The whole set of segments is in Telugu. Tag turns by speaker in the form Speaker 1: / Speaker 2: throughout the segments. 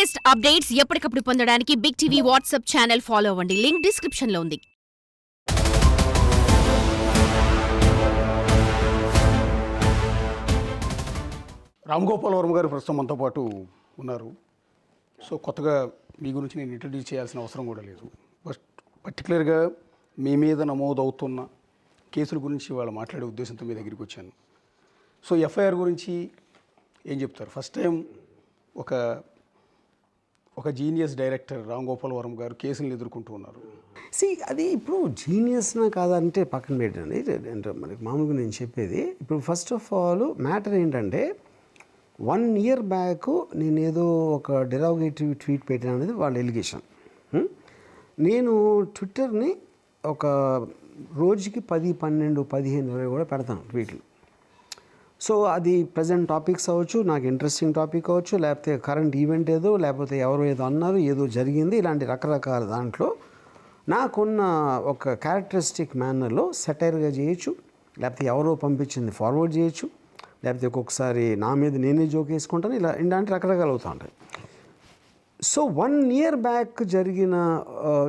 Speaker 1: లేటెస్ట్ అప్డేట్స్ ఎప్పటికప్పుడు పొందడానికి Big TV WhatsApp channel follow అవ్వండి. లింక్ డిస్క్రిప్షన్ లో ఉంది.
Speaker 2: రామ్ గోపాల్ వర్మ గారు ప్రస్తుతం మనతో పాటు ఉన్నారు. సో కొత్తగా మీ గురించి నేను ఇంట్రడ్యూస్ చేయాల్సిన అవసరం కూడా లేదు. బట్ పర్టికులర్గా మీ మీద నమోదవుతున్న కేసుల గురించి వాళ్ళు మాట్లాడే ఉద్దేశంతో మీ దగ్గరికి వచ్చాను. సో ఎఫ్ఐఆర్ గురించి ఏం చెప్తారు? ఫస్ట్ టైం ఒక జీనియస్ డైరెక్టర్ రామ్ గోపాల్ వర్మ గారు కేసులను ఎదుర్కొంటూ ఉన్నారు.
Speaker 3: అది ఇప్పుడు జీనియస్నా కాదంటే పక్కన పెట్టండి. అంటే మనకి మామూలుగా నేను చెప్పేది ఇప్పుడు ఫస్ట్ ఆఫ్ ఆల్ మ్యాటర్ ఏంటంటే 1 year బ్యాక్ నేను ఏదో ఒక డెరాగేటివ్ ట్వీట్ పెట్టాను అనేది వాళ్ళ ఎలిగేషన్. నేను ట్విట్టర్ని ఒక రోజుకి 10, 12, 15, 20 కూడా పెడతాను ట్వీట్లు. సో అది ప్రజెంట్ టాపిక్స్ అవ్వచ్చు, నాకు ఇంట్రెస్టింగ్ టాపిక్ అవ్వచ్చు, లేకపోతే కరెంట్ ఈవెంట్ ఏదో, లేకపోతే ఎవరో ఏదో అన్నారు, ఏదో జరిగింది, ఇలాంటి రకరకాల దాంట్లో నాకున్న ఒక క్యారెక్టరిస్టిక్ మేనర్లో సెటైర్గా చేయొచ్చు, లేకపోతే ఎవరో పంపించింది ఫార్వర్డ్ చేయొచ్చు, లేకపోతే ఒక్కొక్కసారి నా మీద నేనే జోక్ వేసుకుంటాను. ఇలాంటి రకరకాలు అవుతూ ఉంటాయి. సో 1 year బ్యాక్ జరిగిన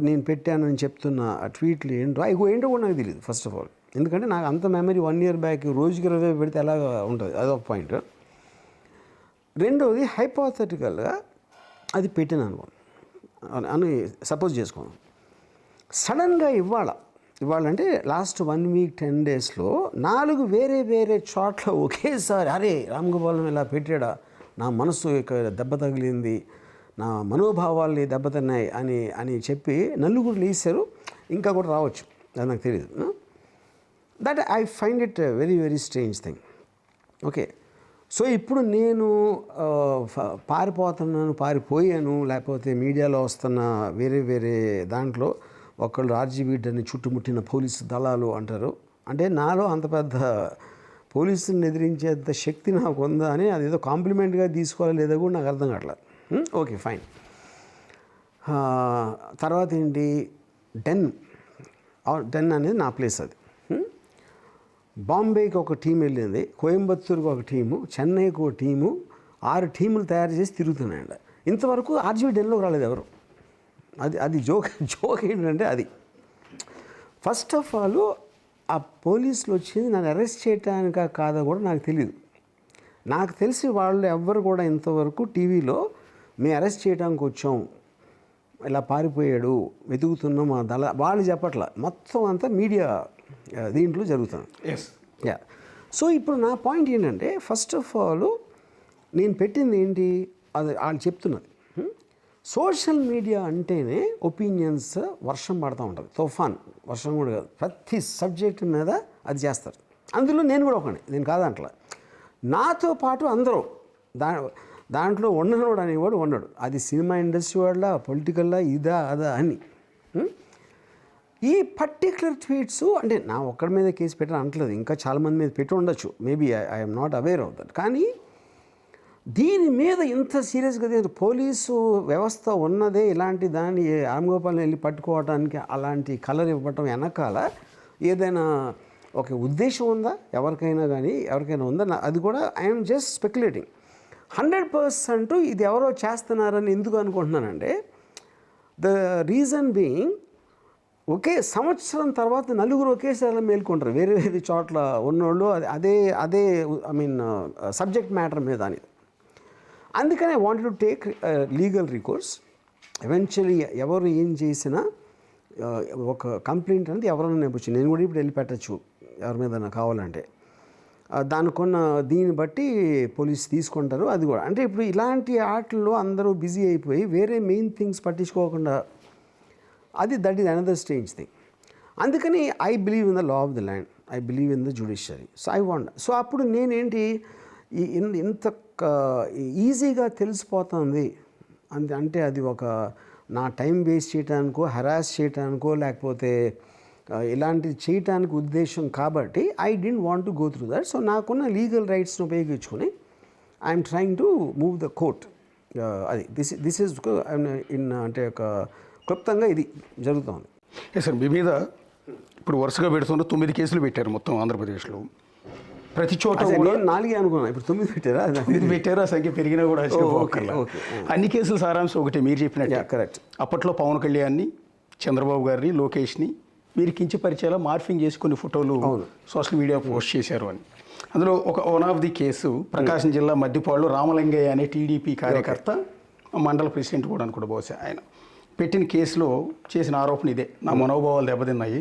Speaker 3: నేను పెట్టానని చెప్తున్న ట్వీట్లు ఏంటో కూడా నాకు తెలియదు ఫస్ట్ ఆఫ్ ఆల్. ఎందుకంటే నాకు అంత మెమరీ 1 year బ్యాక్ రోజుకి 20 పెడితే ఎలాగ ఉంటుంది, అదొక పాయింట్. రెండవది హైపోథెటికల్గా అది పెట్టినాను అని సపోజ్ చేసుకున్నాను. సడన్గా ఇవాళ అంటే లాస్ట్ 1 week 10 daysలో 4 వేరే చోట్ల ఒకేసారి అరే రామ్ గోపాలం ఇలా పెట్టాడా, నా మనసు దెబ్బ తగిలింది, నా మనోభావాల్ని దెబ్బతిన్నాయి అని చెప్పి నలుగురు లేసారు. ఇంకా కూడా రావచ్చు, అది నాకు తెలియదు. That I find it very very strange thing. Okay, so ఇప్పుడు నేను పారిపోయాను, లేకపోతే మీడియాలో వస్తున్న వేరే దాంట్లో ఒకళ్ళు ఆర్జీబీడ్ని చుట్టుముట్టిన పోలీసు దళాలు అంటారు. అంటే నాలో అంత పెద్ద పోలీసుని ఎదిరించేంత శక్తి నాకు ఉందా అని అదేదో కాంప్లిమెంట్గా తీసుకోవాలి లేదో కూడా నాకు అర్థం కావట్లేదు. Okay fine. తర్వాత ఏంటి, డెన్ అనేది నా ప్లేస్. అది బాంబేకి ఒక టీం వెళ్ళింది, కోయంబత్తూరుకి ఒక టీము, చెన్నైకి ఒక టీము, 6 టీములు తయారు చేసి తిరుగుతున్నాయండి. ఇంతవరకు ఆర్జీబీ డెన్లోకి రాలేదు ఎవరు. అది జోక్ ఏంటంటే అది ఫస్ట్ ఆఫ్ ఆల్ ఆ పోలీసులు వచ్చింది నన్ను అరెస్ట్ చేయటానికా కాదా కూడా నాకు తెలియదు. నాకు తెలిసి వాళ్ళు ఎవ్వరు కూడా ఇంతవరకు టీవీలో మేము అరెస్ట్ చేయడానికి వచ్చాం, ఇలా పారిపోయాడు, వెతుకుతున్నాం మా దళ వాళ్ళు చెప్పట్లా. మొత్తం అంతా మీడియా దీంట్లో జరుగుతుంది. యా. సో ఇప్పుడు నా పాయింట్ ఏంటంటే ఫస్ట్ ఆఫ్ ఆల్ నేను పెట్టింది ఏంటి, అది వాళ్ళు చెప్తున్నది. సోషల్ మీడియా అంటేనే ఒపీనియన్స్ వర్షం పడుతూ ఉంటుంది, తుఫాన్ వర్షం కూడా కాదు, ప్రతి సబ్జెక్ట్ మీద అది చేస్తారు. అందులో నేను కూడా ఒకని, నేను కాదంటలా. నాతో పాటు అందరూ దాంట్లో ఉండనోడు అనేవాడు ఉండడు. అది సినిమా ఇండస్ట్రీ వాళ్ళ, పొలిటికల్లా, ఇదా అదా అని. ఈ పర్టిక్యులర్ ట్వీట్స్ అంటే నా ఒక్కడి మీద కేసు పెట్టని అంటలేదు, ఇంకా చాలామంది మీద పెట్టి ఉండొచ్చు, maybe I'm not aware of that. కానీ దీని మీద ఇంత సీరియస్గా పోలీసు వ్యవస్థ ఉన్నదే ఇలాంటి దాన్ని రామ్ గోపాల్ని వెళ్ళి పట్టుకోవడానికి అలాంటి కలర్ ఇవ్వటం వెనకాల ఏదైనా ఒక ఉద్దేశం ఉందా ఎవరికైనా ఉందా? అది కూడా ఐఎమ్ జస్ట్ స్పెక్యులేటింగ్. 100% ఇది ఎవరో చేస్తున్నారని ఎందుకు అనుకుంటున్నానంటే ద రీజన్ బీయింగ్ ఒకే సంవత్సరం తర్వాత నలుగురు ఒకేసారి మేల్కొంటారు వేరే చోట్ల ఉన్నోళ్ళు, అదే సబ్జెక్ట్ మ్యాటర్ మీద అని. అందుకని I wanted to take legal recourse. Eventually ఎవరు ఏం చేసినా ఒక కంప్లైంట్ అనేది ఎవరైనా నేర్పచ్చు. నేను కూడా ఇప్పుడు వెళ్ళి పెట్టచ్చు ఎవరి మీద కావాలంటే. దానికున్న దీన్ని బట్టి పోలీసు తీసుకుంటారు. అది కూడా అంటే ఇప్పుడు ఇలాంటి ఆటల్లో అందరూ బిజీ అయిపోయి వేరే మెయిన్ థింగ్స్ పట్టించుకోకుండా that is another strange thing. అందుకని I believe in the law of the land, I believe in the judiciary. So I want. So అప్పుడు నేనేంటి ఇంత ఈజీగా తెలిసిపోతుంది అంటే అది ఒక నా టైం వేస్ట్ చేయడానికో, హెరాస్ చేయడానికో, లేకపోతే ఇలాంటిది చేయటానికి ఉద్దేశం కాబట్టి I don't want to go through that. So నాకున్న లీగల్ రైట్స్ని ఉపయోగించుకొని I'm trying to move the court. అది దిస్ ఈజ్ అంటే ఒక క్లుప్తంగా ఇది జరుగుతుంది.
Speaker 2: సార్ మీ మీద ఇప్పుడు వరుసగా పెడుతున్న 9 కేసులు పెట్టారు మొత్తం ఆంధ్రప్రదేశ్లో. ప్రతి చోట
Speaker 3: అసలు
Speaker 2: కూడా
Speaker 3: నేను 4 అనుకున్నాను, ఇప్పుడు 9 పెట్టారా?
Speaker 2: ఇది పెట్టారు, ఆ సంఖ్య పెరిగినా కూడా ఆశ్చర్యపోకర్లా.
Speaker 3: ఓకే.
Speaker 2: అన్ని కేసులు సారాంశం ఒకటి మీరు చెప్పినట్టు.
Speaker 3: కరెక్ట్.
Speaker 2: అప్పట్లో పవన్ కళ్యాణ్ని, చంద్రబాబు గారిని, లోకేష్ని మీరు కించపరిచేలా మార్ఫింగ్ చేసి కొన్ని ఫోటోలు సోషల్ మీడియా పోస్ట్ చేశారు అని. అందులో వన్ ఆఫ్ ది కేసు ప్రకాశం జిల్లా మద్దిపాడులో రామలింగయ్య అనే టీడీపీ కార్యకర్త, మండల ప్రెసిడెంట్ కూడా అనుకుంటా బహుశా ఆయన పెట్టిన కేసులో చేసిన ఆరోపణ ఇదే, నా మనోభావాలు దెబ్బతిన్నాయి,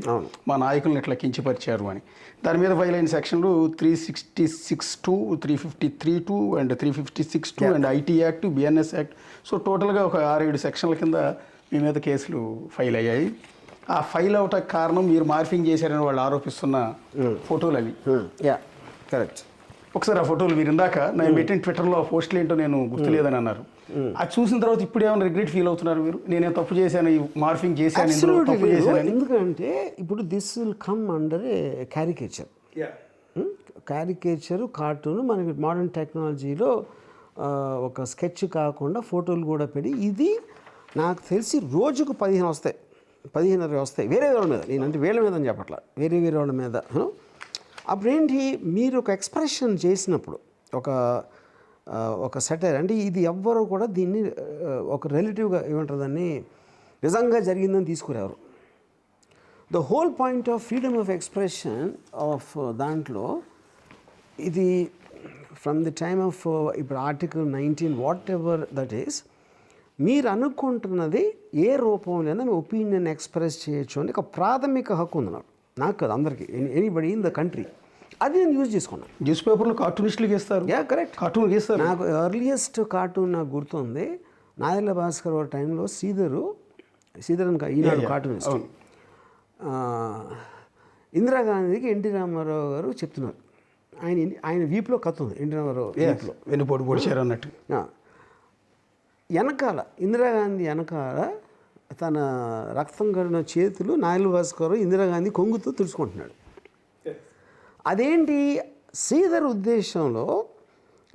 Speaker 2: మా నాయకులను ఇట్లా కించపరిచారు అని. దాని మీద ఫైల్ అయిన సెక్షన్లు 366(2), 353(2) and 356(2) and IT act, BNS act. So టోటల్గా ఒక 6-7 సెక్షన్ల కింద మీ మీద కేసులు ఫైల్ అయ్యాయి. ఆ ఫైల్ అవటానికి కారణం మీరు మార్ఫింగ్ చేశారని వాళ్ళు ఆరోపిస్తున్న ఫోటోలు అవి.
Speaker 3: కరెక్ట్.
Speaker 2: ఒకసారి ఆ ఫోటోలు మీరు ఇందాక నేను పెట్టిన ట్విట్టర్లో ఆ పోస్టులు ఏంటో నేను గుర్తులేదని అన్నారు. అది చూసిన తర్వాత ఇప్పుడు ఏమైనా రిగ్రెట్ ఫీల్ అవుతున్నారు మీరు? నేనే తప్పు చేశాను, ఈ మార్ఫింగ్ చేశాను, ఇందులో తప్పు చేశాను.
Speaker 3: ఎందుకంటే ఇప్పుడు this will come under a caricature. Caricature, cartoon మనకి మోడర్న్ టెక్నాలజీలో ఒక స్కెచ్ కాకుండా ఫోటోలు కూడా పెట్టి, ఇది నాకు తెలిసి రోజుకు 15 వస్తాయి, 15 వస్తాయి వేరే వాళ్ళ మీద. నేనంటే వీళ్ళ మీద అని చెప్పట్లా, వేరే వాళ్ళ మీద. అప్పుడేంటి, మీరు ఒక ఎక్స్ప్రెషన్ చేసినప్పుడు ఒక సెటైర్ అంటే ఇది ఎవ్వరూ కూడా దీన్ని ఒక రిలేటివ్గా ఏమంటుందని నిజంగా జరిగిందని తీసుకురారు. The whole point of freedom of expression of దాంట్లో ఇది ఫ్రమ్ ది టైమ్ ఆఫ్ ఇప్పుడు article 19 whatever that is, మీరు అనుకుంటున్నది ఏ రూపంలోనే మీ ఒపీనియన్ ఎక్స్ప్రెస్ చేయొచ్చు అని ఒక ప్రాథమిక హక్కు ఉంది నాకు కదా, అందరికీ, ఎనీబడి ఇన్ ద కంట్రీ. అది నేను యూజ్ చేసుకున్నాను.
Speaker 2: న్యూస్ పేపర్లో కార్టూనిస్టులు గీస్తారు.
Speaker 3: కరెక్ట్,
Speaker 2: కార్టూన్ గీస్తారు.
Speaker 3: నాకు ఎర్లియస్ట్ కార్టూన్ నాకు గుర్తుంది, నాదెళ్ల భాస్కర్ ఒక టైంలో శ్రీధర్ అని ఈనాడు కార్టూనిస్ట్, ఇందిరాగాంధీకి ఎన్టీ రామారావు గారు చెప్తున్నారు, ఆయన వీపులో కథ ఉంది, ఎన్టీ రామారావు వీపులో
Speaker 2: వెన్నుపోటు పొడిచారు అన్నట్టు.
Speaker 3: వెనకాల ఇందిరాగాంధీ వెనకాల తన రక్తం కడిన చేతులు నాయలు భాస్కర్ ఇందిరాగాంధీ కొంగుతో తుడుచుకుంటున్నాడు. అదేంటి, శ్రీధర్ ఉద్దేశంలో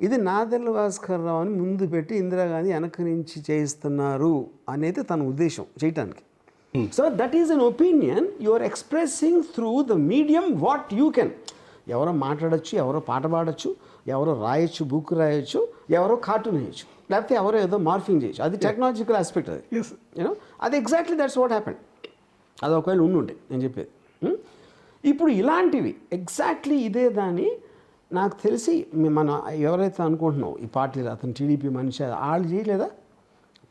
Speaker 3: ఇది నాదెళ్ల భాస్కర్ రావు అని ముందు పెట్టి ఇందిరాగాంధీ వెనక నుంచి చేయిస్తున్నారు అనేది తన ఉద్దేశం చేయటానికి. So that is an opinion you are expressing through the medium what you can. ఎవరో మాట్లాడచ్చు, ఎవరో పాట పాడచ్చు, ఎవరో రాయొచ్చు, బుక్ రాయొచ్చు, ఎవరో కార్టూన్ వేయచ్చు, లేకపోతే ఎవరో ఏదో మార్ఫింగ్ చేయొచ్చు. అది టెక్నాలజికల్ ఆస్పెక్ట్. అది యూనో, అది ఎగ్జాక్ట్లీ దట్స్ వాట్ హ్యాపెండ్. అది ఒకవేళ ఉండుంటే నేను చెప్పేది. ఇప్పుడు ఇలాంటివి ఎగ్జాక్ట్లీ ఇదే దాన్ని నాకు తెలిసి మనం ఎవరైతే అనుకుంటున్నాం ఈ పార్టీలో అతను టీడీపీ మనిషి వాళ్ళు చేయలేదా?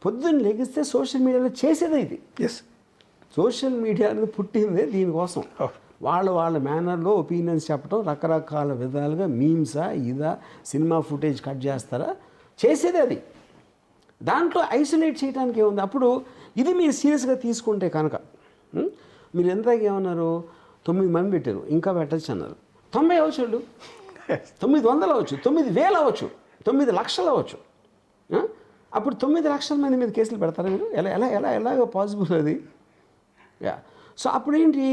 Speaker 3: పొద్దున్న లెగిస్తే సోషల్ మీడియాలో చేసేదే ఇది. సోషల్ మీడియా అనేది పుట్టిందే దీనికోసం. వాళ్ళ మేనర్లో ఒపీనియన్స్ చెప్పడం, రకరకాల విధాలుగా మీమ్సా ఇదా సినిమా ఫుటేజ్ కట్ చేస్తారా, చేసేదే అది. దాంట్లో ఐసోలేట్ చేయడానికి ఏముంది? అప్పుడు ఇది మీరు సీరియస్గా తీసుకుంటే కనుక మీరు ఎంతగా ఏమన్నారు, 9 మంది పెట్టారు, ఇంకా పెట్టచ్చు అన్నారు. 90 అవచ్చు, 900 అవచ్చు, 9000 అవ్వచ్చు, 9 లక్షలు అవ్వచ్చు. అప్పుడు 9 లక్షల మంది మీద కేసులు పెడతారా మీరు? ఎలాగ పాసిబుల్ అది? సో అప్పుడేంటి,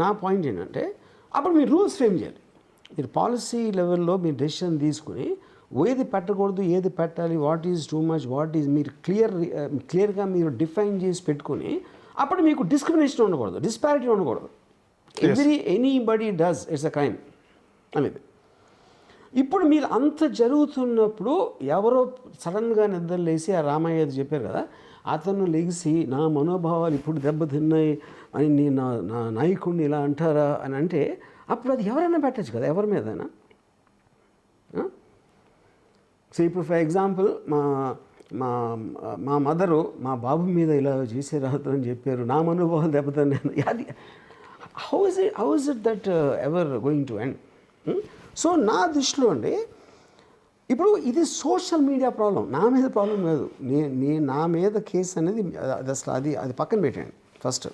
Speaker 3: నా పాయింట్ ఏంటంటే, అప్పుడు మీరు రూల్స్ ఫ్రేమ్ చేయాలి. మీరు పాలసీ లెవెల్లో మీరు డెసిషన్ తీసుకుని ఏది పెట్టకూడదు, ఏది పెట్టాలి, what is too much, what is మీరు క్లియర్గా మీరు డిఫైన్ చేసి పెట్టుకుని, అప్పుడు మీకు డిస్క్రిమినేషన్ ఉండకూడదు, డిస్పారిటీ ఉండకూడదు. Anybody does, it's a crime అనేది. ఇప్పుడు మీరు అంత జరుగుతున్నప్పుడు ఎవరో సడన్గా నిద్రలేసి ఆ రామయ్య చెప్పారు కదా, అతను లెగిసి నా మనోభావాలు ఇప్పుడు దెబ్బతిన్నాయి అని నా నాయకుడిని ఇలా అంటారా అని అంటే, అప్పుడు అది ఎవరైనా పెట్టచ్చు కదా, ఎవరి మీదైనా. సో ఇప్పుడు ఫర్ ఎగ్జాంపుల్ మా మదరు మా బాబు మీద ఇలా చేసే రాదు అని చెప్పారు, నా మనోభావాలు దెబ్బతిన్నాను. అది how is it that ever going to end? So నా దృష్టిలో అండి, ఇప్పుడు ఇది సోషల్ మీడియా ప్రాబ్లం, నా మీద ప్రాబ్లం కాదు. నా మీద కేసు అనేది అసలు అది పక్కన పెట్టండి. ఫస్ట్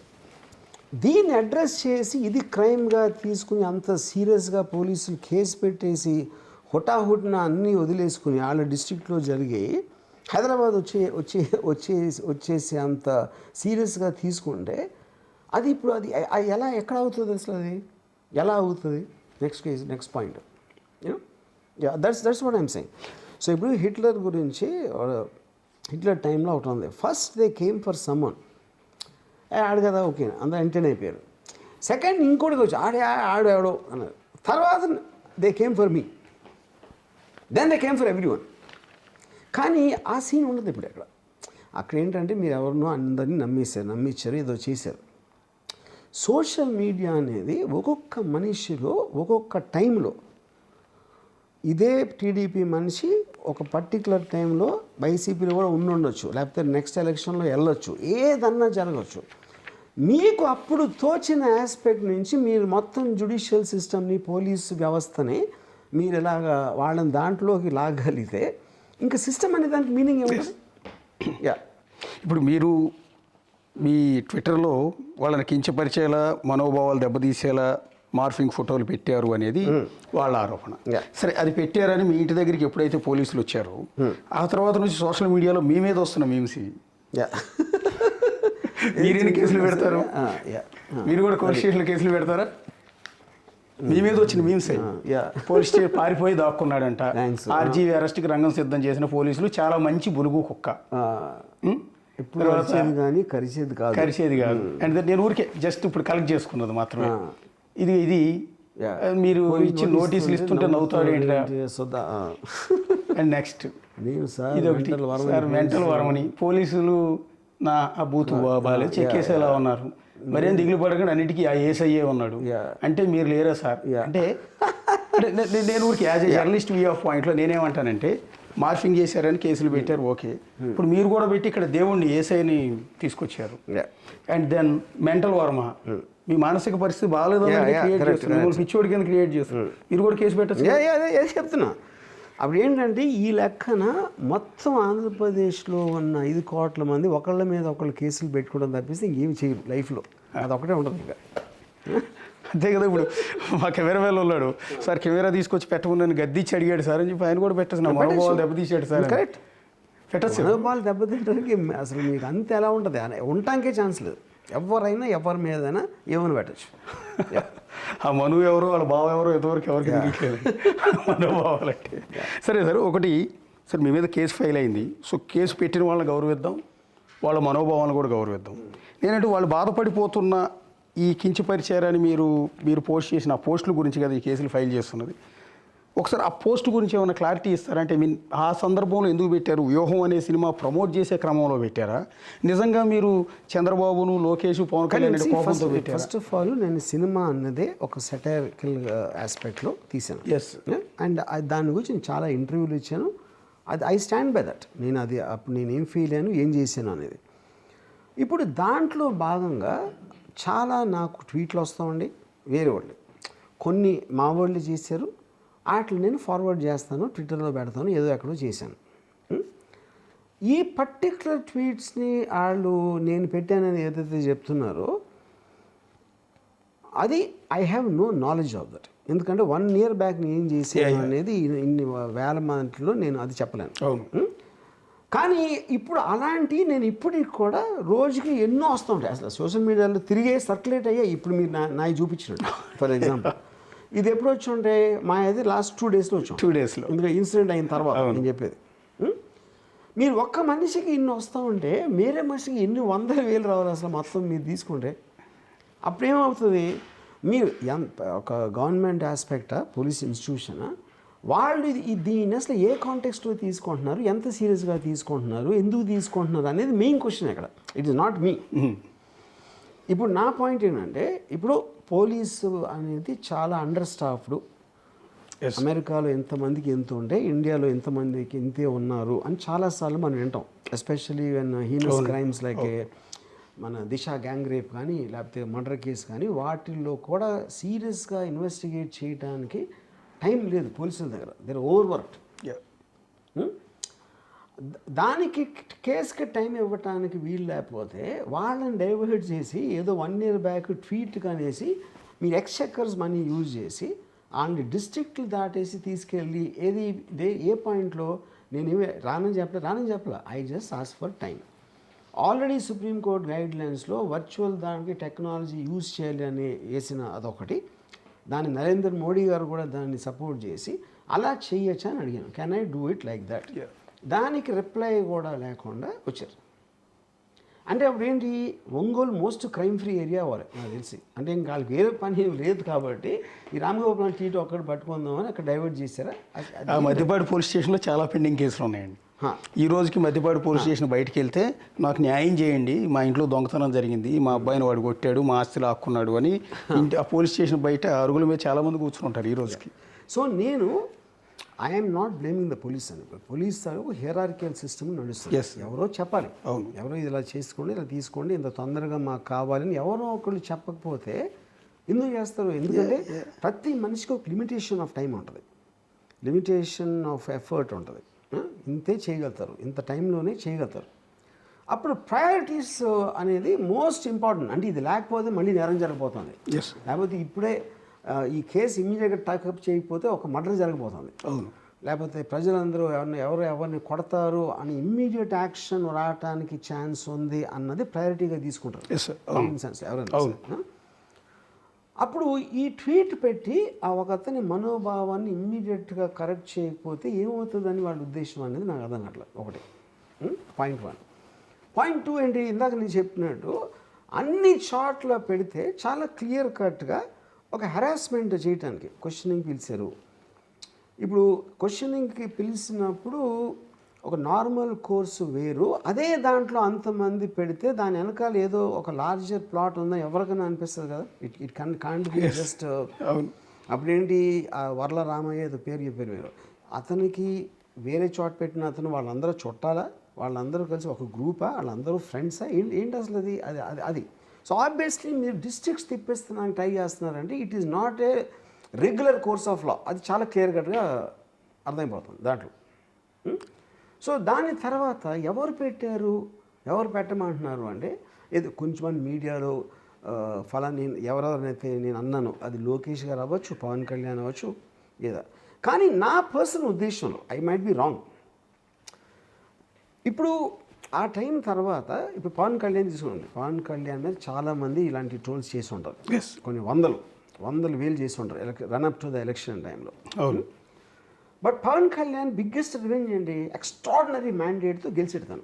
Speaker 3: దీన్ని అడ్రస్ చేసి ఇది క్రైమ్గా తీసుకుని అంత సీరియస్గా పోలీసులు కేసు పెట్టేసి హుటాహుటిన అన్నీ వదిలేసుకుని వాళ్ళ డిస్ట్రిక్ట్లో జరిగి హైదరాబాద్ వచ్చేసి అంత సీరియస్గా తీసుకుంటే అది ఇప్పుడు అది ఎక్కడ అవుతుంది అసలు? అది ఎలా అవుతుంది? Next point that's what I'm saying. So ఇప్పుడు హిట్లర్ గురించి, హిట్లర్ టైంలో ఒకటి ఉంది, first they came for someone, ఆడు కదా ఓకే అందరూ ఎంటర్టైన్ అయిపోయారు. సెకండ్ ఇంకోటికి వచ్చి ఆడాడో అన్నారు. తర్వాత they came for me, then they came for everyone. కానీ ఆ సీన్ ఉండదు ఇప్పుడు అక్కడ ఏంటంటే మీరు ఎవరినో అందరినీ నమ్మించారు, ఏదో చేశారు. సోషల్ మీడియా అనేది ఒక్కొక్క మనిషిలో ఒక్కొక్క టైంలో, ఇదే టీడీపీ మనిషి ఒక పర్టికులర్ టైంలో వైసీపీలో కూడా ఉండొచ్చు, లేకపోతే నెక్స్ట్ ఎలక్షన్లో వెళ్ళొచ్చు, ఏదన్నా జరగవచ్చు. మీకు అప్పుడు తోచిన ఆస్పెక్ట్ నుంచి మీరు మొత్తం జ్యుడిషియల్ సిస్టమ్ని, పోలీసు వ్యవస్థని మీరు ఇలాగా వాళ్ళని దాంట్లోకి లాగలిగితే ఇంకా సిస్టమ్ అనే దానికి మీనింగ్ ఏముంటుంది? యా,
Speaker 2: ఇప్పుడు మీరు మీ ట్విట్టర్లో వాళ్ళని కించపరిచేలా, మనోభావాలు దెబ్బతీసేలా మార్ఫింగ్ ఫోటోలు పెట్టారు అనేది వాళ్ళ ఆరోపణ. సరే, అది పెట్టారని మీ ఇంటి దగ్గరికి ఎప్పుడైతే పోలీసులు వచ్చారో ఆ తర్వాత నుంచి సోషల్ మీడియాలో మీ మీద వస్తున్న మీమ్స్ మీరేని కేసులు పెడతారు? మీరు కూడా పోలీస్ స్టేషన్లో కేసులు పెడతారా? మీ మీద వచ్చిన మీమ్స్ పోలీస్ స్టేషన్ పారిపోయి దాక్కున్నాడంట, ఆర్జీవీ అరెస్ట్కి రంగం సిద్ధం చేసిన పోలీసులు, చాలా మంచి బులుగు కుక్క,
Speaker 3: కానీ కరిచేది కాదు.
Speaker 2: అండ్ నేను ఊరికే జస్ట్ ఇప్పుడు కలెక్ట్ చేసుకున్నది మాత్రమే. ఇది మీరు ఇచ్చిన నోటీసులు ఇస్తుంటే నవ్వుతాడు ఏంటి? అండ్ నెక్స్ట్ ఇది ఒకటి, సార్ మెంటల్ వరమని పోలీసులు నా ఆ బూత్ బాగాలేదు చెక్కేసేలా ఉన్నారు, మరేం దిగులు పడకుండా అన్నిటికీ ఆ ఏసయ్యే ఉన్నాడు అంటే మీరు లేరా సార్? అంటే నేను ఊరికి as a journalist view of పాయింట్లో నేనేమంటానంటే, మార్ఫింగ్ చేశారని కేసులు పెట్టారు, ఓకే. ఇప్పుడు మీరు కూడా పెట్టి ఇక్కడ దేవుణ్ణి ఏసైని తీసుకొచ్చారు. అండ్ దెన్ మెంటల్ వర్మ, మీ మానసిక పరిస్థితి బాగాలేదు పిచ్చోడి కింద క్రియేట్ చేస్తారు, మీరు కూడా కేసు పెట్టచ్చు.
Speaker 3: చెప్తున్నా. అప్పుడు ఏంటంటే ఈ లెక్కన మొత్తం ఆంధ్రప్రదేశ్లో ఉన్న 5 కోట్ల మంది ఒకళ్ళ మీద ఒకళ్ళు కేసులు పెట్టుకోవడం తప్పిస్తే ఇంకేమి చేయరు లైఫ్లో, అదొకటే ఉంటుంది ఇంకా.
Speaker 2: అంతే కదా. ఇప్పుడు మా కెమెరా వేలు ఉన్నాడు సార్, కెమెరా తీసుకొచ్చి పెట్టమని గద్దిచ్చి అడిగాడు సార్ అని చెప్పి ఆయన కూడా పెట్టచ్చు, నా మనోభావాలు దెబ్బతీసాడు సార్. కరెక్ట్, పెట్టచ్చు.
Speaker 3: మనోభావాలు దెబ్బతింటానికి అసలు మీకు అంత ఎలా ఉంటుంది, ఉండటానికే ఛాన్స్ లేదు. ఎవరైనా ఎవరి మీదైనా ఏమని పెట్టచ్చు.
Speaker 2: ఆ మనువు ఎవరో వాళ్ళ బావ ఎవరో ఎంతవరకు ఎవరికి తెలియట్లేదు మనోభావాలంటే. సరే సార్, ఒకటి సార్ మీ మీద కేసు ఫైల్ అయింది, సో కేసు పెట్టిన వాళ్ళని గౌరవిద్దాం, వాళ్ళ మనోభావాలను కూడా గౌరవిద్దాం. నేనంటే వాళ్ళు బాధపడిపోతున్న ఈ కించపరిచారని మీరు పోస్ట్ చేసిన ఆ పోస్టుల గురించి కదా ఈ కేసులు ఫైల్ చేస్తున్నది. ఒకసారి ఆ పోస్ట్ గురించి ఏమైనా క్లారిటీ ఇస్తారంటే, ఆ సందర్భంలో ఎందుకు పెట్టారు? వ్యూహం అనే సినిమా ప్రమోట్ చేసే క్రమంలో పెట్టారా? నిజంగా మీరు చంద్రబాబును, లోకేష్, పవన్ కళ్యాణ్ కోపంతో పెట్టారా?
Speaker 3: ఫస్ట్ ఆఫ్ ఆల్ నేను సినిమా అన్నదే ఒక సెటైరికల్ ఆస్పెక్ట్లో తీసాను.
Speaker 2: ఎస్.
Speaker 3: అండ్ దాని గురించి నేను చాలా ఇంటర్వ్యూలు ఇచ్చాను. అది ఐ స్టాండ్ బై దట్. నేను అది అప్పుడు నేను ఏం ఫీల్ అయ్యాను, ఏం చేశాను అనేది. ఇప్పుడు దాంట్లో భాగంగా చాలా నాకు ట్వీట్లు వస్తామండి, వేరే వాళ్ళు కొన్ని మా వాళ్ళు చేశారు, వాటిని నేను ఫార్వర్డ్ చేస్తాను, ట్విట్టర్లో పెడతాను, ఏదో ఎక్కడో చేశాను. ఈ పర్టిక్యులర్ ట్వీట్స్ని వాళ్ళు నేను పెట్టానని ఏదైతే చెప్తున్నారో అది I have no knowledge of that. ఎందుకంటే 1 year బ్యాక్ నేను ఏం చేశాను అనేది ఇన్ని వేల మందిలో నేను అది చెప్పలేను. కానీ ఇప్పుడు అలాంటి నేను ఇప్పటికి కూడా రోజుకి ఎన్నో వస్తుంటాయి. అసలు సోషల్ మీడియాలో తిరిగే సర్క్యులేట్ అయ్యాయి. ఇప్పుడు మీరు నా చూపించినట్టు ఫర్ ఎగ్జాంపుల్ ఇది ఎప్పుడు వచ్చి ఉంటే మా అది లాస్ట్ 2 daysలో వచ్చాం.
Speaker 2: 2 daysలో
Speaker 3: ఇందులో ఇన్సిడెంట్ అయిన తర్వాత నేను చెప్పేది. మీరు ఒక్క మనిషికి ఇన్ని వస్తూ ఉంటే వేరే మనిషికి ఎన్ని 100,000 రావాలి అసలు మొత్తం మీరు తీసుకుంటే. అప్పుడేమవుతుంది, మీరు ఒక గవర్నమెంట్ ఆస్పెక్టా, పోలీస్ ఇన్స్టిట్యూషనా, వాళ్ళు దీన్ని అసలు ఏ కాంటెక్స్ట్లో తీసుకుంటున్నారు, ఎంత సీరియస్గా తీసుకుంటున్నారు, ఎందుకు తీసుకుంటున్నారు అనేది మెయిన్ క్వశ్చన్ ఇక్కడ. It is not me. ఇప్పుడు నా పాయింట్ ఏంటంటే, ఇప్పుడు పోలీసు అనేది చాలా అండర్ స్టాఫ్డ్. అమెరికాలో ఎంతమందికి ఎంత ఉంటే ఇండియాలో ఎంతమందికి ఇంతే ఉన్నారు అని చాలాసార్లు మనం వింటాం. Especially when heinous crimes like మన దిశ గ్యాంగ్ రేప్ కానీ లేకపోతే మర్డర్ కేసు కానీ వాటిల్లో కూడా సీరియస్గా ఇన్వెస్టిగేట్ చేయడానికి టైం లేదు పోలీసుల దగ్గర. They're overworked. దానికి కేసుకి టైం ఇవ్వటానికి వీలు లేకపోతే వాళ్ళని డైవర్ట్ చేసి ఏదో 1 year బ్యాక్ ట్వీట్ కనేసి మీరు ఎక్స్చెక్కర్స్ మనీ యూజ్ చేసి వాళ్ళని డిస్ట్రిక్ట్లు దాటేసి తీసుకెళ్ళి ఏ పాయింట్లో నేనేమి రానని చెప్పలే. I just ask for time. Already supreme court గైడ్లైన్స్లో వర్చువల్ దానికి టెక్నాలజీ యూజ్ చేయాలి అని వేసిన అదొకటి. దాన్ని నరేంద్ర మోడీ గారు కూడా దాన్ని సపోర్ట్ చేసి అలా చేయొచ్చా అని అడిగాను. Can I do it like that? దానికి రిప్లై కూడా లేకుండా వచ్చారు. అంటే అప్పుడు ఏంటి, Ongole most crime free area అవ్వాలి నాకు తెలిసి. అంటే ఇంకా వాళ్ళకి వేరే పని లేదు కాబట్టి ఈ రామగోపాలం టీటీ ఒక్కటి పట్టుకుందామని అక్కడ డైవర్ట్ చేశారా.
Speaker 2: ఆ మధ్యపాడు పోలీస్ స్టేషన్లో చాలా పెండింగ్ కేసులు ఉన్నాయండి. ఈ రోజుకి మధ్యపాడు పోలీస్ స్టేషన్ బయటకు వెళ్తే నాకు న్యాయం చేయండి, మా ఇంట్లో దొంగతనం జరిగింది, మా అబ్బాయిని వాడు కొట్టాడు, మా ఆస్తి లాక్కున్నాడు అని ఆ పోలీస్ స్టేషన్ బయట అరుగుల మీద చాలామంది కూర్చుని ఉంటారు ఈ రోజుకి.
Speaker 3: సో నేను I'm not blaming the police అని. పోలీస్ ఒక హియరార్కికల్ సిస్టమ్ నడుస్తుంది. ఎవరో చెప్పాలి, అవును, ఎవరో ఇది ఇలా చేసుకోండి, ఇలా తీసుకోండి, ఇంత తొందరగా మాకు కావాలని ఎవరో ఒకళ్ళు చెప్పకపోతే ఎందుకు చేస్తారు? ఎందుకంటే ప్రతి మనిషికి ఒక లిమిటేషన్ ఆఫ్ టైం ఉంటుంది, లిమిటేషన్ ఆఫ్ ఎఫర్ట్ ఉంటుంది. ఇంతే చేయగలుగుతారు, ఇంత టైంలోనే చేయగలుగుతారు. అప్పుడు ప్రయారిటీస్ అనేది మోస్ట్ ఇంపార్టెంట్. అంటే ఇది లేకపోతే మళ్ళీ నేరం జరగబోతుంది, లేకపోతే ఇప్పుడే ఈ కేసు ఇమ్మీడియట్గా టేకప్ చేయకపోతే ఒక మర్డర్ జరగబోతుంది, అవును, లేకపోతే ప్రజలందరూ ఎవరిని కొడతారు అని ఇమ్మీడియట్ యాక్షన్ రావడానికి ఛాన్స్ ఉంది అన్నది ప్రయారిటీగా తీసుకుంటారు కామన్ సెన్స్ ఎవరైనా. అప్పుడు ఈ ట్వీట్ పెట్టి ఆ ఒక అతని మనోభావాన్ని ఇమ్మీడియట్గా కరెక్ట్ చేయకపోతే ఏమవుతుందని వాళ్ళ ఉద్దేశం అనేది నాకు అర్థం కావట్లేదు. ఒకటి పాయింట్ 1. పాయింట్ 2 ఏంటి, ఇందాక నేను చెప్పినట్టు అన్ని చోట్ల పెడితే చాలా క్లియర్ కట్గా ఒక హెరాస్మెంట్ చేయడానికి క్వశ్చనింగ్ పిలిచారు. ఇప్పుడు క్వశ్చనింగ్కి పిలిచినప్పుడు ఒక నార్మల్ కోర్సు వేరు, అదే దాంట్లో అంతమంది పెడితే దాని వెనకాల ఏదో ఒక లార్జర్ ప్లాట్ ఉందని ఎవరికైనా అనిపిస్తుంది కదా. It can't be just. అప్పుడేంటి ఆ వర్ల రామయ్య ఏదో పేరు చెప్పారు మీరు, అతనికి వేరే చోట పెట్టిన అతను వాళ్ళందరూ చుట్టాలా, వాళ్ళందరూ కలిసి ఒక గ్రూపా, వాళ్ళందరూ ఫ్రెండ్సా, ఏంటి అసలు అది అది అది సో ఆబ్వియస్లీ మీరు డిస్ట్రిక్ట్స్ తిప్పేస్తున్నానికి ట్రై చేస్తున్నారంటే it is not a regular course of law, అది చాలా క్లియర్ కట్గా అర్థమైపోతుంది దాంట్లో. సో దాని తర్వాత ఎవరు పెట్టారు, ఎవరు పెట్టమంటున్నారు అంటే ఏదో కొంచెమంది మీడియాలో ఫలాన్ని ఎవరెవరైతే నేను అన్నాను, అది లోకేష్ గారు అవ్వచ్చు, పవన్ కళ్యాణ్ అవ్వచ్చు, ఏదో. కానీ నా పర్సనల్ ఉద్దేశంలో ఐ మైట్ బి రాంగ్. ఇప్పుడు ఆ టైం తర్వాత ఇప్పుడు పవన్ కళ్యాణ్ తీసుకోండి, పవన్ కళ్యాణ్ మీద చాలామంది ఇలాంటి ట్రోల్స్ చేసి ఉంటారు, కొన్ని వందలు వేలు చేసి ఉంటారు రన్అప్ టు ద ఎలక్షన్ టైంలో. But Pawan Kalyan biggest revenge ఏంటి, ఎక్స్ట్రాడినరీ మ్యాండేట్తో గెలిచెడతాను.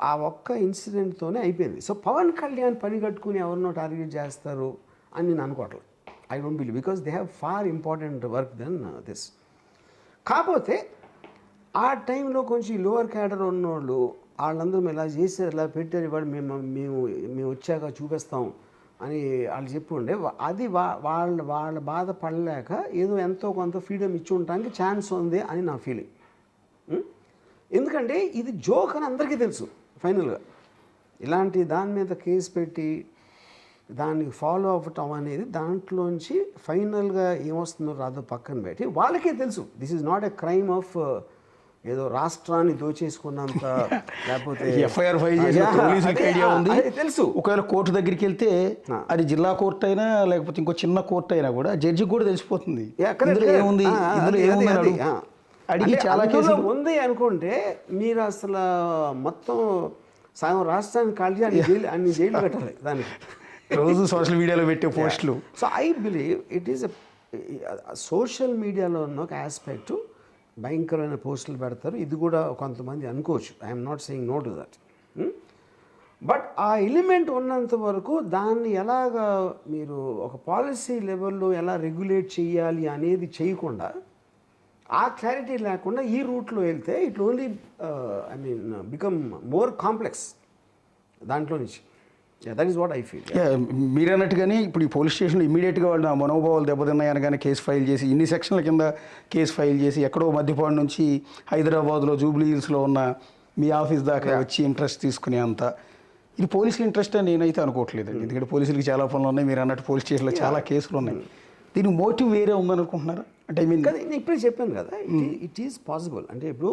Speaker 3: ఆ ఒక్క ఇన్సిడెంట్తోనే అయిపోయింది. సో పవన్ కళ్యాణ్ పని కట్టుకుని ఎవరినో టార్గెట్ చేస్తారు అని నేను అనుకోవట్లేదు. I don't believe, because they have far important work then this. కాకపోతే ఆ టైంలో కొంచెం లోవర్ క్యాడర్ ఉన్నోళ్ళు వాళ్ళందరూ ఇలా చేశారు, ఇలా పెట్టారు, ఇవాడు మేము వచ్చాక చూపిస్తాం అని వాళ్ళు చెప్పి ఉండే, అది వాళ్ళ బాధ పడలేక ఏదో ఎంతో కొంత ఫ్రీడమ్ ఇచ్చి ఉండడానికి ఛాన్స్ ఉంది అని నా ఫీలింగ్. ఎందుకంటే ఇది జోక్ అని అందరికీ తెలుసు. ఫైనల్గా ఇలాంటి దాని మీద కేసు పెట్టి దాన్ని ఫాలో అవ్వటం అనేది దాంట్లోంచి ఫైనల్గా ఏమొస్తుందో రాదో పక్కన పెట్టి వాళ్ళకే తెలుసు this is not a crime of ఏదో రాష్ట్రాన్ని దోచేసుకున్నంత, లేకపోతే
Speaker 2: ఎఫ్ఐఆర్ ఫైల్ చేసిన పోలీసులకి ఐడియా ఉంది, తెలుసు. ఒకవేళ కోర్టు దగ్గరికి వెళ్తే అది జిల్లా కోర్టు అయినా లేకపోతే ఇంకో చిన్న కోర్టు అయినా కూడా జడ్జికి కూడా తెలిసిపోతుంది ఏముంది అడిగి చాలా కేసులు
Speaker 3: ఉంది అనుకుంటే మీరు అసలు మొత్తం సగం రాష్ట్రానికి కాల్చి అన్ని జైలు పెట్టాలి దానికి
Speaker 2: రోజు సోషల్ మీడియాలో పెట్టే పోస్టులు.
Speaker 3: So I believe it is social మీడియాలో ఉన్న ఒక ఆస్పెక్ట్, భయంకరమైన పోస్టులు పెడతారు, ఇది కూడా కొంతమంది అనుకోవచ్చు. I'm not saying no to that. But ఆ ఎలిమెంట్ ఉన్నంత వరకు దాన్ని ఎలాగా మీరు ఒక పాలసీ లెవెల్లో ఎలా రెగ్యులేట్ చేయాలి అనేది చేయకుండా, ఆ క్లారిటీ లేకుండా ఈ రూట్లో వెళ్తే it only become more complex దాంట్లో నుంచి. That is what I feel.
Speaker 2: మీరు అన్నట్టుగానే ఇప్పుడు ఈ పోలీస్ స్టేషన్లో ఇమీడియట్గా వాళ్ళు నా మనోభావాలు దెబ్బతిన్నాయనగానే కేసు ఫైల్ చేసి ఇన్ని సెక్షన్ల కింద కేసు ఫైల్ చేసి ఎక్కడో మధ్యపాడు నుంచి హైదరాబాద్లో జూబ్లీ హిల్స్లో ఉన్న మీ ఆఫీస్ దాకా వచ్చి ఇంట్రెస్ట్ తీసుకునే అంత ఇది పోలీసుల ఇంట్రెస్ట్ అని నేనైతే అనుకోవట్లేదండి. ఎందుకంటే పోలీసులకి చాలా పనులు ఉన్నాయి, మీరు అన్నట్టు పోలీస్ స్టేషన్లో చాలా కేసులు ఉన్నాయి. దీనికి మోటివ్ వేరే ఉందనుకుంటున్నారా? అంటే
Speaker 3: నేను ఇప్పుడే చెప్పాను కదా, ఇట్ ఈస్ పాసిబుల్. అంటే ఇప్పుడు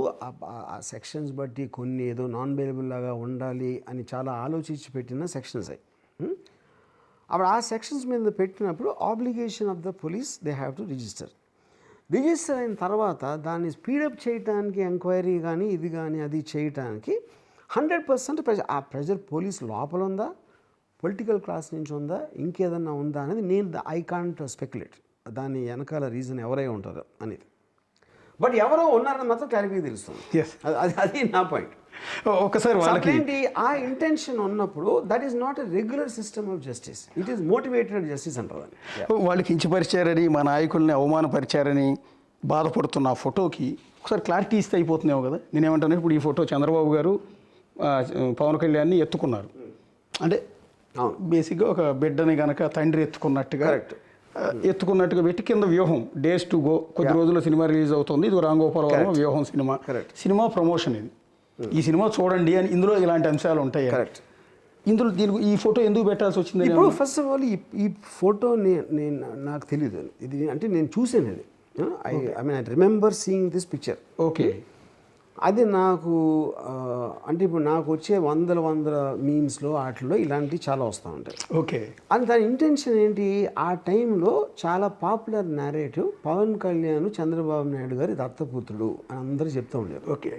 Speaker 3: ఆ సెక్షన్స్ బట్టి కొన్ని ఏదో నాన్ బెయిలబుల్ లాగా ఉండాలి అని చాలా ఆలోచించి పెట్టిన సెక్షన్స్ అయ్యి అప్పుడు ఆ సెక్షన్స్ మీద పెట్టినప్పుడు obligation of the police they have to register అయిన తర్వాత దాన్ని స్పీడప్ చేయడానికి ఎంక్వైరీ కానీ ఇది కానీ అది చేయడానికి 100% ప్రెజర్. ఆ ప్రెజర్ పోలీస్ లోపల ఉందా, పొలిటికల్ క్లాస్ నుంచి ఉందా, ఇంకేదన్నా ఉందా అనేది నేను ఐ కాంట్ స్పెక్యులేట్. దాని వెనకాల రీజన్ ఎవరై ఉంటారో అనేది. బట్ ఎవరో ఉన్నారని మాత్రం క్లారిటీ తెలుస్తుంది. అది నా పాయింట్.
Speaker 2: ఒకసారి వాళ్ళకి
Speaker 3: ఏంటి ఆ ఇంటెన్షన్ ఉన్నప్పుడు that is not a regular system of justice, it is motivated justice అంటారు.
Speaker 2: వాళ్ళు కించపరిచారని మా నాయకుల్ని అవమానపరిచారని బాధపడుతున్న ఆ ఫోటోకి ఒకసారి క్లారిటీ ఇస్తే అయిపోతున్నావు కదా. నేనేమంటాను, ఇప్పుడు ఈ ఫోటో చంద్రబాబు గారు పవన్ కళ్యాణ్ని ఎత్తుకున్నారు అంటే బేసిక్గా ఒక బిడ్డని కనుక తండ్రి ఎత్తుకున్నట్టుగా ఎత్తుకున్నట్టుగా పెట్టి కింద వ్యూహం డేస్ టు గో, కొద్ది రోజుల్లో సినిమా రిలీజ్ అవుతుంది, ఇది రామ్ గోపాల్ వర్మ వ్యూహం సినిమా ప్రమోషన్ ఇది, ఈ సినిమా చూడండి అని ఇందులో ఇలాంటి అంశాలు ఉంటాయి. ఇందులో ఈ ఫోటో ఎందుకు పెట్టాల్సి వచ్చింది?
Speaker 3: ఇప్పుడు ఫస్ట్ ఆఫ్ ఆల్ ఈ ఫోటో నేను నాకు తెలియదు ఇది, అంటే నేను చూసాను అది, I mean I remember seeing this picture.
Speaker 2: Okay,
Speaker 3: అది నాకు అంటే ఇప్పుడు నాకు వచ్చే వందల మీమ్స్లో వాటిలో ఇలాంటివి చాలా వస్తూ ఉంటాయి.
Speaker 2: ఓకే,
Speaker 3: అది దాని ఇంటెన్షన్ ఏంటి, ఆ టైంలో చాలా పాపులర్ నేరేటివ్ పవన్ కళ్యాణ్ చంద్రబాబు నాయుడు గారి దత్తపుత్రుడు అని అందరూ చెప్తూ ఉండేది.
Speaker 2: ఓకే,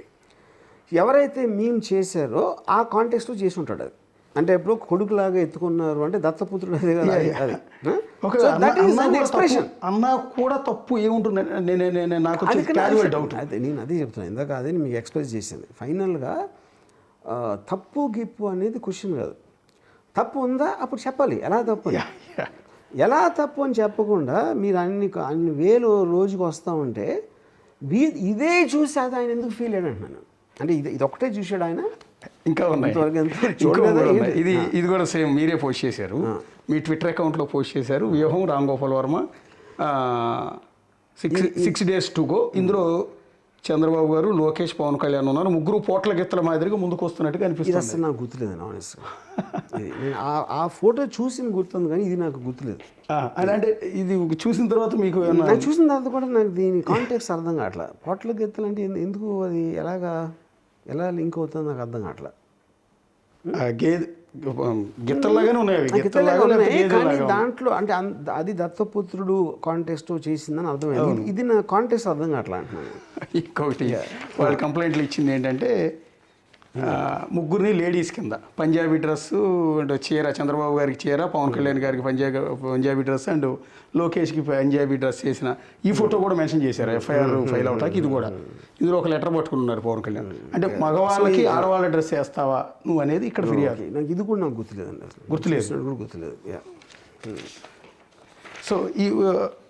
Speaker 3: ఎవరైతే మీమ్ చేశారో ఆ కాంటెక్స్ట్లో చేసి ఉంటాడు అది, అంటే ఎప్పుడు కొడుకులాగా ఎత్తుకున్నారు అంటే దత్తపుత్రుడు అదే కదా అది. ఎక్స్ప్రెషన్
Speaker 2: అన్నా కూడా తప్పు ఏముంటుంది నాకు డౌట్.
Speaker 3: అదే నేను అదే చెప్తున్నాను, ఇందాక అదే మీకు ఎక్స్ప్రెస్ చేసింది. ఫైనల్గా తప్పు గిప్పు అనేది క్వశ్చన్ కాదు, తప్పు ఉందా అప్పుడు చెప్పాలి, ఎలా తప్పు ఎలా తప్పు అని చెప్పకుండా మీరు అన్ని వేలు రోజుకి వస్తూ ఉంటే ఇదే చూసి అది ఆయన ఎందుకు ఫీల్ అయ్యాడు అంటున్నాను. అంటే ఇది ఒకటే చూశాడు ఆయన, ఇంకా ఉన్నాయి.
Speaker 2: ఇది కూడా సేమ్ మీరే పోస్ట్ చేశారు, మీ ట్విట్టర్ అకౌంట్లో పోస్ట్ చేశారు, వ్యూహం Ram Gopal Varma 6 days to go. ఇందులో చంద్రబాబు గారు, లోకేష్, పవన్ కళ్యాణ్ ఉన్నారు, ముగ్గురు పోట్ల గిత్తల మాదిరిగా ముందుకు వస్తున్నట్టుగా అనిపిస్తుంది.
Speaker 3: ఇది అసలు నాకు గుర్తులేదు ఆనెస్ట్గా, నేను ఆ ఫోటో చూసిన గుర్తుంది కానీ ఇది నాకు గుర్తులేదు.
Speaker 2: అంటే ఇది చూసిన తర్వాత మీకు
Speaker 3: చూసిన తర్వాత కూడా నాకు దీని కాంటెక్స్ట్ అర్థం కావట్లా. పోట్ల గిత్తలు అంటే ఎందుకు, అది ఎలా లింక్ అవుతుందో నాకు అర్థం కావట్లా.
Speaker 2: గిత్తలాగానే ఉన్నాయి
Speaker 3: కానీ దాంట్లో అంటే అది దత్తపుత్రుడు కాంటెస్ట్ చేసిందని అర్థమైంది, ఇది నా కాంటెస్ట్ అర్థం కావట్లా అంటున్నాను.
Speaker 2: ఇంకొకటి వాళ్ళు కంప్లైంట్లు ఇచ్చింది ఏంటంటే ముగ్గురిని లేడీస్ కింద పంజాబీ డ్రెస్సు అండ్ చీర, చంద్రబాబు గారికి చీర, పవన్ కళ్యాణ్ గారికి పంజాబీ డ్రెస్ అండ్ లోకేష్కి పంజాబీ డ్రెస్ చేసిన ఈ ఫోటో కూడా మెన్షన్ చేశారు ఎఫ్ఐఆర్ ఫైల్ అవటానికి. ఇది కూడా ఇందులో ఒక లెటర్ పట్టుకున్నారు పవన్ కళ్యాణ్, అంటే మగవాళ్ళకి ఆడవాళ్ళ డ్రెస్ వేస్తావా నువ్వు అనేది ఇక్కడ ఫిర్యాదు.
Speaker 3: నాకు ఇది కూడా నాకు గుర్తులేదండి, గుర్తులేదు.
Speaker 2: సో ఈ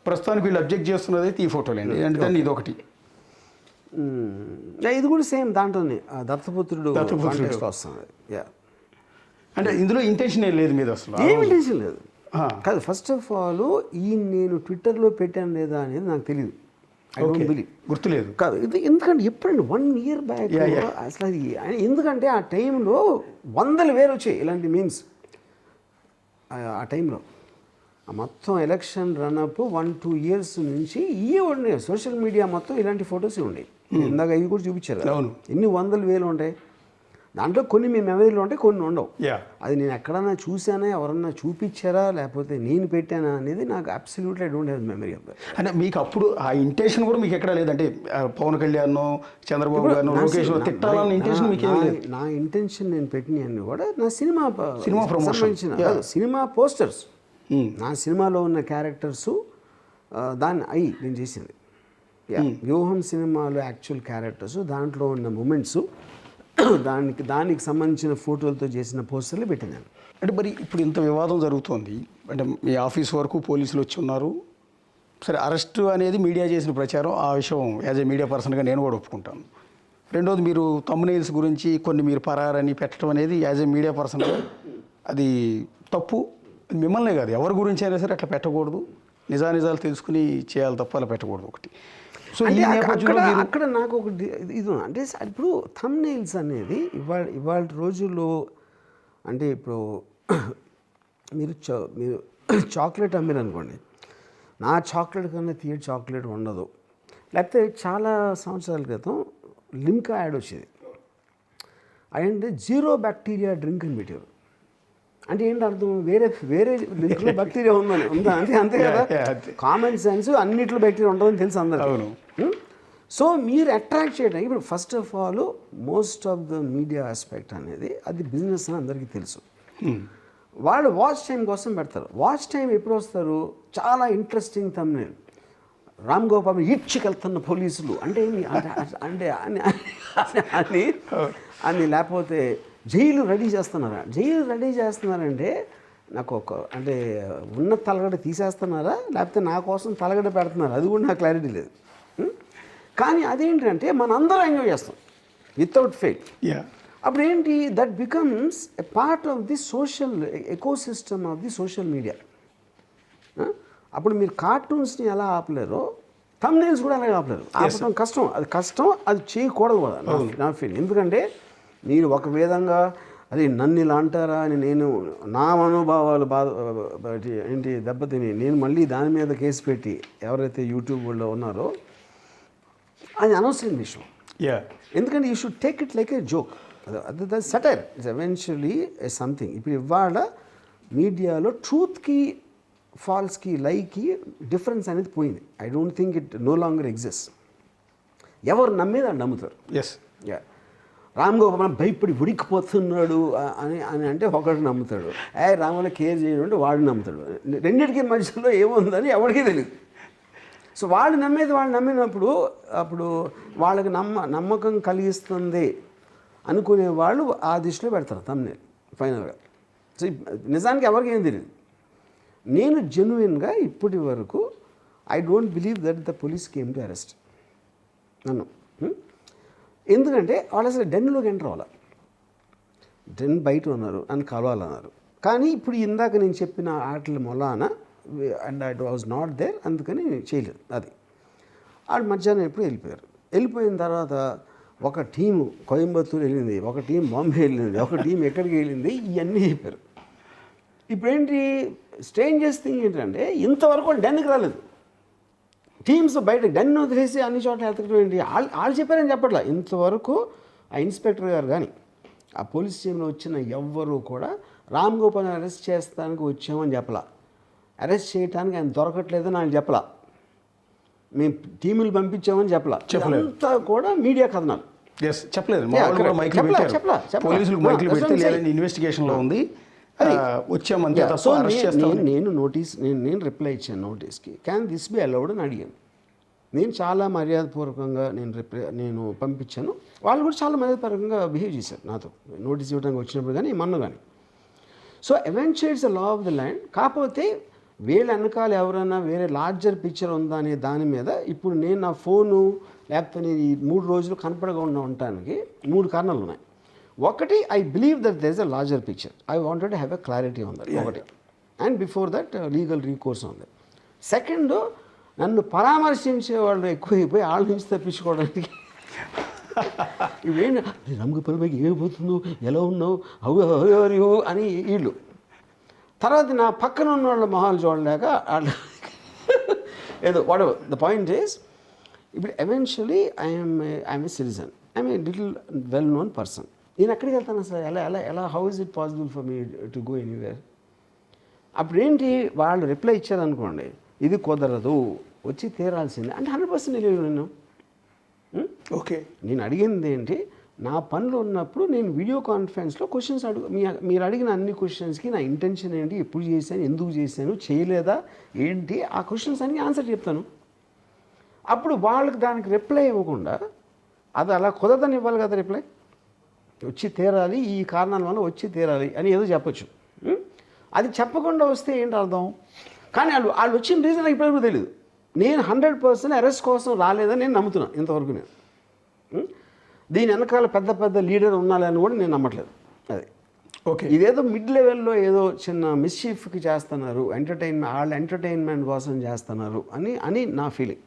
Speaker 2: ప్రస్తుతానికి వీళ్ళు అబ్జెక్ట్ చేస్తున్నది అయితే ఈ ఫోటోలేండి, అంటే దాన్ని ఇది ఒకటి.
Speaker 3: ఇది కూడా సేమ్ దాంట్లోనే దత్తపుత్రుడు వస్తుంది.
Speaker 2: అంటే ఇందులో ఇంటెన్షన్ ఏం లేదు మీద, అసలు
Speaker 3: ఏం ఇంటెన్షన్ లేదు కాదు. ఫస్ట్ ఆఫ్ ఆల్ నేను ట్విట్టర్లో పెట్టాను లేదా అనేది నాకు తెలియదు, ఐ డోంట్ బిలీవ్,
Speaker 2: గుర్తులేదు
Speaker 3: కాదు. ఇది ఎందుకంటే ఎప్పుడండి 1 year బ్యాక్ అసలు అది, ఎందుకంటే ఆ టైంలో 100,000 వచ్చాయి ఇలాంటి మీమ్స్. ఆ టైంలో మొత్తం ఎలక్షన్ రన్అప్ 1-2 years నుంచి ఇవే ఉన్నాయి, సోషల్ మీడియా మొత్తం ఇలాంటి ఫొటోస్ ఉండేవి. ఇందాక ఇవి కూడా చూపించారు, ఎన్ని 100,000 ఉంటాయి. దాంట్లో కొన్ని మీ మెమరీలో ఉంటాయి, కొన్ని ఉండవు. అది నేను ఎక్కడన్నా చూసానా, ఎవరన్నా చూపించారా, లేకపోతే నేను పెట్టానా అనేది నాకు absolutely I don't have memory of that.
Speaker 2: అంటే మీకు అప్పుడు ఆ ఇంటెన్షన్ కూడా మీకు ఎక్కడ లేదంటే పవన్ కళ్యాణ్, చంద్రబాబు గారు, లోకేష్ తిట్టాలన్న ఇంటెన్షన్ మీకు ఏం లేదు?
Speaker 3: నా ఇంటెన్షన్ నేను పెట్టినవన్నీ కూడా నా సినిమా సంబంధించిన సినిమా పోస్టర్స్, నా సినిమాలో ఉన్న క్యారెక్టర్సు దాన్ని నేను చేసింది. వ్యూహం సినిమాలో యాక్చువల్ క్యారెక్టర్స్, దాంట్లో ఉన్న మూమెంట్స్, దానికి సంబంధించిన ఫోటోలతో చేసిన పోస్టర్లు పెట్టినాను.
Speaker 2: అంటే మరి ఇప్పుడు ఇంత వివాదం జరుగుతోంది, అంటే మీ ఆఫీస్ వరకు పోలీసులు వచ్చి ఉన్నారు, సరే అరెస్ట్ అనేది మీడియా చేసిన ప్రచారం, ఆ విషయం యాజ్ ఏ మీడియా పర్సన్గా నేను కూడా ఒప్పుకుంటాను. రెండోది మీరు థంబ్నెయిల్స్ గురించి కొన్ని మీరు పరారని పెట్టడం అనేది యాజ్ ఏ మీడియా పర్సన్గా అది తప్పు. మిమ్మల్నే కాదు ఎవరి గురించి అయినా సరే అట్లా పెట్టకూడదు, నిజాలు తెలుసుకుని చేయాలి తప్ప అలా పెట్టకూడదు. ఒకటి సో ఈ నేపథ్యంలో
Speaker 3: అక్కడ నాకు ఒక ఇది అంటే ఇప్పుడు థంబ్నెయిల్స్ అనేది ఇవాళ రోజుల్లో అంటే ఇప్పుడు మీరు చాక్లెట్ అమ్మారు అనుకోండి, నా చాక్లెట్ కన్నా తీయ చాక్లెట్ ఉండదు. లేకపోతే చాలా సంవత్సరాల క్రితం లిమ్కా యాడ్ వచ్చేది, అంటే 0 bacteria డ్రింక్ అని పెట్టారు. అంటే ఏంటి అర్థం, వేరే లింక్లో బ్యాక్టీరియా ఉందా అంతే కదా. కామన్ సెన్స్ అన్నిట్లో బ్యాక్టీరియా ఉంటుందని తెలుసు అందరూ. సో మీరు అట్రాక్ట్ చేయడానికి ఇప్పుడు first of all most of the media aspect అనేది అది బిజినెస్ అని అందరికీ తెలుసు. వాళ్ళు వాచ్ టైం కోసం పెడతారు. వాచ్ టైం ఎప్పుడు వస్తారు, చాలా ఇంట్రెస్టింగ్ థంబ్నెయిల్, రామ్ గోపాల్ ఈడ్చుకెళ్తున్న పోలీసులు అంటే అంటే అని లేకపోతే జైలు రెడీ చేస్తున్నారంటే నాకు అంటే ఉన్న తలగడ తీసేస్తున్నారా లేకపోతే నా కోసం తలగడ పెడుతున్నారా అది కూడా నాకు క్లారిటీ లేదు. కానీ అదేంటంటే మనందరం ఎంజాయ్ చేస్తాం వితౌట్ ఫెయిల్. అప్పుడు ఏంటి that becomes a part of the social ecosystem of the social media. అప్పుడు మీరు కార్టూన్స్ని ఎలా ఆపలేరో థంబ్నెయిల్స్ కూడా అలాగే ఆపలేరు. ఆపడం కష్టం అది చేయకూడదు కూడా నా ఫీల్. ఎందుకంటే మీరు ఒక విధంగా అది నన్ను ఇలా అంటారా అని నేను నా మనోభావాలు ఏంటి దెబ్బతిని నేను మళ్ళీ దాని మీద కేసు పెట్టి ఎవరైతే యూట్యూబ్ వాళ్ళు ఉన్నారో అది అనవసరం విషయం. ఎందుకంటే you should take it like a joke. అది సటైర్ ఇట్స్ ఎవెన్చువలీ సంథింగ్. ఇప్పుడు ఇవాళ మీడియాలో ట్రూత్కి ఫాల్స్కి లైకి డిఫరెన్స్ అనేది పోయింది. I don't think it no longer exist. ఎవరు నమ్మేది అని నమ్ముతారు. రామ్ గోపాల్ భయపడి ఉడికిపోతున్నాడు అని అంటే ఒకటి నమ్ముతాడు, రాముల కేర్ చేయడం అంటే వాడు నమ్ముతాడు. రెండింటికి మధ్యలో ఏముందని ఎవరికీ తెలియదు. సో వాళ్ళు నమ్మేది వాళ్ళు నమ్మినప్పుడు అప్పుడు వాళ్ళకి నమ్మకం కలిగిస్తుంది అనుకునే వాళ్ళు ఆ దిశలో పెడతారు థంబ్నెయిల్ ఫైనల్గా. సో నిజానికి ఎవరికి ఏం తెలియదు. నేను జెన్యున్గా ఇప్పటి వరకు I don't believe that the police came to arrest నన్ను. ఎందుకంటే వాళ్ళు అసలు డెన్లోకి ఎంటర్ అవ్వాలి. డెన్ బయట ఉన్నారు అని కలవాలన్నారు. కానీ ఇప్పుడు ఇందాక నేను చెప్పిన ఆటల మొలాన and I was not there, అందుకని చేయలేదు. అది వాళ్ళు మధ్యాహ్నం ఎప్పుడు వెళ్ళిపోయారు. వెళ్ళిపోయిన తర్వాత ఒక టీము కోయంబత్తూరు వెళ్ళింది, ఒక టీం బాంబే వెళ్ళింది, ఒక టీం ఎక్కడికి వెళ్ళింది, ఇవన్నీ చెప్పారు. ఇప్పుడేంటి స్ట్రేంజెస్ట్ థింగ్ ఏంటంటే ఇంతవరకు వాళ్ళు డెన్కి రాలేదు. టీమ్స్ బయట డెన్ వదిలేసి అన్ని చోట్ల ఎత్తకడం ఏంటి, వాళ్ళు చెప్పారని చెప్పట్లా. ఇంతవరకు ఆ ఇన్స్పెక్టర్ గారు కానీ ఆ పోలీస్ స్టేషన్లో వచ్చిన ఎవ్వరూ కూడా రామ్ గోపాల్ అరెస్ట్ చేస్తానికి వచ్చామని చెప్పలా, అరెస్ట్ చేయడానికి ఆయన దొరకట్లేదని ఆయన చెప్పలా, మేము టీములు పంపించామని చెప్పలా. అంతా కూడా మీడియా కథనాలు.
Speaker 2: చెప్పలేదు. ఇన్వెస్టిగేషన్లో ఉంది వచ్చామంతే.
Speaker 3: సో నేను రిప్లై ఇచ్చాను నోటీస్కి, క్యాన్ దిస్ బి అలౌడ్ అని అడిగాను. నేను చాలా మర్యాదపూర్వకంగా నేను పంపించాను. వాళ్ళు కూడా చాలా మర్యాదపూర్వకంగా బిహేవ్ చేశారు నాతో నోటీస్ ఇవ్వడానికి వచ్చినప్పుడు కానీ మన్ను కానీ. So eventually it's the law of the land. కాకపోతే వీళ్ళ వెనకాల ఎవరైనా వేరే లార్జర్ పిక్చర్ ఉందా అనే దాని మీద ఇప్పుడు నేను నా ఫోను లేకపోతే నేను ఈ 3 రోజులు కనపడకుండా ఉండటానికి 3 కారణాలు ఉన్నాయి. ఒకటి, I believe that there is a larger picture. I wanted to have a clarity on that ఒకటి, and before that legal recourse on that. Second, నన్ను పరామర్శించే వాళ్ళు ఎక్కువైపోయి వాళ్ళ నుంచి తప్పించుకోవడానికి ఇవేంటి రంగుపల్లికి ఏమైపోతుందో, ఎలా ఉన్నావు, అవు అని వీళ్ళు. తర్వాత నా పక్కన ఉన్న వాళ్ళ మొహాలు చూడలేక వాళ్ళు ఏదో whatever the point is, ఇప్పుడు eventually I'm a citizen, I'm a little well known person. నేను ఎక్కడికి వెళ్తాను అసలు, ఎలా how is it possible for me to go anywhere? అప్పుడేంటి వాళ్ళు రిప్లై ఇచ్చారనుకోండి, ఇది కుదరదు, వచ్చి తీరాల్సిందే అంటే 100% తెలియదు. నేను
Speaker 2: ఓకే,
Speaker 3: నేను అడిగింది ఏంటి, నా పనులు ఉన్నప్పుడు నేను వీడియో కాన్ఫరెన్స్లో క్వశ్చన్స్ మీరు అడిగిన అన్ని క్వశ్చన్స్కి నా ఇంటెన్షన్ ఏంటి, ఎప్పుడు చేశాను, ఎందుకు చేశాను, చేయలేదా ఏంటి, ఆ క్వశ్చన్స్ అన్నీ ఆన్సర్ చెప్తాను. అప్పుడు వాళ్ళకి దానికి రిప్లై ఇవ్వకుండా అది అలా కుదరదని ఇవ్వాలి కదా రిప్లై. వచ్చి తీరాలి, ఈ కారణాల వల్ల వచ్చి తీరాలి అని ఏదో చెప్పచ్చు. అది చెప్పకుండా వస్తే ఏంటి అర్థం? కానీ వాళ్ళు వచ్చిన రీజన్ నాకు ఇప్పటివరకు తెలియదు. నేను 100% అరెస్ట్ కోసం రాలేదని నేను నమ్ముతున్నాను ఇంతవరకు. నేను దీని వెనకాల పెద్ద లీడర్ ఉన్నాలని కూడా నేను నమ్మట్లేదు. అది
Speaker 2: ఓకే,
Speaker 3: ఇదేదో మిడ్ లెవెల్లో ఏదో చిన్న మిస్చీఫ్కి చేస్తున్నారు, వాళ్ళ ఎంటర్టైన్మెంట్ కోసం చేస్తున్నారు అని నా ఫీలింగ్.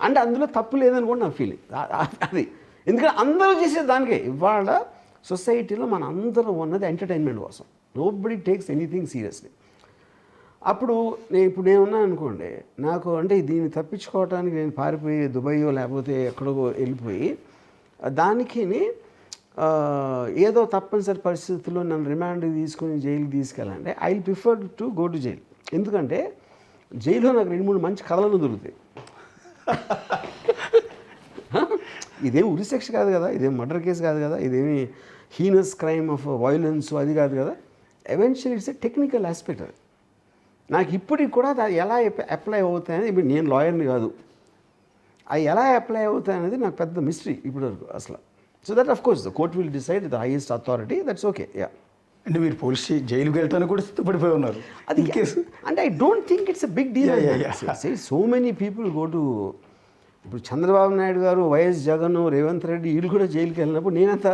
Speaker 3: అంటే అందులో తప్పు లేదని కూడా నా ఫీలింగ్. అది ఎందుకంటే అందరూ చేసే దానికే. ఇవాళ సొసైటీలో మన అందరం ఉన్నది ఎంటర్టైన్మెంట్ కోసం. Nobody takes anything seriously. అప్పుడు నేనున్నాను అనుకోండి, నాకు అంటే దీన్ని తప్పించుకోవడానికి నేను పారిపోయి దుబాయో లేకపోతే ఎక్కడో వెళ్ళిపోయి దానికి ఏదో తప్పనిసరి పరిస్థితుల్లో నన్ను రిమాండ్ తీసుకొని జైలుకి తీసుకెళ్ళాలంటే I will prefer to go to jail. ఎందుకంటే జైల్లో నాకు 2-3 మంచి కథలను దొరుకుతాయి. ఇదేం ఉరి శిక్ష కాదు కదా, ఇదేం మర్డర్ కేసు కాదు కదా, ఇదేమి హీనస్ క్రైమ్ ఆఫ్ వైలెన్స్ అది కాదు కదా. Eventually it's a technical aspect. అది నాకు ఇప్పటికి కూడా అది ఎలా అప్లై అవుతాయని, ఇప్పుడు నేను లాయర్ని కాదు, అవి ఎలా అప్లై అవుతాయి అనేది నాకు పెద్ద మిస్టరీ ఇప్పుడు వరకు అసలు. So that of course the court will decide the highest authority, that's okay. Yeah,
Speaker 2: అంటే మీరు పోలీస్ జైలుకి వెళ్తాను కూడా సిద్ధపడిపోయి ఉన్నారు
Speaker 3: అది
Speaker 2: కేసు.
Speaker 3: అంటే I don't think it's a big deal. So many people go to, ఇప్పుడు చంద్రబాబు నాయుడు గారు, వైఎస్ జగన్, రేవంత్ రెడ్డి వీళ్ళు కూడా జైలుకి వెళ్ళినప్పుడు నేనంత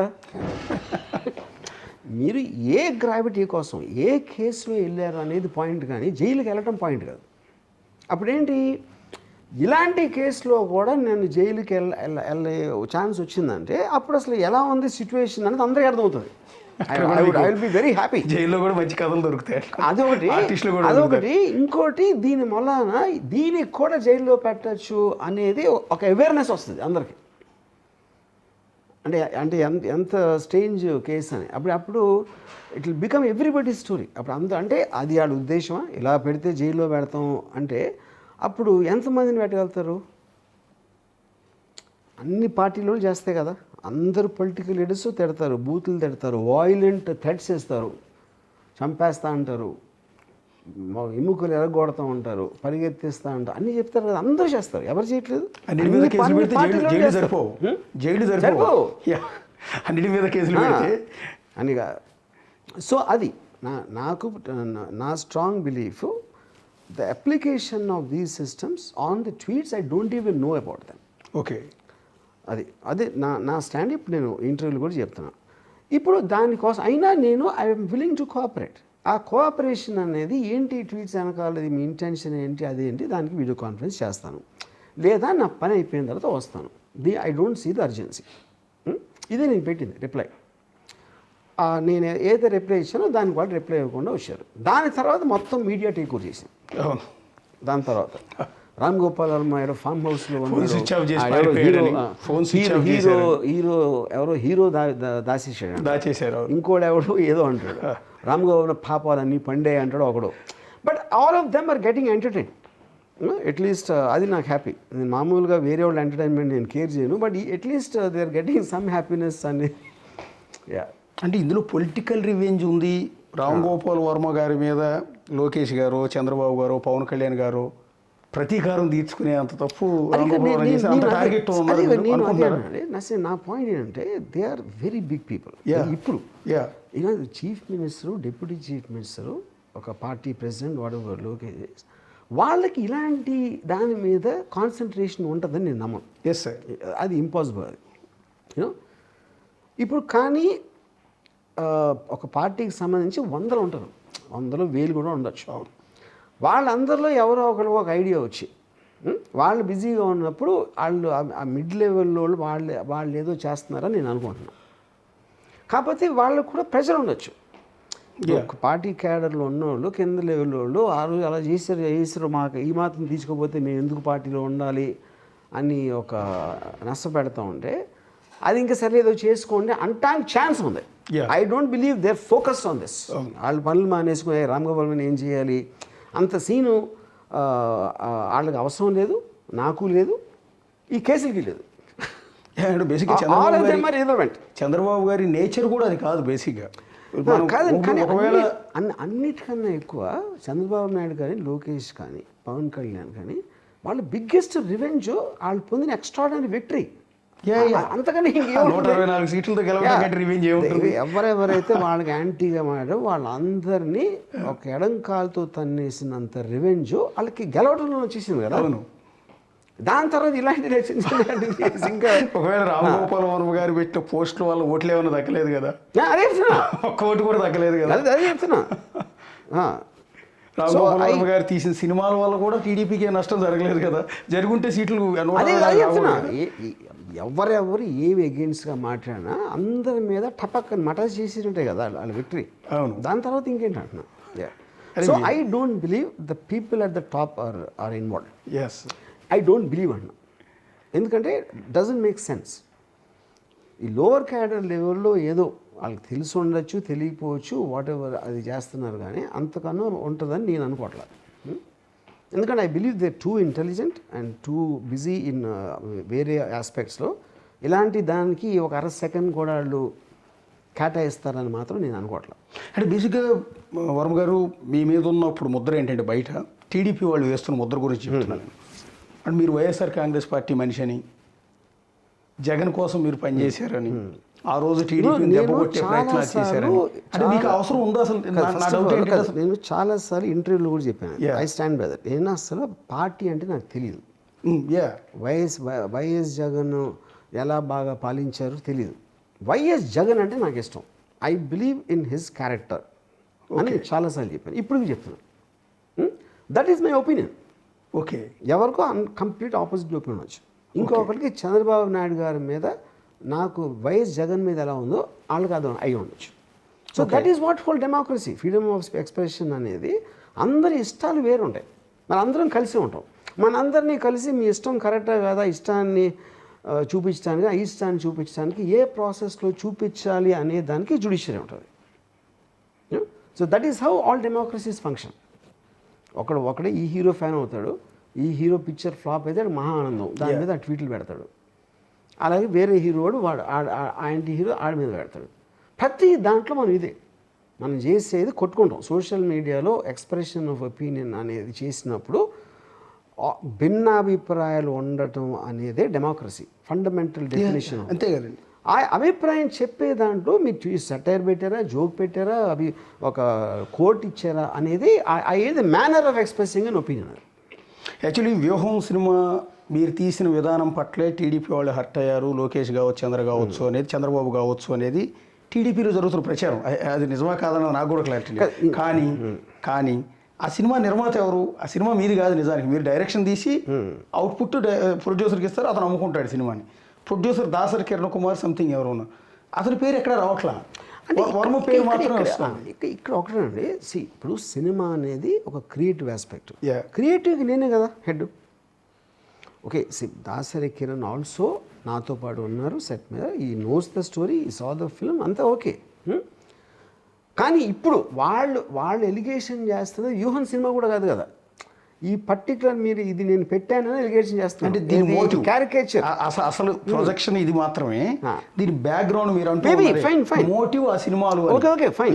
Speaker 3: మీరు ఏ గ్రావిటీ కోసం ఏ కేసులో వెళ్ళారు అనేది పాయింట్, కానీ జైలుకి వెళ్ళటం పాయింట్ కాదు. అప్పుడేంటి, ఇలాంటి కేసులో కూడా నేను జైలుకి వెళ్ళే ఛాన్స్ వచ్చిందంటే అప్పుడు అసలు ఎలా ఉంది సిచ్యువేషన్ అనేది అందరికీ అర్థమవుతుంది. I will be very happy.
Speaker 2: జైల్లో కూడా మంచి కథలు దొరుకుతాయి.
Speaker 3: అదొకటి. ఇంకోటి, దీని వలన దీనికి కూడా జైల్లో పెట్టచ్చు అనేది ఒక అవేర్నెస్ వస్తుంది అందరికి. అంటే ఎంత స్ట్రేంజ్ కేసు అని అప్పుడు it will become everybody story. అప్పుడు అంటే అది వాళ్ళ ఉద్దేశమా, ఇలా పెడితే జైల్లో పెడతాం అంటే అప్పుడు ఎంతమందిని పెట్టగలుగుతారు? అన్ని పార్టీలు చేస్తే కదా, అందరూ పొలిటికల్ లీడర్స్ తిడతారు, బూతులు తిడతారు, వాయిలెంట్ థ్రెట్స్ వేస్తారు, చంపేస్తా అంటారు, ఎముకలు ఎరగొడతా ఉంటారు, పరిగెత్తిస్తా ఉంటారు, అన్నీ చెప్తారు కదా, అందరూ చేస్తారు. ఎవరు చేయట్లేదు? అనిగా. సో అది నా strong belief, the application of these systems on the tweets I don't even know about them.
Speaker 2: Okay,
Speaker 3: అదే నా స్టాండ్. ఇప్పుడు నేను ఇంటర్వ్యూలు కూడా చెప్తున్నాను. ఇప్పుడు దానికోసం అయినా నేను ఐఎమ్ విల్లింగ్ టు కోఆపరేట్. ఆ కోఆపరేషన్ అనేది ఏంటి, ట్వీట్స్ వెనకాలది మీ ఇంటెన్షన్ ఏంటి, అదేంటి, దానికి వీడియో కాన్ఫరెన్స్ చేస్తాను, లేదా నా పని అయిపోయిన తర్వాత వస్తాను. I don't see the urgency. ఇదే నేను పెట్టింది రిప్లై. నేను ఏదైతే రిప్లై ఇచ్చానో దానికి వాళ్ళు రిప్లై ఇవ్వకుండా వచ్చారు. దాని తర్వాత మొత్తం మీడియా టేక్ ఓవర్ చేసింది. దాని తర్వాత రామ్ గోపాల్ వర్మ ఏదో ఫామ్ హౌస్లో హీరో దాచేసాడు, ఇంకోటి ఎవడు ఏదో అంటాడు, రామ్ గోపాల్ పాపాలన్నీ పండే అంటాడు ఒకడు. But all of them are getting entertain. At least అది నాకు హ్యాపీ. నేను మామూలుగా వేరే వాళ్ళ ఎంటర్టైన్మెంట్ నేను కేర్ చేయను, but at least they are getting some happiness అని. యా,
Speaker 2: అంటే ఇందులో పొలిటికల్ రివెంజ్ ఉంది. రామ్ గోపాల్ వర్మ గారి మీద లోకేష్ గారు, చంద్రబాబు గారు, పవన్ కళ్యాణ్ గారు ప్రతీకారం తీర్చుకునే అంత తప్పు
Speaker 3: నా పాయింట్ ఏంటంటే they are very big people. ఇప్పుడు chief minister, deputy chief minister, ఒక పార్టీ ప్రెసిడెంట్, వాడెవర్ లోకేష్, వాళ్ళకి ఇలాంటి దాని మీద కాన్సన్ట్రేషన్ ఉంటుందని నేను నమ్మను.
Speaker 2: ఎస్ సార్,
Speaker 3: అది ఇంపాసిబుల్. అది యూనో ఇప్పుడు కానీ ఒక పార్టీకి సంబంధించి 100 ఉంటారు, 100 1000 కూడా ఉండొచ్చు. వాళ్ళందరిలో ఎవరో ఒకరు ఒక ఐడియా వచ్చి వాళ్ళు బిజీగా ఉన్నప్పుడు వాళ్ళు ఆ మిడ్ లెవెల్లో వాళ్ళు ఏదో చేస్తున్నారని నేను అనుకుంటున్నాను. కాకపోతే వాళ్ళకు కూడా ప్రెషర్ ఉండొచ్చు. ఒక పార్టీ క్యాడర్లో ఉన్నోళ్ళు, కింద లెవెల్లో వాళ్ళు ఆ రోజు అలా చేశారు మాకు ఈ మాత్రం తీసుకోకపోతే మేము ఎందుకు పార్టీలో ఉండాలి అని ఒక నష్టపెడతా ఉంటే అది ఇంకా సరే ఏదో చేసుకోండి అంటానికి ఛాన్స్ ఉంది. I don't believe they are focused on this. వాళ్ళు పనులు మానేసుకుని రామ్ గోపాల్ మీద ఏం చేయాలి అంత సీను వాళ్ళకి అవసరం లేదు, నాకు లేదు, ఈ కేసులకి లేదు.
Speaker 2: బేసిక్గా చంద్రబాబు గారి నేచర్ కూడా అది కాదు బేసిక్గా.
Speaker 3: కాదండి, కానీ అన్నిటికన్నా ఎక్కువ చంద్రబాబు నాయుడు కానీ, లోకేష్ కానీ, పవన్ కళ్యాణ్ కానీ వాళ్ళ బిగ్గెస్ట్ రివెంజ్ వాళ్ళు పొందిన ఎక్స్ట్రాడినరీ విక్టరీ. అంతకని ఎవరెవరైతే వాళ్ళకి యాంటీగా మాడారో వాళ్ళందరినీ ఒక ఎడంకాలతో తన్నేసినంత రివెంజ్ వాళ్ళకి గెలవడంలో వచ్చేసింది కదా. అవును, దాని తర్వాత ఇలాంటి
Speaker 2: ఇంకా ఒకవేళ రామగోపాల్ వర్మ గారు పెట్టిన పోస్టుల వల్ల ఓట్లు ఏమైనా దక్కలేదు కదా.
Speaker 3: అదే చెప్తున్నా,
Speaker 2: ఒక్క ఓటు కూడా దక్కలేదు కదా.
Speaker 3: అదే చెప్తున్నా.
Speaker 2: రామగోపాల్ వర్మ గారు తీసిన సినిమాల వల్ల కూడా టీడీపీకి నష్టం జరగలేదు కదా. జరుగుంటే సీట్లు
Speaker 3: ఎవరెవరు ఏవి అగెయిన్స్ట్గా మాట్లాడినా అందరి మీద టపక్కని మటస్ చేసి ఉంటాయి కదా వాళ్ళ విక్టరీ.
Speaker 2: అవును,
Speaker 3: దాని తర్వాత ఇంకేంటి అంటున్నా. So I don't believe the people at the top are involved.
Speaker 2: Yes,
Speaker 3: I don't believe అన్నా. ఎందుకంటే డజంట్ మేక్ సెన్స్. ఈ లోవర్ క్యాడర్ లెవెల్లో ఏదో వాళ్ళకి తెలిసి ఉండొచ్చు, తెలియకపోవచ్చు, వాట్ ఎవర్ అది చేస్తున్నారు, కానీ అంతకన్నా ఉంటుందని నేను అనుకోవట్లేదు. ఎందుకంటే I believe they too intelligent and too busy in వేరే ఆస్పెక్ట్స్లో. ఇలాంటి దానికి ఒక అర సెకండ్ కూడా వాళ్ళు కేటాయిస్తారని మాత్రం నేను అనుకోవట్లేదు.
Speaker 2: అంటే బేసిక్గా వర్మ గారు మీ మీద ఉన్నప్పుడు ముద్ర ఏంటంటే బయట టీడీపీ వాళ్ళు వేస్తున్న ముద్ర గురించి చెప్తున్నాను. అంటే మీరు వైఎస్ఆర్ కాంగ్రెస్ పార్టీ మనిషి అని, జగన్ కోసం మీరు పనిచేశారని, ఆ రోజు టీడీపీని దెబ్బకొట్టే ప్రయత్నాలు చేశారని, అంటే మీకు అవసరం ఉందో అసలు? నా డౌట్ ఏంటంటే అసలు
Speaker 3: నేను చాలాసార్లు ఇంటర్వ్యూలో కూడా చెప్పాను, ఐ స్టాండ్ బై దట్. నేను అసలు పార్టీ అంటే నాకు తెలియదు. వైఎస్ జగన్ ఎలా బాగా పాలించారో తెలియదు. వైఎస్ జగన్ అంటే నాకు ఇష్టం. I believe in his character అని చాలాసార్లు చెప్పాను, ఇప్పుడు చెప్తున్నాను. That is my opinion.
Speaker 2: Okay,
Speaker 3: ఎవరికో కంప్లీట్ ఆపోజిట్ ఒపీనియన్ వచ్చు. ఇంకొకరికి చంద్రబాబు నాయుడు గారి మీద నాకు వైఎస్ జగన్ మీద ఎలా ఉందో వాళ్ళకి అది అయి ఉండొచ్చు. So that is what whole democracy. Freedom of expression అనేది అందరి ఇష్టాలు వేరు ఉంటాయి, మన అందరం కలిసి ఉంటాం. మనందరినీ కలిసి మీ ఇష్టం కరెక్టా కాదా, ఇష్టాన్ని చూపించడానికి, ఇష్టాన్ని చూపించడానికి ఏ ప్రాసెస్లో చూపించాలి అనే దానికి జ్యుడిషియరీ ఉంటుంది. So that is how all democracies function. ఒకడే ఈ హీరో ఫ్యాన్ అవుతాడు, ఈ హీరో పిక్చర్ ఫ్లాప్ అయితే మహా ఆనందం, దాని మీద ట్వీట్లు పెడతాడు. అలాగే వేరే హీరో వాడు యాంటీ హీరో ఆడి మీద పెడతాడు. ప్రతి దాంట్లో మనం మనం చేసేది కొట్టుకుంటాం. సోషల్ మీడియాలో ఎక్స్ప్రెషన్ ఆఫ్ ఒపీనియన్ అనేది చేసినప్పుడు భిన్నాభిప్రాయాలు ఉండటం అనేదే డెమోక్రసీ ఫండమెంటల్ డెఫినేషన్.
Speaker 2: అంతే కదండి.
Speaker 3: ఆ అభిప్రాయం చెప్పే దాంట్లో మీరు సటైర్ పెట్టారా, జోక్ పెట్టారా, అవి ఒక కోట్ ఇచ్చారా అనేది ఏది manner of expressing an opinion.
Speaker 2: Actually వ్యూహం సినిమా మీరు తీసిన విధానం పట్లే టీడీపీ వాళ్ళు హర్ట్ అయ్యారు, లోకేష్ కావచ్చు, చంద్ర కావచ్చు అనేది, చంద్రబాబు కావచ్చు అనేది టీడీపీలో జరుగుతున్న ప్రచారం. అది నిజమా కాదన్న నాకు కూడా క్లారిటీ లేదు. కానీ ఆ సినిమా నిర్మాత ఎవరు? ఆ సినిమా మీది కాదు నిజానికి. మీరు డైరెక్షన్ తీసి అవుట్పుట్ ప్రొడ్యూసర్కి ఇస్తారు, అతను అమ్ముకుంటాడు సినిమాని. ప్రొడ్యూసర్ దాసరి కిరణ్ కుమార్ సంథింగ్ ఎవరు ఉన్నారు, అతని పేరు ఎక్కడ రావట్లా, వర్మ పేరు మాత్రమే వస్తుంది.
Speaker 3: ఇక్కడ ఒకటేనండి, ఇప్పుడు సినిమా అనేది ఒక క్రియేటివ్ ఆస్పెక్ట్. క్రియేటివ్కి నేనే కదా head. Okay, Dasari Kiran also నాతో పాటు ఉన్నారు సెట్ మీద. ఈ నోస్ ద స్టోరీ, ఈ సా ద ఫిల్మ్, అంతా ఓకే. కానీ ఇప్పుడు వాళ్ళు ఎలిగేషన్ చేస్తున్నది వ్యూహం సినిమా కూడా కాదు కదా. ఈ పర్టికులర్ మీరు ఇది నేను పెట్టానని ఎలిగేషన్ చేస్తున్నాను. అంటే దీని మోటివ్ క్యారికేచర్,
Speaker 2: అసలు ప్రొజెక్షన్ ఇది మాత్రమే. దీని బ్యాక్గ్రౌండ్ మీరు
Speaker 3: అంటే
Speaker 2: మోటివ్ ఆ సినిమాలు.
Speaker 3: Okay fine.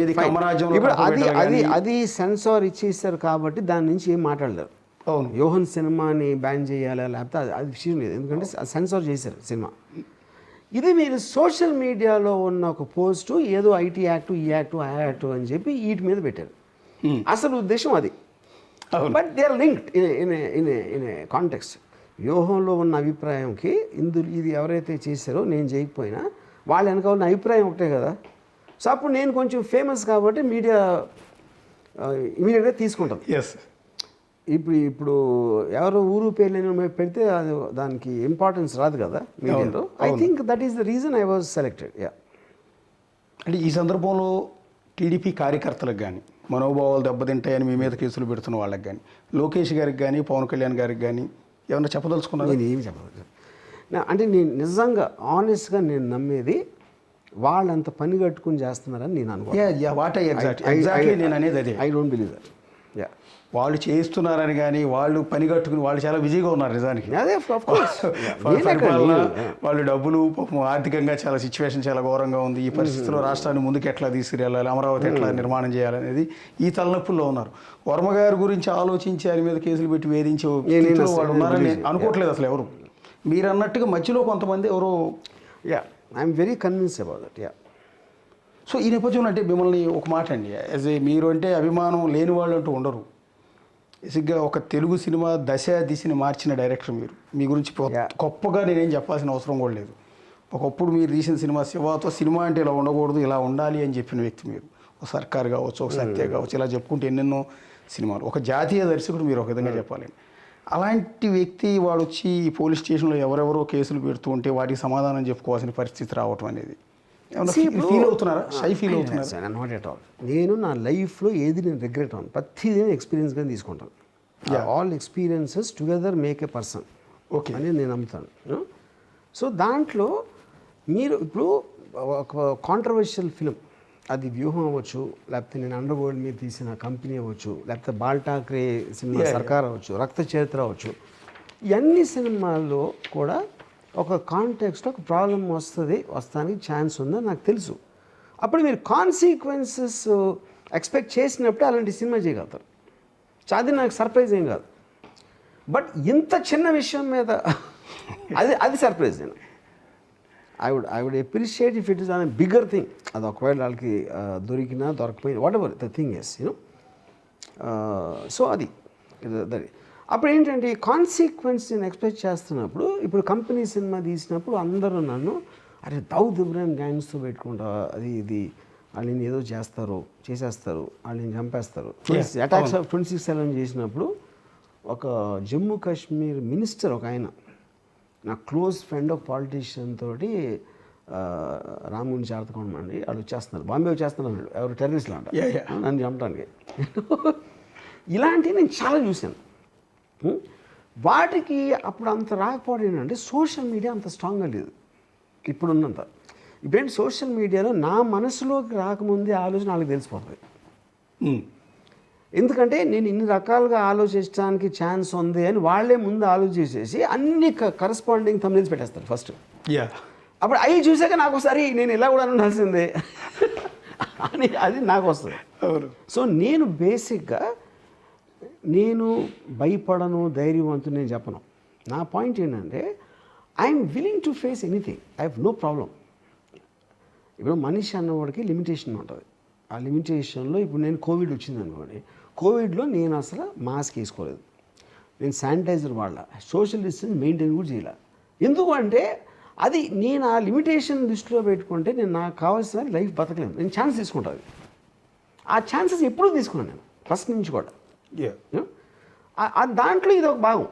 Speaker 3: ఇప్పుడు అది సెన్సార్ ఇచ్చేస్తారు కాబట్టి దాని నుంచి ఏం మాట్లాడలేరు.
Speaker 2: అవును,
Speaker 3: యోహన్ సినిమాని బ్యాన్ చేయాలా లేకపోతే అది విషయం లేదు, ఎందుకంటే సెన్సార్ చేశారు సినిమా. ఇది మీరు సోషల్ మీడియాలో ఉన్న ఒక పోస్టు ఏదో ఐటీ యాక్ట్, ఈ యాక్ట్, ఆ యాక్ట్ అని చెప్పి వీటి మీద పెట్టారు. అసలు ఉద్దేశం అది. But they are linked in a context. వ్యూహంలో ఉన్న అభిప్రాయంకి ఇది ఎవరైతే చేశారో నేను చేయకపోయినా వాళ్ళ వెనక ఉన్న అభిప్రాయం ఒకటే కదా. సో అప్పుడు నేను కొంచెం ఫేమస్ కాబట్టి మీడియా ఇమీడియట్గా తీసుకుంటుంది. ఇప్పుడు ఎవరో ఊరు పేర్లు పెడితే అది దానికి ఇంపార్టెన్స్ రాదు కదా మీడియాలో. I think that is the reason I was selected.
Speaker 2: అంటే ఈ సందర్భంలో టీడీపీ కార్యకర్తలకు కానీ, మనోభావాలు దెబ్బతింటాయని మీ మీద కేసులు పెడుతున్న వాళ్ళకి కానీ, లోకేష్ గారికి కానీ, పవన్ కళ్యాణ్ గారికి కానీ ఏమన్నా చెప్పదలుచుకున్నారు?
Speaker 3: నేను ఏమి చెప్పదలుచు అంటే నేను నిజంగా ఆనెస్ట్గా నేను నమ్మేది వాళ్ళంత పని కట్టుకుని చేస్తున్నారని నేను
Speaker 2: అనుకుంటున్నాను. నేను అనేది అదే.
Speaker 3: I don't believe that.
Speaker 2: వాళ్ళు చేస్తున్నారని కానీ, వాళ్ళు పని కట్టుకుని వాళ్ళు చాలా బిజీగా ఉన్నారు నిజానికి.
Speaker 3: అదే
Speaker 2: వాళ్ళు డబ్బులు పాపం ఆర్థికంగా చాలా సిచ్యువేషన్ చాలా ఘోరంగా ఉంది. ఈ పరిస్థితిలో రాష్ట్రాన్ని ముందుకు ఎట్లా తీసుకురావాలి, అమరావతి ఎట్లా నిర్మాణం చేయాలనేది ఈ తలనొప్పుల్లో ఉన్నారు. వర్మ గారి గురించి ఆలోచించి ఆయన మీద కేసులు పెట్టి వేధించే వాళ్ళు ఉన్నారని అనుకోవట్లేదు అసలు ఎవరు. మీరు అన్నట్టుగా మధ్యలో కొంతమంది ఎవరో.
Speaker 3: I'm very convince about that.
Speaker 2: So ఈ నేపథ్యంలో అంటే మిమ్మల్ని ఒక మాట అండి, యాజ్ ఏ మీరు అంటే అభిమానం లేని వాళ్ళు అంటూ ఉండరు. బేసిక్గా ఒక తెలుగు సినిమా దిశని మార్చిన డైరెక్టర్ మీరు. మీ గురించి గొప్పగా నేనేం చెప్పాల్సిన అవసరం కూడా లేదు. ఒకప్పుడు మీరు తీసిన సినిమా శివాతో సినిమా అంటే ఇలా ఉండకూడదు, ఇలా ఉండాలి అని చెప్పిన వ్యక్తి మీరు. ఒక సర్కార్ కావచ్చు, ఒక సత్య కావచ్చు, ఇలా చెప్పుకుంటే ఎన్నెన్నో సినిమాలు. ఒక జాతీయ దర్శకుడు మీరు ఒక విధంగా చెప్పాలండి. అలాంటి వ్యక్తి వాడు వచ్చి పోలీస్ స్టేషన్లో ఎవరెవరో కేసులు పెడుతూ ఉంటే వాటికి సమాధానం చెప్పుకోవాల్సిన పరిస్థితి రావటం అనేది ఫీల్ అవుతున్నారా? షై ఫీల్ అవుతున్నారా?
Speaker 3: Not at all. నేను నా లైఫ్లో ఏది నేను రిగ్రెట్ అవ్వను, ప్రతిదీ ఎక్స్పీరియన్స్గా తీసుకుంటాను. All experiences together make a person
Speaker 2: okay
Speaker 3: అని నేను నమ్ముతాను. సో దాంట్లో మీరు ఇప్పుడు ఒక కాంట్రవర్షియల్ ఫిలిం, అది వ్యూహం అవ్వచ్చు, లేకపోతే నేను అండర్ వరల్డ్ మీద తీసిన కంపెనీ అవ్వచ్చు, లేకపోతే బాల్ ఠాక్రే సినిమా సర్కార్ అవ్వచ్చు, రక్త చరిత్ర అవ్వచ్చు, ఇవన్నీ సినిమాల్లో కూడా ఒక కాంటెక్స్ట్లో ఒక ప్రాబ్లం వస్తానికి ఛాన్స్ ఉందని నాకు తెలుసు. అప్పుడు మీరు కాన్సిక్వెన్సెస్ ఎక్స్పెక్ట్ చేసినప్పుడు అలాంటి సినిమా చేయగలుగుతారు. అది నాకు సర్ప్రైజ్ ఏం కాదు. బట్ ఇంత చిన్న విషయం మీద అది సర్ప్రైజ్ నేను. I would appreciate if it is an bigger thing. అది ఒకవేళ వాళ్ళకి దొరికినా దొరకపోయినా whatever the thing is you know. So అది అప్పుడు ఏంటంటే కాన్సిక్వెన్స్ నేను ఎక్స్పెక్ట్ చేస్తున్నప్పుడు, ఇప్పుడు కంపెనీ సినిమా తీసినప్పుడు అందరూ నన్ను అరే దావుద్ ఇబ్రాహిం గ్యాంగ్స్తో పెట్టుకుంటా, అది ఇది వాళ్ళని ఏదో చేసేస్తారు, వాళ్ళని చంపేస్తారు. అటాక్స్ ఆఫ్ 26/7 చేసినప్పుడు ఒక జమ్మూ కాశ్మీర్ మినిస్టర్ ఒక ఆయన నా క్లోజ్ ఫ్రెండ్ ఆఫ్ పాలిటీషియన్ తోటి రాముని జాగ్రత్తకోండి వాళ్ళు వచ్చేస్తున్నారు, బాంబే వచ్చేస్తున్నారు అన్నాడు. ఎవరు టెర్రరిస్టులు అంట నన్ను చంపడానికి. ఇలాంటివి నేను చాలా చూశాను. వాటికి అప్పుడు అంత రాకపోవడం ఏంటంటే సోషల్ మీడియా అంత స్ట్రాంగ్గా లేదు ఇప్పుడున్నంత. ఇప్పుడేంటి సోషల్ మీడియాలో నా మనసులోకి రాకముందే ఆలోచన వాళ్ళకి తెలిసిపోతుంది. ఎందుకంటే నేను ఇన్ని రకాలుగా ఆలోచించడానికి ఛాన్స్ ఉంది అని వాళ్ళే ముందు ఆలోచించేసి అన్ని కరస్పాండింగ్ థంబ్నెయిల్స్ పెట్టేస్తారు ఫస్ట్. అప్పుడు అవి చూసాక నాకు ఒకసారి నేను ఇలా కూడా ఉండాల్సిందే అని అది నాకు వస్తుంది. సో నేను బేసిక్గా నేను భయపడను, ధైర్యవంతుని నేను చెప్పను. నా పాయింట్ ఏంటంటే I'm willing to face anything, I have no problem. ఇప్పుడు మనిషి అన్నవాడికి లిమిటేషన్ ఉంటుంది. ఆ లిమిటేషన్లో ఇప్పుడు నేను కోవిడ్ వచ్చింది అనుకోండి, కోవిడ్లో నేను అసలు మాస్క్ వేసుకోలేదు, నేను శానిటైజర్ వాడలా, సోషల్ డిస్టెన్స్ మెయింటైన్ కూడా చేయాల. ఎందుకు అంటే అది నేను ఆ లిమిటేషన్ దృష్టిలో పెట్టుకుంటే నేను నాకు కావాల్సిన లైఫ్ బతకలేను. నేను ఛాన్స్ తీసుకుంటాను. ఆ ఛాన్సెస్ ఎప్పుడూ తీసుకున్నాను నేను ఫస్ట్ నుంచి కూడా. దాంట్లో ఇది ఒక భాగం.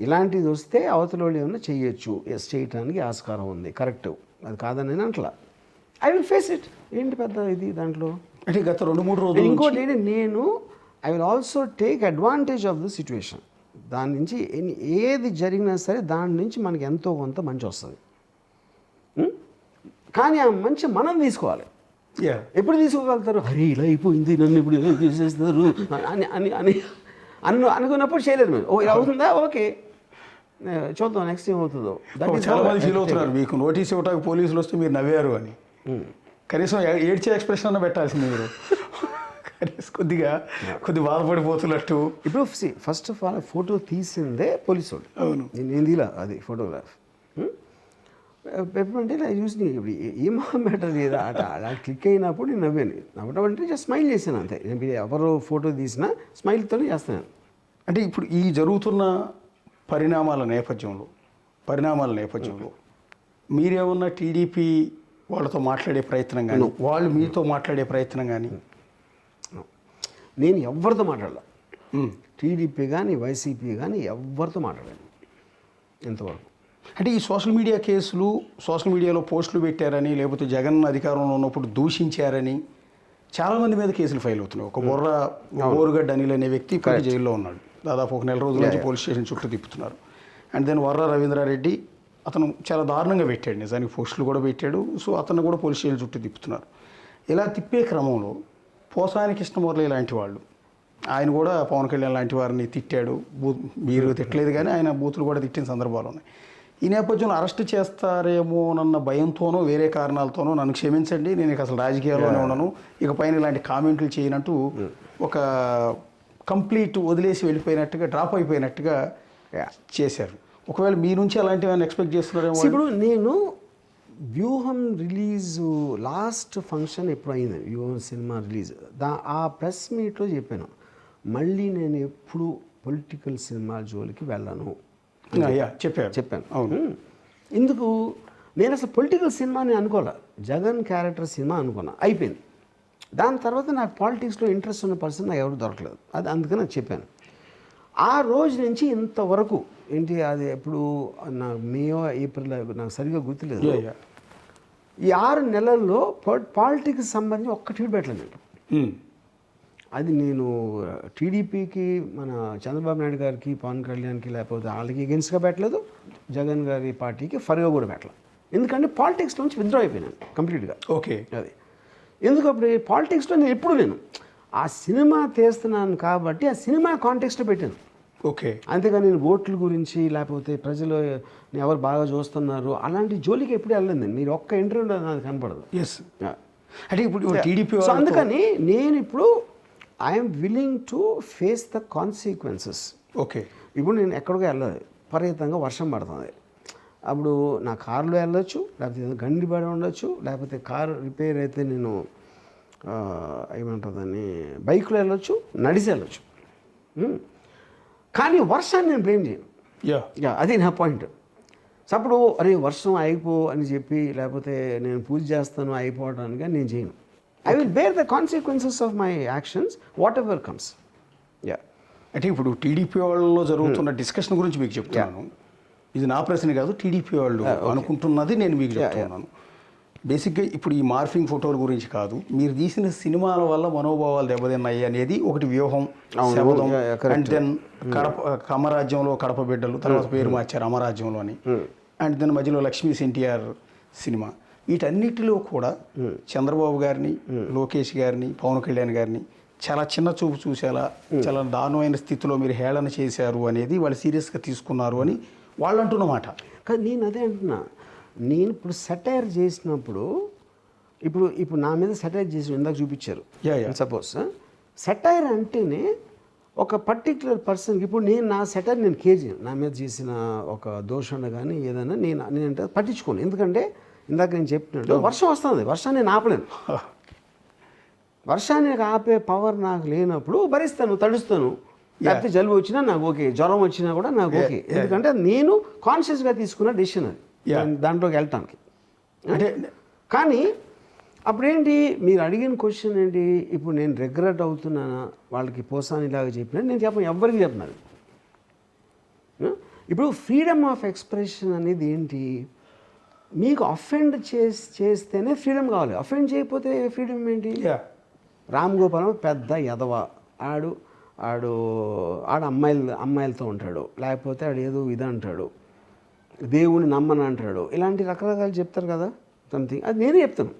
Speaker 3: ఇలాంటిది వస్తే అవతల వాళ్ళు ఏమన్నా చేయొచ్చు, చేయటానికి ఆస్కారం ఉంది, కరెక్ట్, అది కాదని నేను అంటలా. I will face it. ఏంటి పెద్ద ఇది దాంట్లో
Speaker 2: అంటే గత 2-3 రోజులు
Speaker 3: ఇంకోటి ఏంటి, నేను I will also take advantage of the situation. దాని నుంచి ఏది జరిగినా సరే దాని నుంచి మనకి ఎంతో కొంత మంచి వస్తుంది. కానీ ఆ మంచి మనం తీసుకోవాలి. ఎప్పుడు తీసుకోగలుగుతారు? అరే ఇలా అయిపోయింది, నన్ను ఇప్పుడు ఇలా చేసేస్తారు అని అని అని అనుకున్నప్పుడు చేయలేదు మేము. ఇలా అవుతుందా, ఓకే చూద్దాం నెక్స్ట్ ఏం అవుతుందో.
Speaker 2: చాలా మంది ఫీల్ అవుతున్నారు మీకు నోటీస్ ఇవ్వటానికి పోలీసులు వస్తే మీరు నవ్వారు అని. కనీసం ఏడ్చే ఎక్స్ప్రెషన్ అన్న పెట్టాల్సింది మీరు. కనీసం కొద్ది బాధపడిపోతున్నట్టు.
Speaker 3: ఇప్పుడు ఫస్ట్ ఆఫ్ ఆల్ ఫోటో తీసిందే పోలీసు వాళ్ళు.
Speaker 2: అవును,
Speaker 3: నేను తీలా అది ఫోటోగ్రాఫ్. ఎప్పుడంటే ఇలా చూసి ఇప్పుడు ఏమో మ్యాటర్ లేదా అలా క్లిక్ అయినప్పుడు నేను నవ్వాను. నవ్వడం అంటే జస్ట్ స్మైల్ చేశాను అంతే. నేను ఎవరో ఫోటో తీసినా స్మైల్తోనే చేస్తాను.
Speaker 2: అంటే ఇప్పుడు ఈ జరుగుతున్న పరిణామాల నేపథ్యంలో మీరేమన్నా టీడీపీ వాళ్ళతో మాట్లాడే ప్రయత్నం కానీ వాళ్ళు మీతో మాట్లాడే ప్రయత్నం కానీ?
Speaker 3: నేను ఎవరితో మాట్లాడాల, టీడీపీ కానీ వైసీపీ కానీ ఎవరితో మాట్లాడాను ఎంతవరకు.
Speaker 2: అంటే ఈ సోషల్ మీడియా కేసులు, సోషల్ మీడియాలో పోస్టులు పెట్టారని, లేకపోతే జగన్ అధికారంలో ఉన్నప్పుడు దూషించారని చాలామంది మీద కేసులు ఫైల్ అవుతున్నాయి. ఒక బోరుగడ్డ అనిల్ అనే వ్యక్తి ఇప్పుడు జైల్లో ఉన్నాడు. దాదాపు 1 నెల రోజుల నుంచి పోలీస్ స్టేషన్ చుట్టూ తిప్పుతున్నారు. అండ్ దెన్ వర్ర రవీంద్రారెడ్డి అతను చాలా దారుణంగా పెట్టాడు, నిజానికి పోస్టులు కూడా పెట్టాడు. సో అతను కూడా పోలీస్ స్టేషన్ చుట్టూ తిప్పుతున్నారు. ఇలా తిప్పే క్రమంలో పోసాని కృష్ణమురళి లాంటి వాళ్ళు, ఆయన కూడా పవన్ కళ్యాణ్ లాంటి వారిని తిట్టాడు. మీరు తిట్టలేదు కానీ ఆయన బూతులు కూడా తిట్టిన సందర్భాలు ఉన్నాయి. ఈ నేపథ్యంలో అరెస్ట్ చేస్తారేమోనన్న భయంతోనో వేరే కారణాలతోనో నన్ను క్షమించండి, నేను ఇక అసలు రాజకీయాల్లోనే ఉన్నాను, ఇక పైన ఇలాంటి కామెంట్లు చేయనంటూ ఒక కంప్లీట్ వదిలేసి వెళ్ళిపోయినట్టుగా, డ్రాప్ అయిపోయినట్టుగా చేశారు. ఒకవేళ మీ నుంచి అలాంటివి ఎక్స్పెక్ట్ చేస్తున్నారేమో.
Speaker 3: ఇప్పుడు నేను వ్యూహం రిలీజు లాస్ట్ ఫంక్షన్ ఎప్పుడు అయింది, వ్యూహం సినిమా రిలీజ్, ఆ ప్రెస్ మీట్లో చెప్పాను, మళ్ళీ నేను ఎప్పుడు పొలిటికల్ సినిమా జోలికి వెళ్ళను చెప్పాను.
Speaker 2: అవును.
Speaker 3: ఎందుకు నేను అసలు పొలిటికల్ సినిమాని అనుకోలే, జగన్ క్యారెక్టర్ సినిమా అనుకున్నా, అయిపోయింది. దాని తర్వాత నాకు పాలిటిక్స్లో ఇంట్రెస్ట్ ఉన్న పర్సన్ నాకు ఎవరు దొరకలేదు. అది అందుకని నాకు చెప్పాను. ఆ రోజు నుంచి ఇంతవరకు ఏంటి అది ఎప్పుడు నాకు మేయో ఏప్రిల్ నాకు సరిగ్గా గుర్తులేదు. ఈ 6 నెలల్లో పాలిటిక్స్ సంబంధించి ఒక్క ట్వీట్ పెట్టలేదు నేను. అది నేను టీడీపీకి, మన చంద్రబాబు నాయుడు గారికి, పవన్ కళ్యాణ్కి, లేకపోతే వాళ్ళకి ఎగెన్స్ట్గా పెట్టలేదు, జగన్ గారి పార్టీకి ఫర్గా కూడా పెట్టలేదు. ఎందుకంటే పాలిటిక్స్ నుంచి విత్డ్రా అయిపోయినాను కంప్లీట్గా.
Speaker 2: ఓకే,
Speaker 3: అది ఎందుకు అప్పుడు పాలిటిక్స్లో నేను ఎప్పుడు నేను ఆ సినిమా తీస్తున్నాను కాబట్టి ఆ సినిమా కాంటెక్స్ట్లో పెట్టాను.
Speaker 2: ఓకే,
Speaker 3: అంతేగాని నేను ఓట్ల గురించి లేకపోతే ప్రజలు ఎవరు బాగా చూస్తున్నారు అలాంటి జోలికి ఎప్పుడు వెళ్ళలేదు నేను. మీరు ఒక్క ఇంటర్వ్యూలో నాకు కనపడదు.
Speaker 2: అంటే ఇప్పుడు టీడీపీ,
Speaker 3: అందుకని నేను ఇప్పుడు I'm willing to face the consequences.
Speaker 2: Okay,
Speaker 3: ఇప్పుడు నేను ఎక్కడికో వెళ్ళాలి, విపరీతంగా వర్షం పడుతుంది. అప్పుడు నా కారులో వెళ్ళొచ్చు, లేకపోతే గండిబడి ఉండొచ్చు, లేకపోతే కారు రిపేర్ అయితే నేను ఏమంటుందని బైక్లో వెళ్ళొచ్చు, నడిచి వెళ్ళొచ్చు. కానీ వర్షాన్ని నేను బ్లేమ్ చేయను.
Speaker 2: యా
Speaker 3: అది నా పాయింట్. సో అప్పుడు అరే వర్షం అయిపో అని చెప్పి, లేకపోతే నేను పూజ చేస్తాను అయిపోవడానికి నేను చేయను. I will bear the consequences of my actions whatever comes. Yeah
Speaker 2: అంటే ఇప్పుడు టీడీపీ వాళ్ళలో జరుగుతున్న డిస్కషన్ గురించి మీకు చెప్తున్నాను. ఇది నా ప్రశ్న కాదు, టీడీపీ వాళ్ళు అనుకుంటున్నది నేను మీకు చెప్తున్నాను. బేసిక్గా ఇప్పుడు ఈ మార్ఫింగ్ ఫోటోల గురించి కాదు, మీరు తీసిన సినిమాల వల్ల మనోభావాలు దెబ్బతిన్నాయి అనేది ఒకటి వ్యూహం, శబదం, అండ్ దెన్ కమరాజ్యంలో కడప బిడ్డలు, తర్వాత పేరు మార్చారు అమరాజ్యంలో అని, అండ్ దెన్ మధ్యలో లక్ష్మీ ఎన్టీఆర్ సినిమా. వీటన్నిటిలో కూడా చంద్రబాబు గారిని, లోకేష్ గారిని, పవన్ కళ్యాణ్ గారిని చాలా చిన్న చూపు చూసేలా, చాలా దారుణమైన స్థితిలో మీరు హేళన చేశారు అనేది వాళ్ళు సీరియస్గా తీసుకున్నారు అని వాళ్ళు అంటున్నమాట.
Speaker 3: కానీ నేను అదే అంటున్నా, నేను ఇప్పుడు సెటైర్ చేసినప్పుడు ఇప్పుడు నా మీద సెటైర్ చేసి ఇందాక చూపించారు. సపోజ్ సెటైర్ అంటేనే ఒక పర్టిక్యులర్ పర్సన్కి, ఇప్పుడు నేను నా సెటైర్ నేను కేర్ చేయను. నా మీద చేసిన ఒక దోషణ కానీ ఏదైనా నేనంటే పట్టించుకోను. ఎందుకంటే ఇందాక నేను చెప్పినట్టు వర్షం వస్తుంది, వర్షాన్ని నేను ఆపలేను. వర్షాన్ని ఆపే పవర్ నాకు లేనప్పుడు భరిస్తాను, తడుస్తాను. లేకపోతే జలుబు వచ్చినా నాకు ఓకే, జ్వరం వచ్చినా కూడా నాకు ఓకే. ఎందుకంటే నేను కాన్షియస్గా తీసుకున్న డెసిషన్ అది దాంట్లోకి వెళ్ళటానికి. అంటే కానీ అప్పుడేంటి మీరు అడిగిన క్వశ్చన్ ఏంటి, ఇప్పుడు నేను రిగ్రెట్ అవుతున్నానా వాళ్ళకి పోసానిలాగా చెప్పినా నేను చెప్పను, ఎవ్వరికి చెప్పినాను. ఇప్పుడు ఫ్రీడమ్ ఆఫ్ ఎక్స్ప్రెషన్ అనేది ఏంటి, మీకు అఫెండ్ చేస్తేనే ఫ్రీడమ్ కావాలి, అఫెండ్ చేయకపోతే ఫ్రీడమ్ ఏంటి? రామ్ గోపాలం పెద్ద ఎదవ, ఆడు అమ్మాయిలతో ఉంటాడు, లేకపోతే ఆడు ఏదో ఇది అంటాడు, దేవుని నమ్మని అంటాడు, ఇలాంటి రకరకాలు చెప్తారు కదా సంథింగ్. అది నేనే చెప్తాను,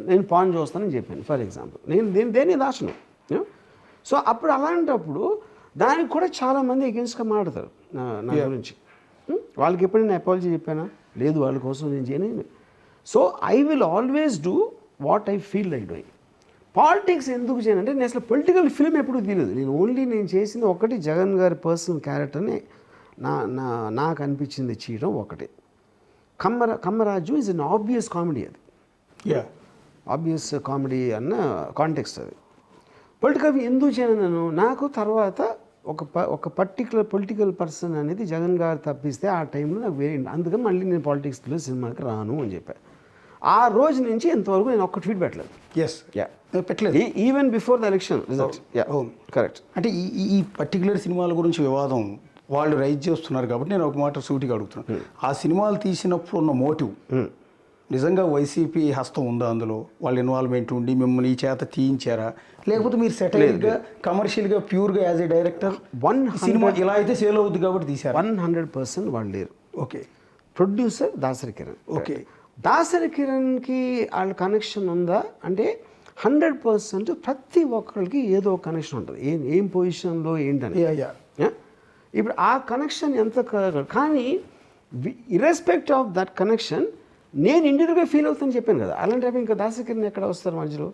Speaker 3: నేను పాన్ చూస్తానని చెప్పాను ఫర్ ఎగ్జాంపుల్, నేను దేని దాచను. సో అప్పుడు అలాంటప్పుడు దానికి కూడా చాలామంది ఎగెన్స్ట్గా మాట్లాడతారు నా గురించి. వాళ్ళకి ఎప్పుడు నేను అపాలజీ చెప్పానా? లేదు, వాళ్ళ కోసం నేను చేయను. So I will always do what I feel like doing. Politics ఎందుకు చేయనంటే నేను అసలు పొలిటికల్ ఫిల్మ్ ఎప్పుడు తీయలేదు. నేను చేసింది ఒకటి, జగన్ గారి పర్సనల్ క్యారెక్టర్ని నాకు అనిపించింది చేయడం ఒకటి. Kammaraju is an obvious comedy, అది ఆబ్వియస్ కామెడీ అన్న కాంటెక్స్ట్ అది. పొలిటికల్ ఎందుకు చేయను, నాకు తర్వాత ఒక పర్టికులర్ పొలిటికల్ పర్సన్ అనేది జగన్ గారు తప్పిస్తే ఆ టైంలో నాకు వేరే, అందుకని మళ్ళీ నేను పాలిటిక్స్లో సినిమాకి రాను అని చెప్పాను. ఆ రోజు నుంచి ఇంతవరకు నేను ఒక్క ట్వీట్ పెట్టలేదు.
Speaker 2: పెట్టలేదు,
Speaker 3: even before the election result. Correct.
Speaker 2: అంటే ఈ పర్టికులర్ సినిమాల గురించి వివాదం వాళ్ళు రైజ్ చేస్తున్నారు కాబట్టి నేను ఒక మాట సూటిగా అడుగుతున్నాను. ఆ సినిమాలు తీసినప్పుడు ఉన్న మోటివ్ నిజంగా వైసీపీ హస్తం ఉందా అందులో? వాళ్ళ ఇన్వాల్వ్మెంట్ ఉండి మిమ్మల్ని ఈ చేత తీయించారా, లేకపోతే మీరు సెటిల్గా కమర్షియల్గా ప్యూర్గా యాజ్ ఏ డైరెక్టర్ సినిమా ఇలా అయితే సేల్ అవుద్ది కాబట్టి తీశారు?
Speaker 3: 100% వాళ్ళు లేరు.
Speaker 2: Okay.
Speaker 3: Producer Dasari Kiran.
Speaker 2: Okay.
Speaker 3: Dasari కిరణ్కి వాళ్ళ కనెక్షన్ ఉందా అంటే 100% ప్రతి ఒక్కరికి ఏదో ఒక కనెక్షన్ ఉంటుంది, ఏం పొజిషన్లో ఏంటని. ఇప్పుడు ఆ కనెక్షన్ ఎంత, కానీ ఇర్రెస్పెక్ట్ ఆఫ్ దట్ కనెక్షన్ నేను ఇండివిజువల్గా ఫీల్ అవుతానని చెప్పాను కదా. అలాంటి ఇంకా దాసరి కిరణ్ ఎక్కడ వస్తారు మధ్యలో?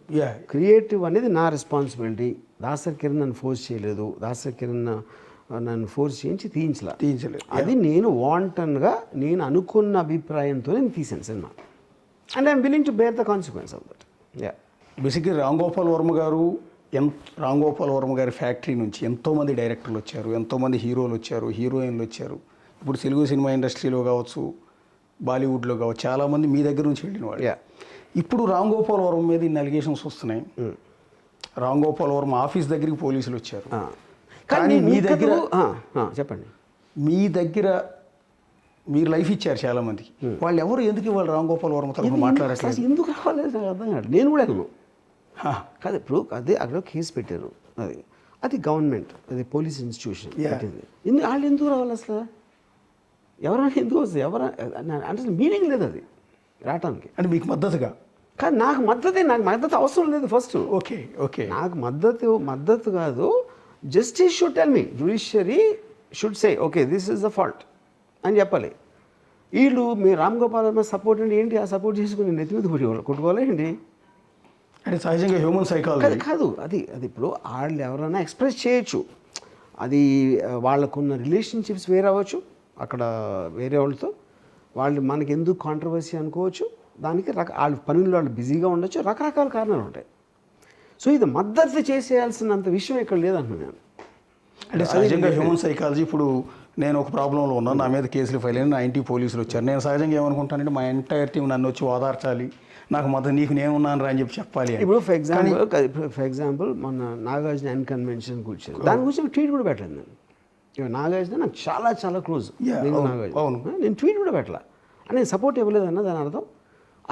Speaker 3: క్రియేటివ్ అనేది నా రెస్పాన్సిబిలిటీ. దాసరి కిరణ్ నన్ను ఫోర్స్ చేయలేదు, దాసరి కిరణ్ నన్ను ఫోర్స్ చేయించి తీయించలేదు. అది నేను వాంటన్గా నేను అనుకున్న అభిప్రాయంతో నేను తీసాను cinema, and I'm willing to bear the consequence of that.
Speaker 2: బేసిక్గా రామ్ గోపాల్ వర్మ గారి ఫ్యాక్టరీ నుంచి ఎంతోమంది డైరెక్టర్లు వచ్చారు, ఎంతోమంది హీరోలు వచ్చారు, హీరోయిన్లు వచ్చారు. ఇప్పుడు తెలుగు సినిమా ఇండస్ట్రీలో కావచ్చు, బాలీవుడ్లో కావచ్చు, చాలామంది మీ దగ్గర నుంచి వెళ్ళిన వాళ్ళు. ఇప్పుడు రామ్ గోపాల్ వర్మ మీద ఇన్ని అలిగేషన్స్ వస్తున్నాయి. రామ్ గోపాల్ వర్మ ఆఫీస్ దగ్గరికి పోలీసులు వచ్చారు. కానీ మీ దగ్గర
Speaker 3: చెప్పండి,
Speaker 2: మీ దగ్గర మీరు లైఫ్ ఇచ్చారు చాలా మందికి. వాళ్ళు ఎవరు ఎందుకు ఇవాళ రామ్ గోపాల్ వర్మ తరఫున మాట్లాడట్లేదు?
Speaker 3: ఎందుకు రాలేదు నాకు అర్థం కాదు. నేను కూడా వెళ్ళను కాదు. ఇప్పుడు అదే అక్కడ కేసు పెట్టారు, అది గవర్నమెంట్, అది పోలీస్ ఇన్స్టిట్యూషన్ పెట్టింది. వాళ్ళు ఎందుకు రావాలి అసలు? ఎవరైనా ఎందుకు వస్తుంది? అంటే మీనింగ్ లేదు అది రావటానికి.
Speaker 2: అంటే మీకు మద్దతుగా?
Speaker 3: కానీ నాకు మద్దతు అవసరం లేదు ఫస్ట్.
Speaker 2: ఓకే.
Speaker 3: నాకు మద్దతు కాదు. Justice should tell me, judiciary should say okay this is the fault అని చెప్పాలి. వీళ్ళు మీ రామ్ గోపాల్ వర్మ సపోర్ట్ అంటే ఏంటి? ఆ సపోర్ట్ చేసుకుని నెత్తి మీద కొట్టుకోవాలి ఏంటి?
Speaker 2: అంటే సహజంగా హ్యూమన్ సైకాలజీ
Speaker 3: కాదు. అది ఇప్పుడు వాళ్ళు ఎవరైనా ఎక్స్ప్రెస్ చేయొచ్చు. అది వాళ్ళకున్న రిలేషన్షిప్స్ వేరే అవ్వచ్చు, అక్కడ వేరే వాళ్ళతో వాళ్ళు మనకి ఎందుకు కాంట్రవర్సీ అనుకోవచ్చు, దానికి వాళ్ళ పనుల్లో వాళ్ళు బిజీగా ఉండొచ్చు, రకరకాల కారణాలు ఉంటాయి. సో ఇది మద్దతు చేసేయాల్సినంత విషయం ఇక్కడ లేదంటున్నాను నేను.
Speaker 2: అంటే సహజంగా హ్యూమన్ సైకాలజీ, ఇప్పుడు నేను ఒక ప్రాబ్లంలో ఉన్నాను, నా మీద కేసులు ఫైల్ అయిన 90 పోలీసులు వచ్చారు. నేను సహజంగా ఏమనుకుంటానంటే మా ఎంటైర్ టీం నన్ను వచ్చి ఓదార్చాలి, నాకు మద్దతు నీకు నేనున్నాను రా అని చెప్పాలి.
Speaker 3: ఇప్పుడు ఫర్ ఎగ్జాంపుల్ మొన్న నాగార్జున ఎన్ కన్వెన్షన్ కూర్చొని దాని గురించి ట్వీట్ కూడా పెట్టలేదు నేను. ఇక నాగార్జున నాకు చాలా చాలా క్లోజ్. నేను ట్వీట్ కూడా పెట్టాల అని నేను సపోర్ట్ ఇవ్వలేదన్న దాని అర్థం.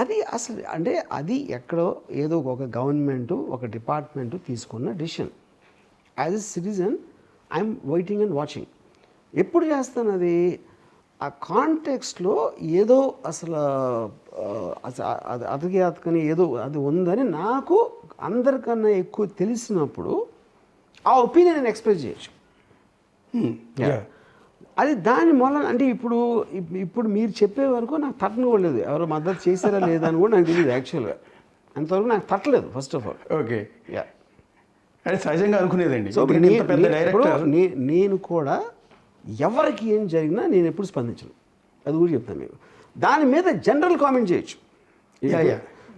Speaker 3: అది అసలు అంటే అది ఎక్కడో ఏదో ఒక గవర్నమెంటు ఒక డిపార్ట్మెంటు తీసుకున్న decision. As a citizen I'm waiting and watching. ఎప్పుడు చేస్తాను అది ఆ కాంటెక్స్ట్లో ఏదో అసలు అతకని ఏదో అది ఉందని నాకు అందరికన్నా ఎక్కువ తెలిసినప్పుడు ఆ ఒపీనియన్ నేను ఎక్స్ప్రెస్ చేయొచ్చు. అది దాని మూలం అంటే ఇప్పుడు మీరు చెప్పే వరకు నాకు తట్టను కూడా లేదు, ఎవరో మద్దతు చేశారా లేదా అని కూడా నాకు తెలియదు. యాక్చువల్గా అంతవరకు నాకు తట్టలేదు ఫస్ట్ ఆఫ్ ఆల్.
Speaker 2: ఓకే, అది సహజంగా అనుకునేదండి.
Speaker 3: సో నేను కూడా ఎవరికి ఏం జరిగినా నేను ఎప్పుడు స్పందించను, అది కూడా చెప్తాను మీకు. దాని మీద జనరల్ కామెంట్ చేయొచ్చు.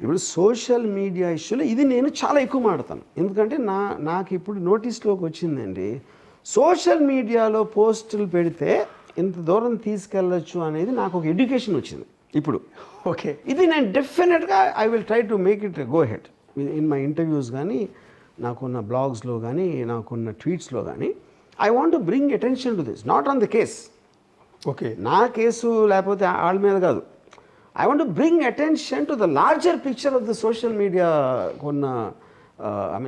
Speaker 3: ఇప్పుడు సోషల్ మీడియా ఇష్యూలో ఇది నేను చాలా ఎక్కువ మాట్లాడతాను, ఎందుకంటే నాకు ఇప్పుడు నోటీస్లోకి వచ్చిందండి, సోషల్ మీడియాలో పోస్టులు పెడితే ఇంత దూరం తీసుకెళ్ళచ్చు అనేది నాకు ఒక ఎడ్యుకేషన్ వచ్చింది ఇప్పుడు.
Speaker 2: ఓకే,
Speaker 3: ఇది నేను డెఫినెట్గా I will try to make it go head in my interviews కానీ, నాకున్న బ్లాగ్స్లో కానీ, నాకున్న ట్వీట్స్లో కానీ. I want to bring attention to this, not on the case.
Speaker 2: Okay,
Speaker 3: నా కేసు లేకపోతే వాళ్ళ మీద కాదు. I want to bring attention to the larger picture of the social media. కొన్న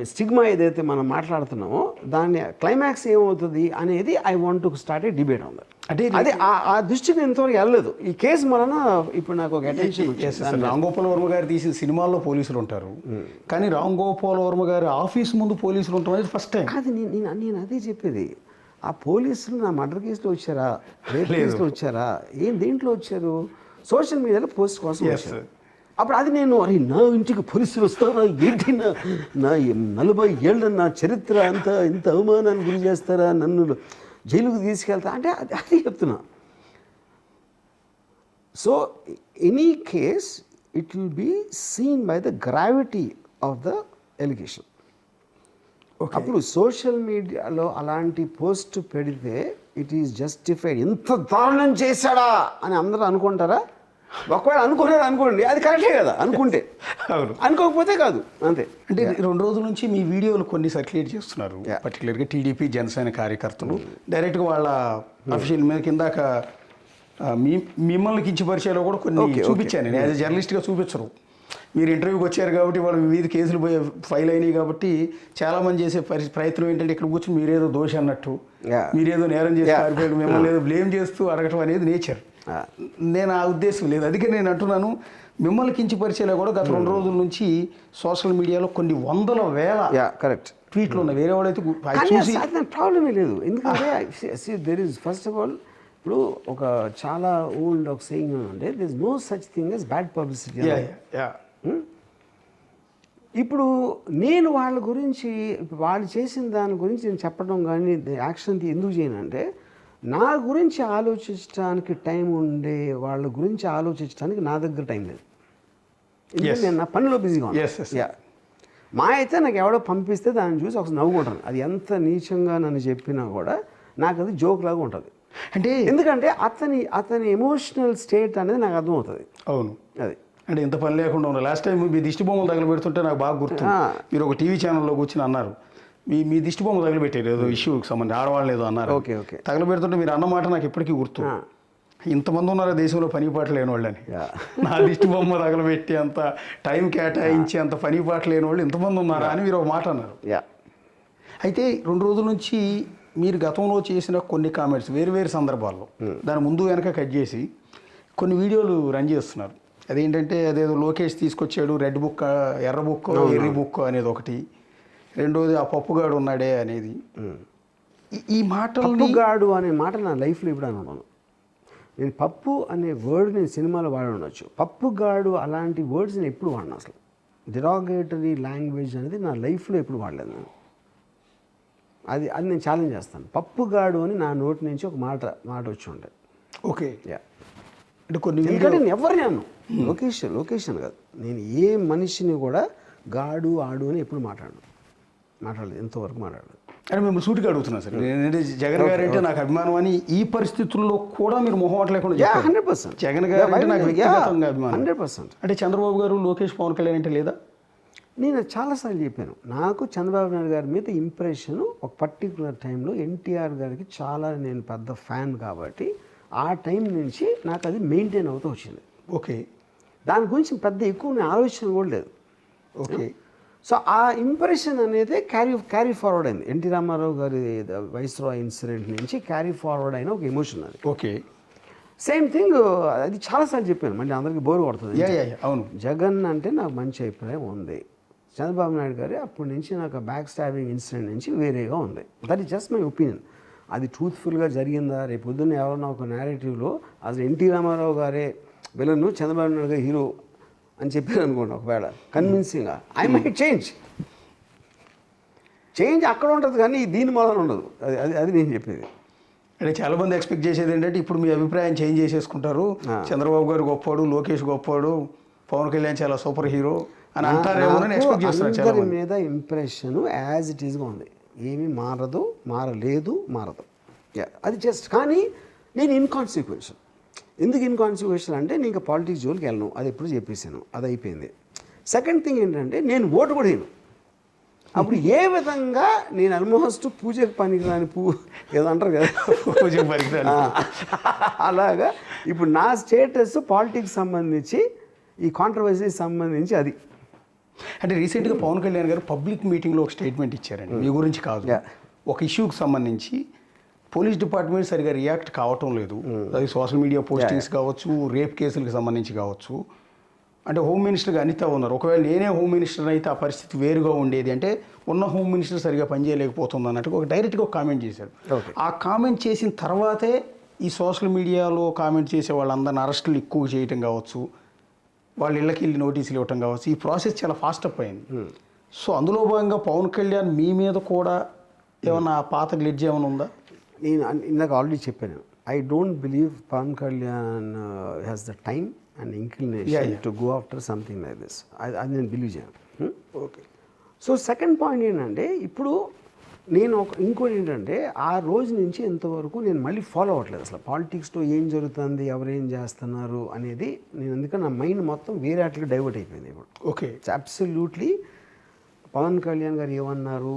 Speaker 3: స్టిగ్మా ఏదైతే మనం మాట్లాడుతున్నామో దాన్ని క్లైమాక్స్ ఏమవుతుంది అనేది I want to start A debate on that. అంటే అది ఆ దృష్టికి నేను ఇంతవరకు వెళ్ళలేదు. ఈ కేసు వలన ఇప్పుడు నాకు ఒక అటెన్షన్.
Speaker 2: రామ్ గోపాల్ వర్మ గారు తీసిన సినిమాల్లో పోలీసులు ఉంటారు, కానీ రామ్ గోపాల్ వర్మ గారి ఆఫీస్ ముందు పోలీసులు ఉంటారు అనేది ఫస్ట్ టైం.
Speaker 3: అది నేను అదే చెప్పేది. ఆ పోలీసులు నా మర్డర్ కేసులో వచ్చారా, రేప్ కేసులో వచ్చారా, ఏం దేంట్లో వచ్చారు? సోషల్ మీడియాలో పోస్ట్ కోసం వచ్చారు. అప్పుడు అది నేను అరే నా ఇంటికి పోలీసులు వస్తారా ఏంటి, నా 40 ఏళ్ళ నా చరిత్ర అంతా ఇంత అవమానాన్ని గురి చేస్తారా, నన్ను జైలుకు తీసుకెళ్తా అంటే అది చెప్తున్నా. So any case it will be seen by the gravity of the allegation. అప్పుడు సోషల్ మీడియాలో అలాంటి పోస్ట్ పెడితే ఇట్ ఈస్ జస్టిఫైడ్. ఇంత దారుణం చేశాడా అని అందరూ అనుకుంటారా? ఒకవేళ అనుకున్నారు అనుకోండి, అది కరెక్టే కదా అనుకుంటే. అవును, అనుకోకపోతే కాదు, అంతే.
Speaker 2: అంటే 2 రోజుల నుంచి మీ వీడియోలు కొన్ని సర్క్యులేట్ చేస్తున్నారు, పర్టికులర్గా టీడీపీ జనసేన కార్యకర్తలు డైరెక్ట్గా వాళ్ళ అఫీషియల్ మీద కిందాక మిమ్మల్ని కించపరిచేలో కూడా కొన్ని చూపించాను నేను. యాజ్ ఎ జర్నలిస్ట్గా చూపించరు, మీరు ఇంటర్వ్యూకి వచ్చారు కాబట్టి వాళ్ళ వివిధ కేసులు ఫైల్ అయినాయి కాబట్టి చాలామంది చేసే ప్రయత్నం ఏంటంటే ఇక్కడ కూర్చొని మీరేదో దోషి అన్నట్టు, మీరేదో నేరం చేసి పారిపోయాడు, మిమ్మల్ని ఏదో బ్లేమ్ చేస్తూ అడగటం అనేది నేచర్. నేను ఆ ఉద్దేశం లేదు. అందుకే నేను అంటున్నాను, మిమ్మల్ని కించపరిచేలా కూడా గత 2 రోజుల నుంచి సోషల్ మీడియాలో కొన్ని 100,000
Speaker 3: కరెక్ట్
Speaker 2: ట్వీట్లు ఉన్నాయి. వేరే వాళ్ళైతే
Speaker 3: ప్రాబ్లమే లేదు, ఎందుకంటే there is first of all ఇప్పుడు ఒక చాలా ఓల్డ్ ఒక సేయింగ్ అంటే there is no such thing as bad publicity. ఇప్పుడు నేను వాళ్ళ గురించి వాళ్ళు చేసిన దాని గురించి నేను చెప్పడం కానీ యాక్షన్ ఎందుకు చేయనంటే, నా గురించి ఆలోచించడానికి టైం ఉండే వాళ్ళ గురించి ఆలోచించడానికి నా దగ్గర టైం లేదు. నేను నా పనిలో బిజీగా ఉన్నాను. మా అయితే నాకు ఎవడో పంపిస్తే దాన్ని చూసి ఒకసారి నవ్వుకుంటాను. అది ఎంత నీచంగా నన్ను చెప్పినా కూడా నాకు అది జోక్ లాగా ఉంటుంది. అంటే ఎందుకంటే అతని ఎమోషనల్ స్టేట్ అనేది నాకు అర్థమవుతుంది.
Speaker 2: అవును,
Speaker 3: అది
Speaker 2: అంటే ఇంత పని లేకుండా ఉన్నారు. లాస్ట్ టైం మీ దిష్టి బొమ్మలు తగలబెడుతుంటే నాకు బాగా గుర్తు. మీరు ఒక టీవీ ఛానల్లో కూర్చొని అన్నారు, మీ దిష్టి బొమ్మ తగలబెట్టారు ఏదో ఇష్యూకి సంబంధించి, ఆడవాళ్ళు ఏదో అన్నారు.
Speaker 3: ఓకే ఓకే
Speaker 2: తగలబెడుతుంటే మీరు అన్నమాట నాకు ఇప్పటికీ గుర్తు. ఇంతమంది ఉన్నారు దేశంలో పని పాట లేని వాళ్ళని, నా దిష్టి బొమ్మ తగలబెట్టి అంత టైం కేటాయించి అంత పని పాట లేని వాళ్ళు ఇంతమంది ఉన్నారా అని మీరు ఒక మాట అన్నారు. అయితే 2 రోజుల నుంచి మీరు గతంలో చేసిన కొన్ని కామెంట్స్ వేరు సందర్భాల్లో దాని ముందు వెనక కట్ చేసి కొన్ని వీడియోలు రన్ చేస్తున్నారు. అదేంటంటే అదేదో లోకేష్ తీసుకొచ్చాడు, రెడ్ బుక్, ఎర్ర బుక్, ఎర్రి బుక్ అనేది ఒకటి, రెండోది ఆ పప్పుగాడు ఉన్నాడే అనేది. ఈ
Speaker 3: పప్పుగాడు అనే మాట నా లైఫ్లో ఇప్పుడు అనుకున్నాను. నేను పప్పు అనే వర్డ్ నేను సినిమాలో వాడి ఉండొచ్చు, పప్పుగాడు అలాంటి వర్డ్స్ నేను ఎప్పుడు వాడినా. అసలు డిరాగేటరీ లాంగ్వేజ్ అనేది నా లైఫ్లో ఎప్పుడు వాడలేదు నేను. అది అది నేను ఛాలెంజ్ చేస్తాను. పప్పుగాడు అని నా నోటి నుంచి ఒక మాట వచ్చి ఉంటుంది.
Speaker 2: ఓకే.
Speaker 3: యా,
Speaker 2: అంటే కొన్ని
Speaker 3: ఎందుకంటే నేను ఎవరిని అన్నాను, లొకేషన్ కాదు, నేను ఏ మనిషిని కూడా గాడు ఆడు అని ఎప్పుడు మాట్లాడలేదు, ఎంతవరకు మాట్లాడలేదు.
Speaker 2: అంటే మిమ్మల్ని సూటిగా అడుగుతున్నాను సార్, నేనంటే జగన్ గారు అంటే నాకు అభిమానం అని ఈ పరిస్థితుల్లో కూడా మీరు మొహమాట లేకుండా చెప్పారు.
Speaker 3: 100%.
Speaker 2: జగన్ గారు అంటే నాకు వ్యక్తిగతంగా అభిమానం.
Speaker 3: 100%.
Speaker 2: అంటే చంద్రబాబు గారు, లోకేష్, పవన్ కళ్యాణ్ అంటే లేదా?
Speaker 3: నేను చాలాసార్లు చెప్పాను, నాకు చంద్రబాబు నాయుడు గారి మీద ఇంప్రెషన్ ఒక పర్టికులర్ టైంలో ఎన్టీఆర్ గారికి చాలా నేను పెద్ద ఫ్యాన్ కాబట్టి ఆ టైం నుంచి నాకు అది మెయింటైన్ అవుతూ వచ్చింది.
Speaker 2: ఓకే.
Speaker 3: దాని గురించి పెద్ద ఎక్కువ నేను ఆలోచన కూడా లేదు.
Speaker 2: ఓకే.
Speaker 3: సో ఆ ఇంప్రెషన్ అనేది క్యారీ ఫార్వర్డ్ అయింది. ఎన్టీ రామారావు గారి వైస్రాయ్ ఇన్సిడెంట్ నుంచి క్యారీ ఫార్వర్డ్ అయిన ఒక ఎమోషన్ అది.
Speaker 2: ఓకే.
Speaker 3: సేమ్ థింగ్ అది చాలాసార్లు చెప్పాను, మళ్ళీ అందరికీ బోర్ కొడుతుంది.
Speaker 2: అవును.
Speaker 3: జగన్ అంటే నాకు మంచి అభిప్రాయం ఉంది, చంద్రబాబు నాయుడు గారి అప్పటి నుంచి నాకు బ్యాక్ స్టాబింగ్ ఇన్సిడెంట్ నుంచి వేరేగా ఉంది. That is just my opinion. అది ట్రూత్ఫుల్గా జరిగిందా, రేపు పొద్దున్న ఎవరన్నా ఒక నేరేటివ్లో అసలు ఎన్టీ రామారావు గారే విలన్, చంద్రబాబు నాయుడు గారు హీరో అని చెప్పారు అనుకోండి, ఒకవేళ కన్విన్సింగ్గా ఐ మైట్ చేంజ్ అక్కడ ఉంటుంది కానీ దీని మూలన ఉండదు. అది నేను చెప్పేది.
Speaker 2: అంటే చాలా మంది ఎక్స్పెక్ట్ చేసేది ఏంటంటే ఇప్పుడు మీ అభిప్రాయం చేంజ్ చేసేసుకుంటారు, చంద్రబాబు గారు గొప్పవాడు, లోకేష్ గొప్పవాడు, పవన్ కళ్యాణ్ చాలా సూపర్ హీరో అని అంటారేమో అని ఎక్స్పెక్ట్ చేస్తున్నారు.
Speaker 3: అందరి మీద ఇంప్రెషన్ యాజ్ ఇట్ ఈస్గా ఉంది, ఏమీ మారలేదు. అది జస్ట్ కానీ నేను ఇన్కాన్సిక్వెన్షియల్. ఎందుకు ఇన్కాన్సిక్వెన్షియల్ అంటే నేను ఇంకా పాలిటిక్స్ జోలికి వెళ్ళను, అది ఎప్పుడు చెప్పేసాను, అది అయిపోయింది. సెకండ్ థింగ్ ఏంటంటే నేను ఓటు కూడా వేయను. అప్పుడు ఏ విధంగా నేను ఆల్మోస్ట్ పూజకు పనికిరాని ఏదో అంటారు కదా,
Speaker 2: పూజకు పనికిరాని
Speaker 3: అలాగా ఇప్పుడు నా స్టేటస్ పాలిటిక్స్ సంబంధించి ఈ కాంట్రవర్సీకి సంబంధించి అది.
Speaker 2: అంటే రీసెంట్గా పవన్ కళ్యాణ్ గారు పబ్లిక్ మీటింగ్లో ఒక స్టేట్మెంట్ ఇచ్చారండి, మీ గురించి కాదు, ఒక ఇష్యూకి సంబంధించి పోలీస్ డిపార్ట్మెంట్ సరిగా రియాక్ట్ కావటం లేదు. అది సోషల్ మీడియా పోస్టింగ్స్ కావచ్చు, రేప్ కేసులకు సంబంధించి కావచ్చు. అంటే హోమ్ మినిస్టర్గా అనిత ఉన్నారు, ఒకవేళ నేనే హోమ్ మినిస్టర్ అయితే ఆ పరిస్థితి వేరుగా ఉండేది, అంటే ఉన్న హోమ్ మినిస్టర్ సరిగా పనిచేయలేకపోతుంది అన్నట్టు ఒక డైరెక్ట్గా ఒక కామెంట్ చేశారు. ఆ కామెంట్ చేసిన తర్వాతే ఈ సోషల్ మీడియాలో కామెంట్ చేసే వాళ్ళందరిని అరెస్టులు ఎక్కువ చేయటం కావచ్చు, వాళ్ళ ఇళ్ళకి వెళ్ళి నోటీసులు ఇవ్వటం కావచ్చు, ఈ ప్రాసెస్ చాలా ఫాస్ట్ అప్ అయింది. సో అందులో భాగంగా పవన్ కళ్యాణ్ మీ మీద కూడా ఏమన్నా పాత గ్లిడ్జ్ ఏమైనా ఉందా?
Speaker 3: నేను ఇందాక ఆల్రెడీ చెప్పాను, I don't believe Pawan Kalyan has the time and inclination to go after something like this. అది నేను బిలీవ్ చేయను.
Speaker 2: ఓకే.
Speaker 3: సో సెకండ్ పాయింట్ ఏంటంటే ఇప్పుడు నేను ఇంకోటి ఏంటంటే ఆ రోజు నుంచి ఇంతవరకు నేను మళ్ళీ ఫాలో అవ్వట్లేదు అసలు పాలిటిక్స్లో ఏం జరుగుతుంది, ఎవరేం చేస్తున్నారు అనేది. నేను ఎందుకంటే నా మైండ్ మొత్తం వేరే వాటికి డైవర్ట్ అయిపోయింది ఇప్పుడు.
Speaker 2: ఓకే.
Speaker 3: అబ్సల్యూట్లీ పవన్ కళ్యాణ్ గారు ఏమన్నారు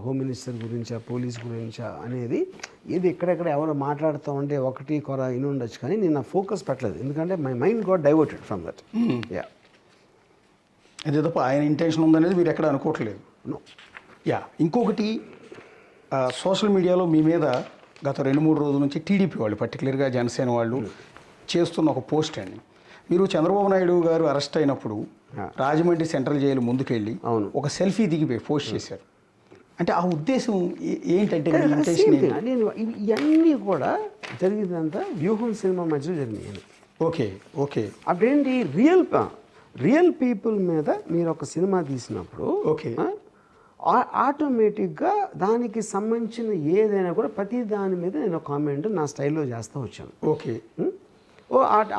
Speaker 3: హోమ్ మినిస్టర్ గురించా, పోలీస్ గురించా అనేది ఏది ఎక్కడెక్కడ ఎవరు మాట్లాడుతూ ఉంటే ఒకటి కొర ఇని ఉండొచ్చు, కానీ నేను నా ఫోకస్ పెట్టలేదు, ఎందుకంటే my mind got diverted from that. Yeah,
Speaker 2: అదే తప్ప ఆయన ఇంటెన్షన్ ఉందనేది మీరు ఎక్కడ అనుకోవట్లేదు.
Speaker 3: నో.
Speaker 2: యా, ఇంకొకటి సోషల్ మీడియాలో మీ మీద గత 2-3 రోజుల నుంచి టీడీపీ వాళ్ళు, పర్టికులర్గా జనసేన వాళ్ళు చేస్తున్న ఒక పోస్ట్ అండి. మీరు చంద్రబాబు నాయుడు గారు అరెస్ట్ అయినప్పుడు రాజమండ్రి సెంట్రల్ జైలు ముందుకెళ్ళి ఒక సెల్ఫీ దిగిపోయి పోస్ట్ చేశారు. అంటే ఆ ఉద్దేశం ఏంటంటే
Speaker 3: నేను ఇవన్నీ కూడా జరిగిందంతా వ్యూహం సినిమా మధ్యలో జరిగింది.
Speaker 2: ఓకే. ఓకే.
Speaker 3: అప్పుడేంటి రియల్ పీపుల్ మీద మీరు ఒక సినిమా తీసినప్పుడు
Speaker 2: ఓకే
Speaker 3: ఆటోమేటిక్గా దానికి సంబంధించిన ఏదైనా కూడా ప్రతి దాని మీద నేను కామెంట్ నా స్టైల్లో చేస్తూ వచ్చాను.
Speaker 2: ఓకే.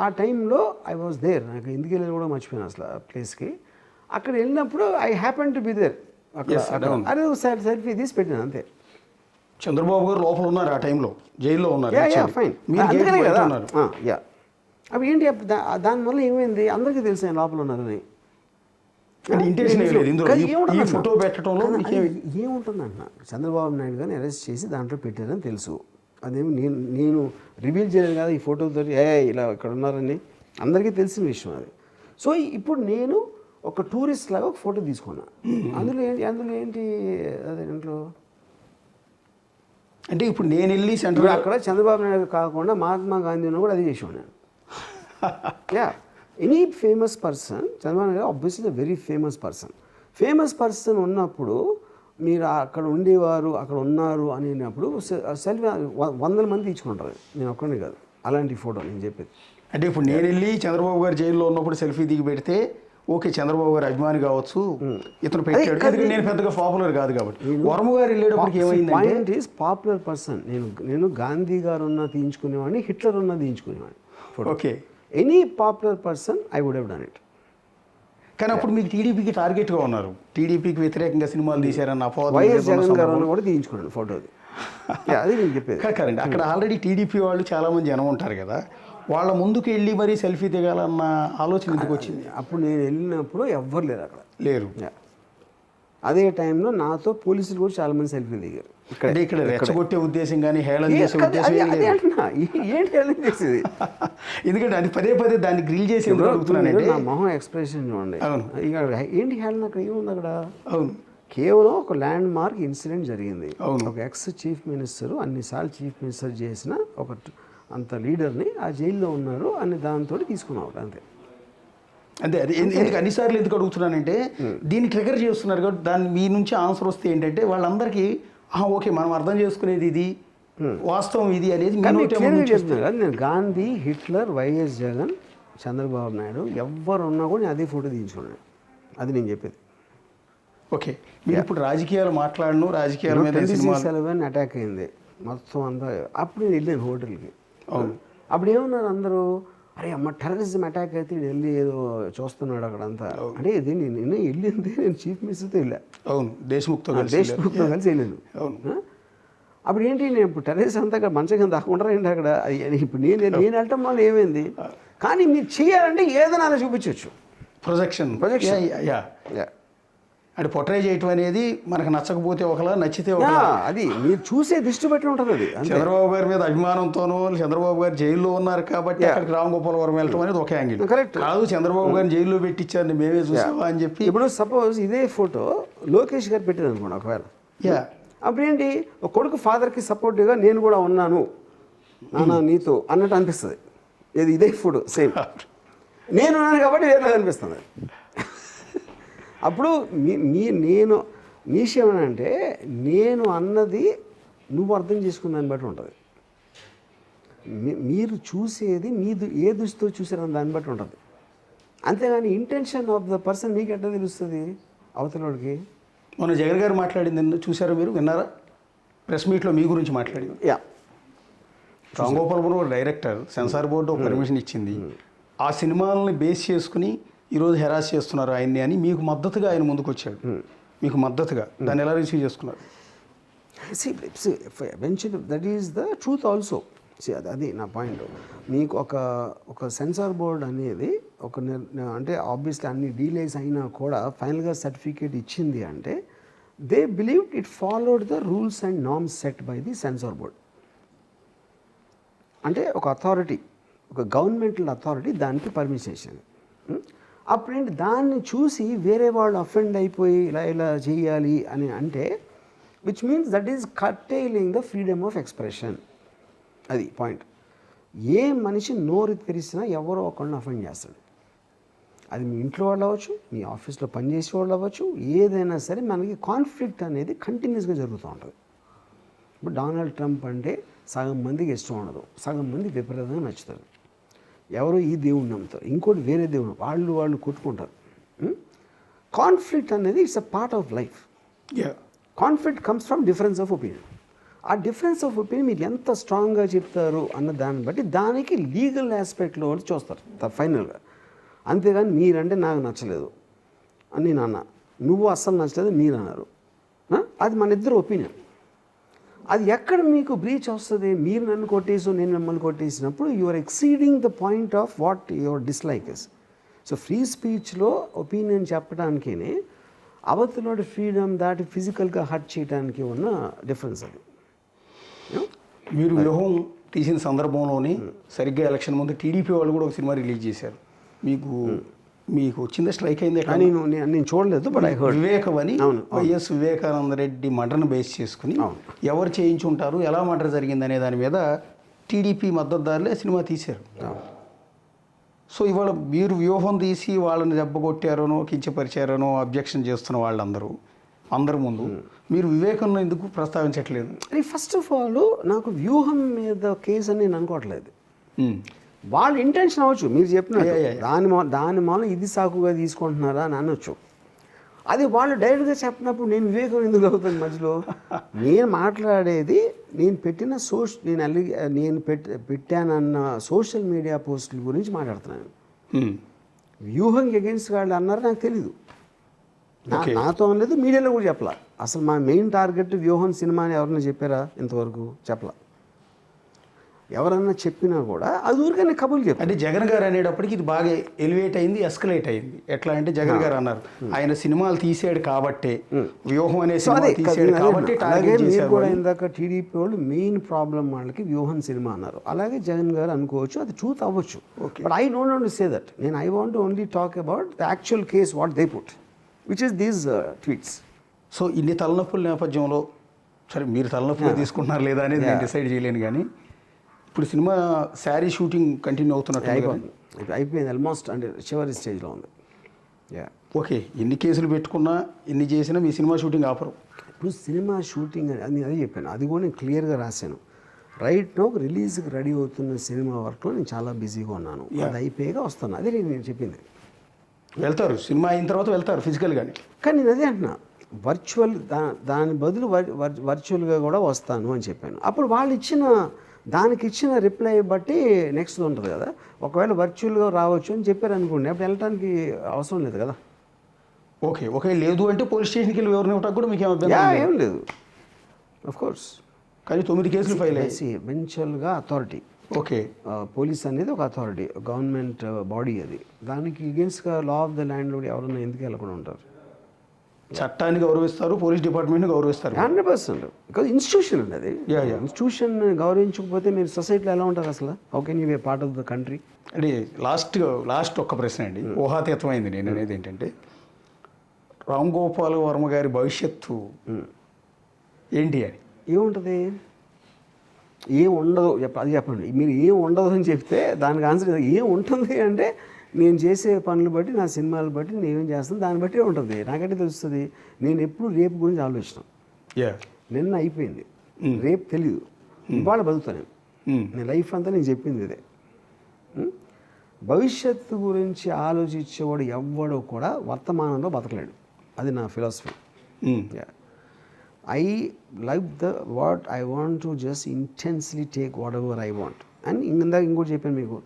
Speaker 3: ఆ టైంలో ఐ వాజ్ దేర్, నాకు ఎందుకు వెళ్ళిన కూడా మర్చిపోయాను అసలు ఆ ప్లేస్కి. అక్కడ వెళ్ళినప్పుడు I happen to be there. అదే సెల్ఫీ తీసి పెట్టాను అంతే.
Speaker 2: చంద్రబాబు గారు లోపల ఉన్నారు ఆ టైంలో, జైల్లో ఉన్నారు.
Speaker 3: ఫైన్. యా, అవి ఏంటి దానివల్ల ఏమైంది అందరికీ తెలుసు ఆయన లోపల ఉన్నారని.
Speaker 2: ఫోటో పెట్టడంలో
Speaker 3: ఏముంటుంది అంటున్నా, చంద్రబాబు నాయుడు గారిని అరెస్ట్ చేసి దాంట్లో పెట్టారని తెలుసు. అదేమి నేను రివీల్ చేయలేదు కదా ఈ ఫోటోతో ఇలా ఇక్కడ ఉన్నారని, అందరికీ తెలిసిన విషయం అది. సో ఇప్పుడు నేను ఒక టూరిస్ట్ లాగా ఒక ఫోటో తీసుకున్నా. అందులో ఏంటి అదే ఇంట్లో
Speaker 2: అంటే ఇప్పుడు నేను వెళ్ళి సెంటర్
Speaker 3: అక్కడ చంద్రబాబు నాయుడు కాకుండా మహాత్మా గాంధీ ఉన్నా కూడా అది చేసాను నేను. Yeah, any famous person, Chandrababu Naidu obviously very famous person ఉన్నప్పుడు మీరు అక్కడ ఉండేవారు, అక్కడ ఉన్నారు అనేటప్పుడు సెల్ఫీ 100 మంది తీసుకుంటారు, నేను ఒక్కడే కాదు. అలాంటి ఫోటో నేను చెప్పేది.
Speaker 2: అంటే ఇప్పుడు నేను వెళ్ళి చంద్రబాబు గారు జైల్లో ఉన్నప్పుడు సెల్ఫీ దిగి పెడితే ఓకే చంద్రబాబు గారు అభిమాని కావచ్చు, ఇతను పెట్టాడు, ఎందుకంటే నేను పెద్దగా పాపులర్ కాదు కాబట్టి. వర్మ గారు వెళ్ళేటప్పటికి ఏమైందంటే
Speaker 3: పాయింట్ ఈస్ పాపులర్ పర్సన్. నేను గాంధీ గారు ఉన్న తీయించుకునేవాడిని, హిట్లర్ ఉన్న తీయించుకునేవాడిని.
Speaker 2: Okay,
Speaker 3: any popular person I would have done it.
Speaker 2: కానీ అప్పుడు మీకు టీడీపీకి టార్గెట్గా ఉన్నారు, టీడీపీకి వ్యతిరేకంగా సినిమాలు తీశారన్న
Speaker 3: వైఎస్ జగన్ గారు కూడా తీయించుకున్నాను ఫోటోది. అది నేను చెప్పేది
Speaker 2: కరెంట్. అక్కడ ఆల్రెడీ టీడీపీ వాళ్ళు చాలామంది జనం ఉంటారు కదా, వాళ్ళ ముందుకు వెళ్ళి మరీ సెల్ఫీ దిగాలన్న ఆలోచన ఎందుకు వచ్చింది?
Speaker 3: అప్పుడు నేను వెళ్ళినప్పుడు ఎవ్వరు లేరు అక్కడ,
Speaker 2: లేరు.
Speaker 3: అదే టైంలో నాతో పోలీసులు కూడా చాలామంది సెల్ఫీ దిగారు.
Speaker 2: ఇక్కడ రెచ్చగొట్టే ఉద్దేశం కానీ హేళన చేసే ఉద్దేశం
Speaker 3: ఏంటి హేళన చేసేది?
Speaker 2: ఎందుకంటే అది పదే పదే దాన్ని గ్రిల్ చేసి అడుగుతున్నానంటే
Speaker 3: నా మొహం ఎక్స్ప్రెషన్ చూడండి. ఇక ఏంటి హేళన? అక్కడ ఏముంది అక్కడ?
Speaker 2: అవును,
Speaker 3: కేవలం ఒక ల్యాండ్ మార్క్ ఇన్సిడెంట్ జరిగింది.
Speaker 2: అవును,
Speaker 3: ఒక ఎక్స్ చీఫ్ మినిస్టర్ అన్నిసార్లు చీఫ్ మినిస్టర్ చేసిన ఒక అంత లీడర్ని ఆ జైల్లో ఉన్నారు అని దాంతో తీసుకున్నావు అంతే.
Speaker 2: అంతే. అది ఎందుకు అన్నిసార్లు ఎందుకు అడుగుతున్నానంటే దీన్ని ట్రిగర్ చేస్తున్నారు కాబట్టి దాన్ని మీ నుంచి ఆన్సర్ వస్తే ఏంటంటే వాళ్ళందరికీ ఓకే మనం అర్థం చేసుకునేది ఇది, వాస్తవం ఇది అనేది
Speaker 3: చేస్తున్నారు. నేను గాంధీ, హిట్లర్, వైఎస్ జగన్, చంద్రబాబు నాయుడు ఎవరున్నా కూడా నేను అదే ఫోటో తీయించుకున్నాను. అది నేను చెప్పేది.
Speaker 2: ఓకే, మీరు ఇప్పుడు రాజకీయాలు మాట్లాడను, రాజకీయాల మీద
Speaker 3: 26/11 అటాక్ అయింది మొత్తం అంతా. అప్పుడు నేను వెళ్ళాను హోటల్కి. అవును, అప్పుడు ఏమన్నారు అందరూ, అరే అమ్మ టెర్రరిజం అటాక్ అయితే వెళ్ళి ఏదో చూస్తున్నాడు అక్కడంతా. అంటే ఇది నేను వెళ్ళింది నేను చీఫ్ మినిస్టర్తో వెళ్ళా.
Speaker 2: అవును, దేశ్ముఖ్తో
Speaker 3: కలిసి వెళ్ళాను. అప్పుడు ఏంటి, నేను ఇప్పుడు టెర్రరిస్ట్ అంతా అక్కడ మంచం కింద దాక్కుంటారా ఏంటి అక్కడ? ఇప్పుడు నేను వెళ్ళటం వల్ల ఏమైంది? కానీ మీరు చేయాలంటే ఏదైనా చూపించవచ్చు.
Speaker 2: ప్రొజెక్షన్ అంటే పొట్రే చేయటం అనేది మనకు నచ్చకపోతే ఒకలా, నచ్చితే ఒకలా,
Speaker 3: అది మీరు చూసే దృష్టి బట్టి ఉంటుంది. అది
Speaker 2: చంద్రబాబు గారి మీద అభిమానంతోనూ చంద్రబాబు గారు జైల్లో ఉన్నారు కాబట్టి అక్కడికి రామ్ గోపాల్ వర్మ వెళ్ళటం అనేది ఒక యాంగిల్.
Speaker 3: కరెక్ట్
Speaker 2: కాదు, చంద్రబాబు గారిని జైల్లో పెట్టించారని మేమే చూసావా అని చెప్పి.
Speaker 3: ఇప్పుడు సపోజ్ ఇదే ఫోటో లోకేష్ గారు పెట్టారు అనుకోండి ఒకవేళ, అప్పుడు ఏంటి, ఒక కొడుకు ఫాదర్కి సపోర్టివ్గా నేను కూడా ఉన్నాను నాన్న నీతో అన్నట్టు అనిపిస్తుంది. ఇదే ఫోటో సేమ్ నేను ఉన్నాను కాబట్టి వేరే అనిపిస్తుంది. అప్పుడు నేను నీ విషయం ఏమంటే నేను అన్నది నువ్వు అర్థం చేసుకున్న దాన్ని బట్టి ఉంటుంది. మీరు చూసేది ఏ దృష్టితో చూసారని దాన్ని బట్టి ఉంటుంది. అంతేగాని ఇంటెన్షన్ ఆఫ్ ద పర్సన్ మీకు ఎట్లా తెలుస్తుంది అవతలవాడికి?
Speaker 2: మొన్న జగన్ గారు మాట్లాడింది చూసారా, మీరు విన్నారా? ప్రెస్ మీట్లో మీ గురించి మాట్లాడింది. Ram Gopal Varma director, censor board permission ఇచ్చింది, ఆ సినిమాలని బేస్ చేసుకుని ఈరోజు హెరాస్ చేస్తున్నారు ఆయన్ని అని మీకు మద్దతుగా ఆయన ముందుకు వచ్చాడు. మీకు మద్దతుగా దాన్ని ఎలా రిసీవ్ చేసుకున్నారు?
Speaker 3: Eventually that is the truth also. అది నా పాయింట్. మీకు ఒక సెన్సార్ బోర్డ్ అనేది అంటే ఆబ్వియస్లీ అన్ని డీలేస్ అయినా కూడా ఫైనల్గా సర్టిఫికేట్ ఇచ్చింది అంటే they believe it followed the rules and norms set by the censor board. అంటే ఒక అథారిటీ, ఒక గవర్నమెంటల్ అథారిటీ దానికి పర్మిషన్ ఇచ్చింది. అప్పుడేంటి దాన్ని చూసి వేరే వాళ్ళు అఫెండ్ అయిపోయి ఇలా చేయాలి అని అంటే which means that is కర్టైలింగ్ the freedom of expression. అది పాయింట్. ఏ మనిషి నోరు తెరిసినా ఎవరో ఒకళ్ళని అఫెండ్ చేస్తాడు. అది మీ ఇంట్లో వాళ్ళు అవ్వచ్చు, మీ ఆఫీస్లో పనిచేసే వాళ్ళు అవ్వచ్చు, ఏదైనా సరే మనకి కాన్ఫ్లిక్ట్ అనేది కంటిన్యూస్గా జరుగుతూ ఉంటుంది. ఇప్పుడు డొనాల్డ్ ట్రంప్ అంటే సగం మందికి ఇష్టం ఉండదు, సగం మంది విపరీతంగా నచ్చుతారు. ఎవరో ఈ దేవుడిని నమ్ముతారు, ఇంకోటి వేరే దేవుడు, వాళ్ళు కొట్టుకుంటారు. కాన్ఫ్లిక్ట్ అనేది it's a part of life. Conflict comes from difference of opinion. ఆ డిఫరెన్స్ ఆఫ్ ఒపీనియన్ మీరు ఎంత స్ట్రాంగ్గా చెప్తారు అన్న దాన్ని బట్టి దానికి లీగల్ ఆస్పెక్ట్లో చూస్తారు ఫైనల్గా. అంతేగాని మీరంటే నాకు నచ్చలేదు అని నేను అన్నా, నువ్వు అస్సలు నచ్చలేదు మీరు అన్నారు, అది మన ఇద్దరు ఒపీనియన్. అది ఎక్కడ మీకు బ్రీచ్ వస్తుంది? మీరు నన్ను కొట్టేసి నేను మిమ్మల్ని కొట్టేసినప్పుడు you are exceeding the point of what your dislike is. So free స్పీచ్లో ఒపీనియన్ చెప్పడానికే అవతలోడి ఫ్రీడమ్ దాటి ఫిజికల్గా హర్ట్ చేయడానికి ఉన్న డిఫరెన్స్ అది.
Speaker 2: మీరు వ్యూహం తీసిన సందర్భంలోని సరిగ్గా ఎలక్షన్ ముందు టీడీపీ వాళ్ళు కూడా ఒక సినిమా రిలీజ్ చేశారు. మీకు వచ్చిందా స్ట్రైక్ అయింది?
Speaker 3: నేను చూడలేదు, బట్ ఐ హర్డ్.
Speaker 2: వివేకం అని వైఎస్ వివేకానంద రెడ్డి మర్డర్ను బేస్ చేసుకుని ఎవరు చేయించుంటారు, ఎలా మర్డర్ జరిగింది అనే దాని మీద టీడీపీ మద్దతుదారులే సినిమా తీశారు. సో ఇవాళ మీరు వ్యూహం తీసి వాళ్ళని దెబ్బకొట్టారనో కించపరిచారనో అబ్జెక్షన్ చేస్తున్న వాళ్ళందరూ అందరి ముందు మీరు వివేకంలో ఎందుకు ప్రస్తావించట్లేదు?
Speaker 3: ఫస్ట్ ఆఫ్ ఆల్ నాకు వ్యూహం మీద కేసు అని నేను అనుకోవట్లేదు. వాళ్ళ ఇంటెన్షన్ అవ్వచ్చు మీరు చెప్పినట్టు
Speaker 2: Yeah, yeah, yeah.
Speaker 3: దాని మూలం ఇది సాకుగా తీసుకుంటున్నారా అని అనొచ్చు. అది వాళ్ళు డైరెక్ట్గా చెప్పినప్పుడు నేను వివేకం ఎందుకు అవుతాను మధ్యలో? నేను మాట్లాడేది నేను పెట్టిన నేను పెట్టానన్న సోషల్ మీడియా పోస్టుల గురించి మాట్లాడుతున్నాను. వ్యూహంకి అగేన్స్ట్ వాళ్ళు అన్నారు నాకు తెలీదు. నాతో అనలేదు, మీడియాలో కూడా చెప్పలా. అసలు మా మెయిన్ టార్గెట్ వ్యూహం సినిమా అని ఎవరన్నా చెప్పారా ఇంతవరకు? చెప్పలా. ఎవరన్నా చెప్పినా కూడా అది ఊరికనే కబుర్లు చెప్పారు.
Speaker 2: అంటే జగన్ గారు అనేటప్పటికి ఇది బాగా ఎలివేట్ అయింది, ఎస్కలేట్ అయింది. ఎట్లా అంటే జగన్ గారు అన్నారు ఆయన సినిమాలు తీసాడు కాబట్టే వ్యూహం అనే సినిమా తీసాడు కాబట్టి
Speaker 3: అలాగే మీరు కూడా ఇందాక టీడీపీ వాళ్ళు మెయిన్ ప్రాబ్లం వాళ్ళకి వ్యూహం సినిమా అన్నారు. అలాగే జగన్ గారు అనుకోవచ్చు, అది ట్రూత్ అవ్వచ్చు. But I don't want to say that. నేను I want only talk about the actual case what they put which is these tweets.
Speaker 2: So ఇన్ని తలనొప్పుల నేపథ్యంలో సరే మీరు తలనొప్పులు తీసుకుంటున్నారు లేదా అనేది నేను డిసైడ్ చేయలేను, కానీ ఇప్పుడు సినిమా శారీ షూటింగ్ కంటిన్యూ అవుతున్నట్టు
Speaker 3: అయిపోయింది ఆల్మోస్ట్, అంటే చివరి స్టేజ్లో ఉంది.
Speaker 2: ఓకే, ఎన్ని కేసులు పెట్టుకున్నా ఎన్ని చేసినా మీ సినిమా షూటింగ్ ఆపరు.
Speaker 3: ఇప్పుడు సినిమా షూటింగ్ అని అదే చెప్పాను, అది కూడా నేను క్లియర్గా రాశాను. రైట్ నో రిలీజ్కి రెడీ అవుతున్న సినిమా వర్క్లో నేను చాలా బిజీగా ఉన్నాను. అది అయిపోయాక వస్తాను. అదే నేను చెప్పింది.
Speaker 2: వెళ్తారు సినిమా అయిన తర్వాత వెళ్తారు ఫిజికల్గానే,
Speaker 3: కానీ నేను అదే అంటున్నా వర్చువల్ దాని బదులు వర్చువల్గా కూడా వస్తాను అని చెప్పాను. అప్పుడు వాళ్ళు దానికి ఇచ్చిన రిప్లై బట్టి నెక్స్ట్ ఉంటుంది కదా. ఒకవేళ వర్చువల్గా రావచ్చు అని చెప్పారు అనుకోండి, అప్పుడు వెళ్ళడానికి అవసరం లేదు కదా.
Speaker 2: ఓకే లేదు అంటే పోలీస్ స్టేషన్కి వెళ్ళి ఎవరిని ఇవ్వటానికి కూడా మీకు
Speaker 3: ఏం లేదు ఆఫ్ కోర్స్.
Speaker 2: కానీ 9 కేసులు ఫైల్ అయ్యాయి.
Speaker 3: ఎవెన్చువల్గా అథారిటీ,
Speaker 2: ఓకే,
Speaker 3: పోలీస్ అనేది ఒక అథారిటీ, గవర్నమెంట్ బాడీ. అది దానికి అగేన్స్ట్గా లా ఆఫ్ ద ల్యాండ్ లోడ్ ఎవరన్నా ఎందుకు వెళ్ళకుండా ఉంటారు?
Speaker 2: చట్టాన్ని గౌరవిస్తారు, పోలీస్ డిపార్ట్మెంట్ని గౌరవిస్తారు
Speaker 3: 100%. బికాజ్ ఇన్స్టిట్యూషన్ అండి అది. ఇన్స్టిట్యూషన్ గౌరవించకపోతే మీరు సొసైటీలో ఎలా ఉంటారు అసలు? How can you be part of the country?
Speaker 2: అంటే లాస్ట్ ఒక్క ప్రశ్న అండి, ఊహాతీతమైంది. నేను అనేది ఏంటంటే రామ్ గోపాల్ వర్మ గారి భవిష్యత్తు ఏంటి అని.
Speaker 3: ఏముంటుంది? ఏం ఉండదు అది చెప్పండి. మీరు ఏం ఉండదు అని చెప్తే దానికి ఆన్సర్ ఏం ఉంటుంది అంటే నేను చేసే పనులు బట్టి, నా సినిమాలు బట్టి, నేను ఏం చేస్తాను దాన్ని బట్టి ఉంటుంది. నాకంటే తెలుస్తుంది. నేను ఎప్పుడు రేపు గురించి ఆలోచన. నిన్న అయిపోయింది, రేపు తెలీదు, ఇవాళ బతుకుతాను నేను లైఫ్ అంతా. నేను చెప్పింది ఇదే. భవిష్యత్తు గురించి ఆలోచించేవాడు ఎవ్వడో కూడా వర్తమానంలో బతకలేడు. అది నా philosophy. I like what I want to just intensely take whatever I want. And ఇంకోటి చెప్పాను మీకు,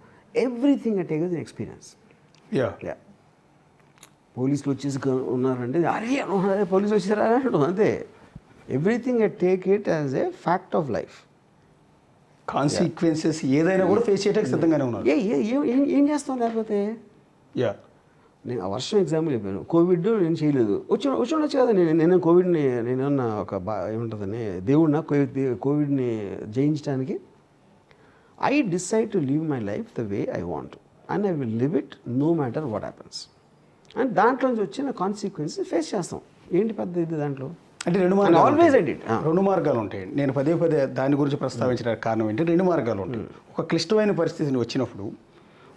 Speaker 3: everything I take as an experience. పోలీసులు వచ్చేసి ఉన్నారంటే అరే పోలీసులు వచ్చారా అంతే. Everything I take it as a fact of life.
Speaker 2: Consequences ఏదైనా కూడా ఫేస్ చేయడానికి సిద్ధంగానే ఉన్నారు.
Speaker 3: ఏం చేస్తాం లేకపోతే? నేను ఆ వర్షం ఎగ్జాంపుల్ చెప్పాను. కోవిడ్ నేను చేయలేదు, వచ్చి కదా. నేను కోవిడ్ని నేనేమన్నా ఒక ఏముంటుందని దేవుడినా కోవిడ్ని జయించడానికి. I decide to live my life the way I want and I will live it no matter what happens. And దాంట్లోంచి వచ్చిన కాన్సిక్వెన్సెస్ ఫేస్ చేస్తాం. ఏంటి పెద్ద ఇది దాంట్లో?
Speaker 2: అంటే రెండు మార్గాలు ఉంటాయి. నేను పదే దాని గురించి ప్రస్తావించడానికి కారణం ఏంటి, 2 మార్గాలు ఉంటాయి. ఒక క్లిష్టమైన పరిస్థితిని వచ్చినప్పుడు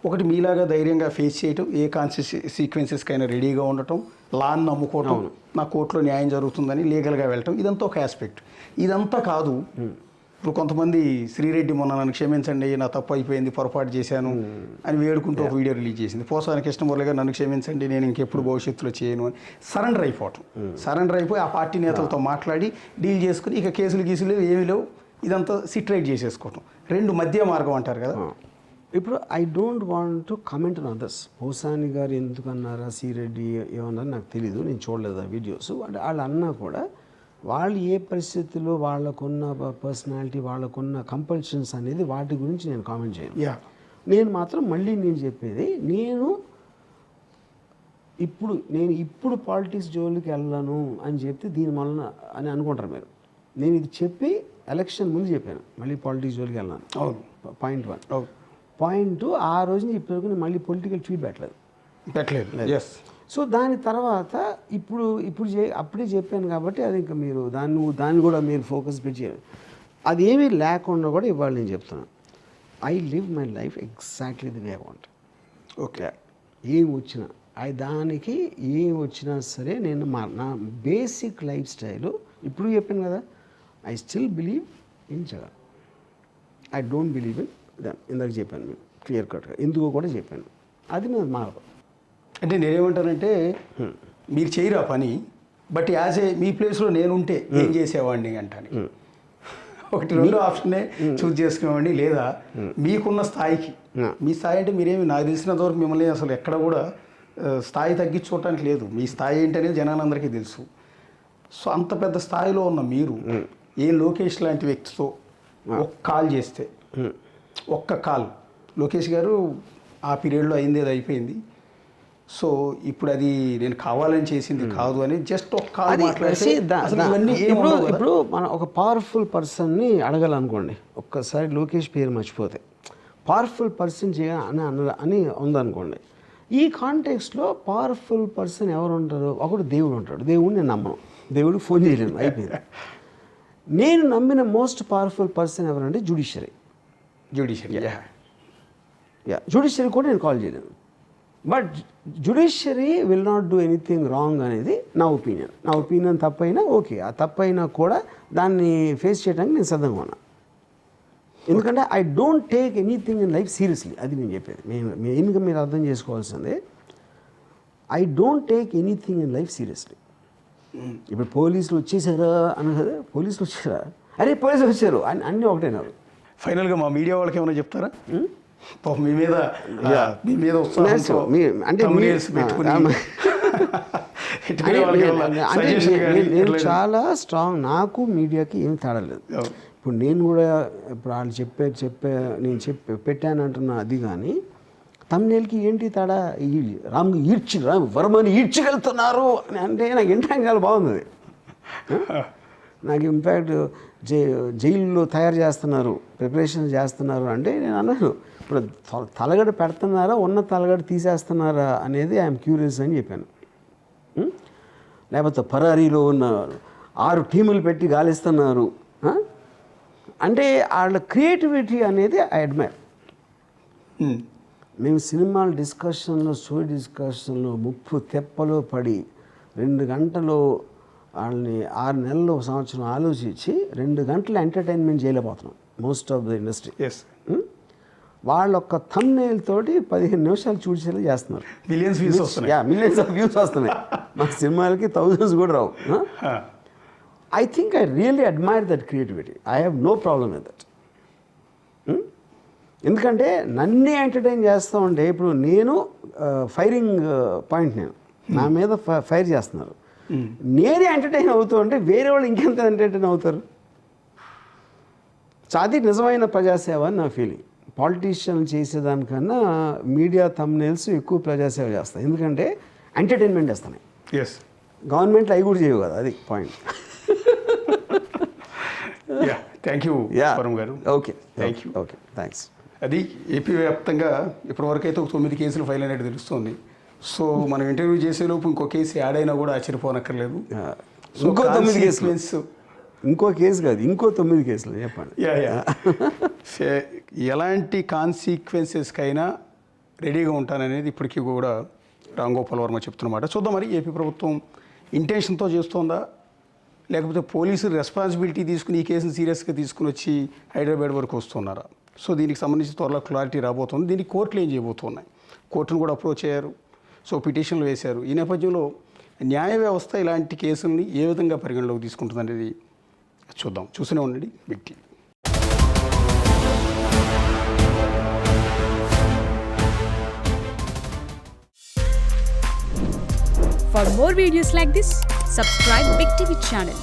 Speaker 2: ఒకటి మీలాగా ధైర్యంగా ఫేస్ చేయటం, ఏ సీక్వెన్సెస్కైనా రెడీగా ఉండటం, లాని నమ్ముకోవటం, నా కోర్టులో న్యాయం జరుగుతుందని లీగల్గా వెళ్ళటం, ఇదంతా ఒక ఆస్పెక్ట్. ఇదంతా కాదు. ఇప్పుడు కొంతమంది శ్రీరెడ్డి మొన్న నన్ను క్షమించండి, నా తప్పు అయిపోయింది, పొరపాటు చేశాను అని వేడుకుంటూ ఒక వీడియో రిలీజ్ చేసింది. పోసాని కృష్ణమురళి గారు నన్ను క్షమించండి, నేను ఇంకెప్పుడు భవిష్యత్తులో చేయను అని సరెండర్ అయిపోయి ఆ పార్టీ నేతలతో మాట్లాడి డీల్ చేసుకుని ఇక కేసులు ఏమీ లేవు, ఇదంతా సిట్రైట్ చేసేసుకోవటం. 2 మధ్య మార్గం అంటారు కదా.
Speaker 3: ఇప్పుడు I don't want to comment on others. Posani గారు ఎందుకు అన్నారా, శ్రీరెడ్డి ఏమన్నారో నాకు తెలీదు, నేను చూడలేదు ఆ వీడియోస్. అంటే వాళ్ళు అన్నా కూడా వాళ్ళు ఏ పరిస్థితుల్లో వాళ్ళకున్న పర్సనాలిటీ, వాళ్ళకున్న కంపల్షన్స్ అనేది వాటి గురించి నేను కామెంట్ చేయను. నేను మాత్రం నేను చెప్పేది, నేను ఇప్పుడు పాలిటిక్స్ జోలికి వెళ్ళను అని చెప్తే దీని వలన అని అనుకుంటారు మీరు. నేను ఇది చెప్పి ఎలక్షన్ ముందు చెప్పాను మళ్ళీ పాలిటిక్స్ జోలికి వెళ్ళాను. పాయింట్ 1. పాయింట్ 2, ఆ రోజు నుంచి ఇప్పటివరకు నేను మళ్ళీ పొలిటికల్ ట్వీట్ పెట్టలేదు. సో దాని తర్వాత అప్పుడే చెప్పాను కాబట్టి అది ఇంకా మీరు దాన్ని కూడా మీరు ఫోకస్ పెట్టారు. అది ఏమీ లేకుండా కూడా ఇవాళ నేను చెప్తున్నాను, I live my life exactly the way I want. Okay, ఏం వచ్చినా దానికి ఏం వచ్చినా సరే నేను నా బేసిక్ లైఫ్ స్టైలు ఇప్పుడు చెప్పాను కదా. I still believe in Jagan, I don't believe in them. ఇందాక చెప్పాను మీకు క్లియర్ కట్గా ఎందుకో కూడా చెప్పాను. అది నేను మారదు.
Speaker 2: అంటే నేనేమంటానంటే మీరు చేయరు ఆ పని, బట్ యాజ్ ఏ మీ ప్లేస్లో నేనుంటే ఏం చేసేవాడిని అంటాను. ఒకటి రెండో ఆప్షన్నే చూస్ చేసుకునేవాడిని. లేదా మీకున్న స్థాయికి, మీ స్థాయి అంటే మీరేమి, నాకు తెలిసినంత వరకు మిమ్మల్ని అసలు ఎక్కడ కూడా స్థాయి తగ్గించుకోవటానికి లేదు. మీ స్థాయి ఏంటనేది జనాలందరికీ తెలుసు. సో అంత పెద్ద స్థాయిలో ఉన్న మీరు ఏ లోకేష్ లాంటి వ్యక్తితో ఒక్క కాల్ చేస్తే, ఒక్క కాల్, లోకేష్ గారు ఆ పీరియడ్లో అయింది అది అయిపోయింది, సో ఇప్పుడు అది నేను కావాలని చేసింది కాదు అని జస్ట్ ఒక కాల్ మాట్లాడితే
Speaker 3: ఇప్పుడు మనం ఒక పవర్ఫుల్ పర్సన్ని అడగాలనుకోండి, ఒక్కసారి లోకేష్ పేరు మర్చిపోతే పవర్ఫుల్ పర్సన్ అని ఉందనుకోండి. ఈ కాంటెక్స్లో పవర్ఫుల్ పర్సన్ ఎవరు ఉంటారు? ఒకడు దేవుడు ఉంటాడు. దేవుడు నేను నమ్మను, దేవుడు ఫోన్ చేయలేను, అయిపోయింది. నేను నమ్మిన మోస్ట్ పవర్ఫుల్ పర్సన్ ఎవరంటే జ్యుడిషియరీ కూడా నేను కాల్ చేయలేను. But judiciary will not do anything wrong అనేది నా ఒపీనియన్ తప్పైనా ఓకే, ఆ తప్పైనా కూడా దాన్ని ఫేస్ చేయడానికి నేను సిద్ధంగా ఉన్నా. ఎందుకంటే I don't take anything in life seriously. అది నేను చెప్పేది మెయిన్గా మీరు అర్థం చేసుకోవాల్సిందే. I don't take anything in life seriously. ఇప్పుడు పోలీసులు వచ్చేసారా అని కదా, పోలీసులు వచ్చారా, అరే పోలీసులు వచ్చారు అని అన్నీ ఒకటేనారు.
Speaker 2: ఫైనల్గా మా మీడియా వాళ్ళకి ఏమైనా చెప్తారా? మీ మీద
Speaker 3: నేను చాలా స్ట్రాంగ్, నాకు మీడియాకి ఏం తేడా లేదు. ఇప్పుడు నేను కూడా ఇప్పుడు వాళ్ళు నేను పెట్టానంటున్నా అది, కానీ తమ్నేల్కి ఏంటి తేడా? వర్మని ఈడ్చికెళ్తున్నారు అని అంటే నాకు వినడానికి చాలా బాగుంది. నాకు ఇంపాక్ట్ జైల్లో తయారు చేస్తున్నారు, ప్రిపరేషన్ చేస్తున్నారు అంటే నేను అన్నాను, ఇప్పుడు తలగడ పెడుతున్నారా, ఉన్న తలగడ తీసేస్తున్నారా అనేది ఐఎమ్ క్యూరియస్ అని చెప్పాను. లేకపోతే పరారీలో ఉన్న 6 టీములు పెట్టి గాలిస్తున్నారు అంటే వాళ్ళ క్రియేటివిటీ అనేది ఐ అడ్మైర్. మేము సినిమాల స్టోరీ డిస్కషన్లో ముప్పు తెప్పలో పడి 2 గంటలు వాళ్ళని 6 నెలలు సంవత్సరం ఆలోచించి 2 గంటలు ఎంటర్టైన్మెంట్ చేయలేకపోతున్నాం మోస్ట్ ఆఫ్ ద ఇండస్ట్రీ. వాళ్ళ ఒక్క థంబ్నెయిల్ తోటి 15 నిమిషాలు చూసేలా చేస్తున్నారు. మిలియన్స్ ఆఫ్ వ్యూస్ వస్తున్నాయి. మా సినిమాలకి థౌజండ్స్ కూడా రావు. I think I really admire that creativity. I have no problem with that. ఎందుకంటే నన్నే ఎంటర్టైన్ చేస్తూ ఉంటే, ఇప్పుడు నేను ఫైరింగ్ పాయింట్, నేను నా మీద ఫైర్ చేస్తున్నారు, నేనే ఎంటర్టైన్ అవుతూ ఉంటే వేరే వాళ్ళు ఇంకెంత ఎంటర్టైన్ అవుతారు? అది నిజమైన ప్రజాసేవ అని నా ఫీలింగ్. పాలిటీషియన్లు చేసేదానికన్నా మీడియా థంబ్నెయిల్స్ ఎక్కువ ప్రజాసేవ చేస్తాయి, ఎందుకంటే ఎంటర్టైన్మెంట్ చేస్తున్నాయి. గవర్నమెంట్లో అవి కూడా చేయవు కదా, అది పాయింట్.
Speaker 2: థ్యాంక్ యూ వరుణ్ గారు.
Speaker 3: Okay thanks.
Speaker 2: అది ఏపీ వ్యాప్తంగా ఇప్పటివరకు అయితే 9 కేసులు ఫైల్ అయినట్టు తెలుస్తుంది. సో మనం ఇంటర్వ్యూ చేసేలోపు ఇంకో కేసు యాడ్ అయినా కూడా ఆశ్చర్యపోనక్కర్లేదు.
Speaker 3: ఇంకో 9 కేసులు, ఇంకో కేసు కాదు, ఇంకో 9 కేసులు చెప్పండి.
Speaker 2: ఎలాంటి కాన్సిక్వెన్సెస్కైనా రెడీగా ఉంటాననేది ఇప్పటికీ కూడా రామ్ గోపాల్ వర్మ చెప్తున్నమాట. చూద్దాం మరి ఏపీ ప్రభుత్వం ఇంటెన్షన్తో చేస్తోందా, లేకపోతే పోలీసులు రెస్పాన్సిబిలిటీ తీసుకుని ఈ కేసును సీరియస్గా తీసుకుని వచ్చి హైదరాబాద్ వరకు వస్తున్నారా? సో దీనికి సంబంధించి త్వరలో క్లారిటీ రాబోతుంది. దీనికి కోర్టులు ఏం చేయబోతున్నాయి, కోర్టును కూడా అప్రోచ్ అయ్యారు, సో పిటిషన్లు వేశారు. ఈ నేపథ్యంలో న్యాయ వ్యవస్థ ఇలాంటి కేసుల్ని ఏ విధంగా పరిగణలోకి తీసుకుంటుంది అనేది చూద్దాం. చూస్తూనే ఉండండి big TV.
Speaker 4: For more videos like this, subscribe Big TV channel.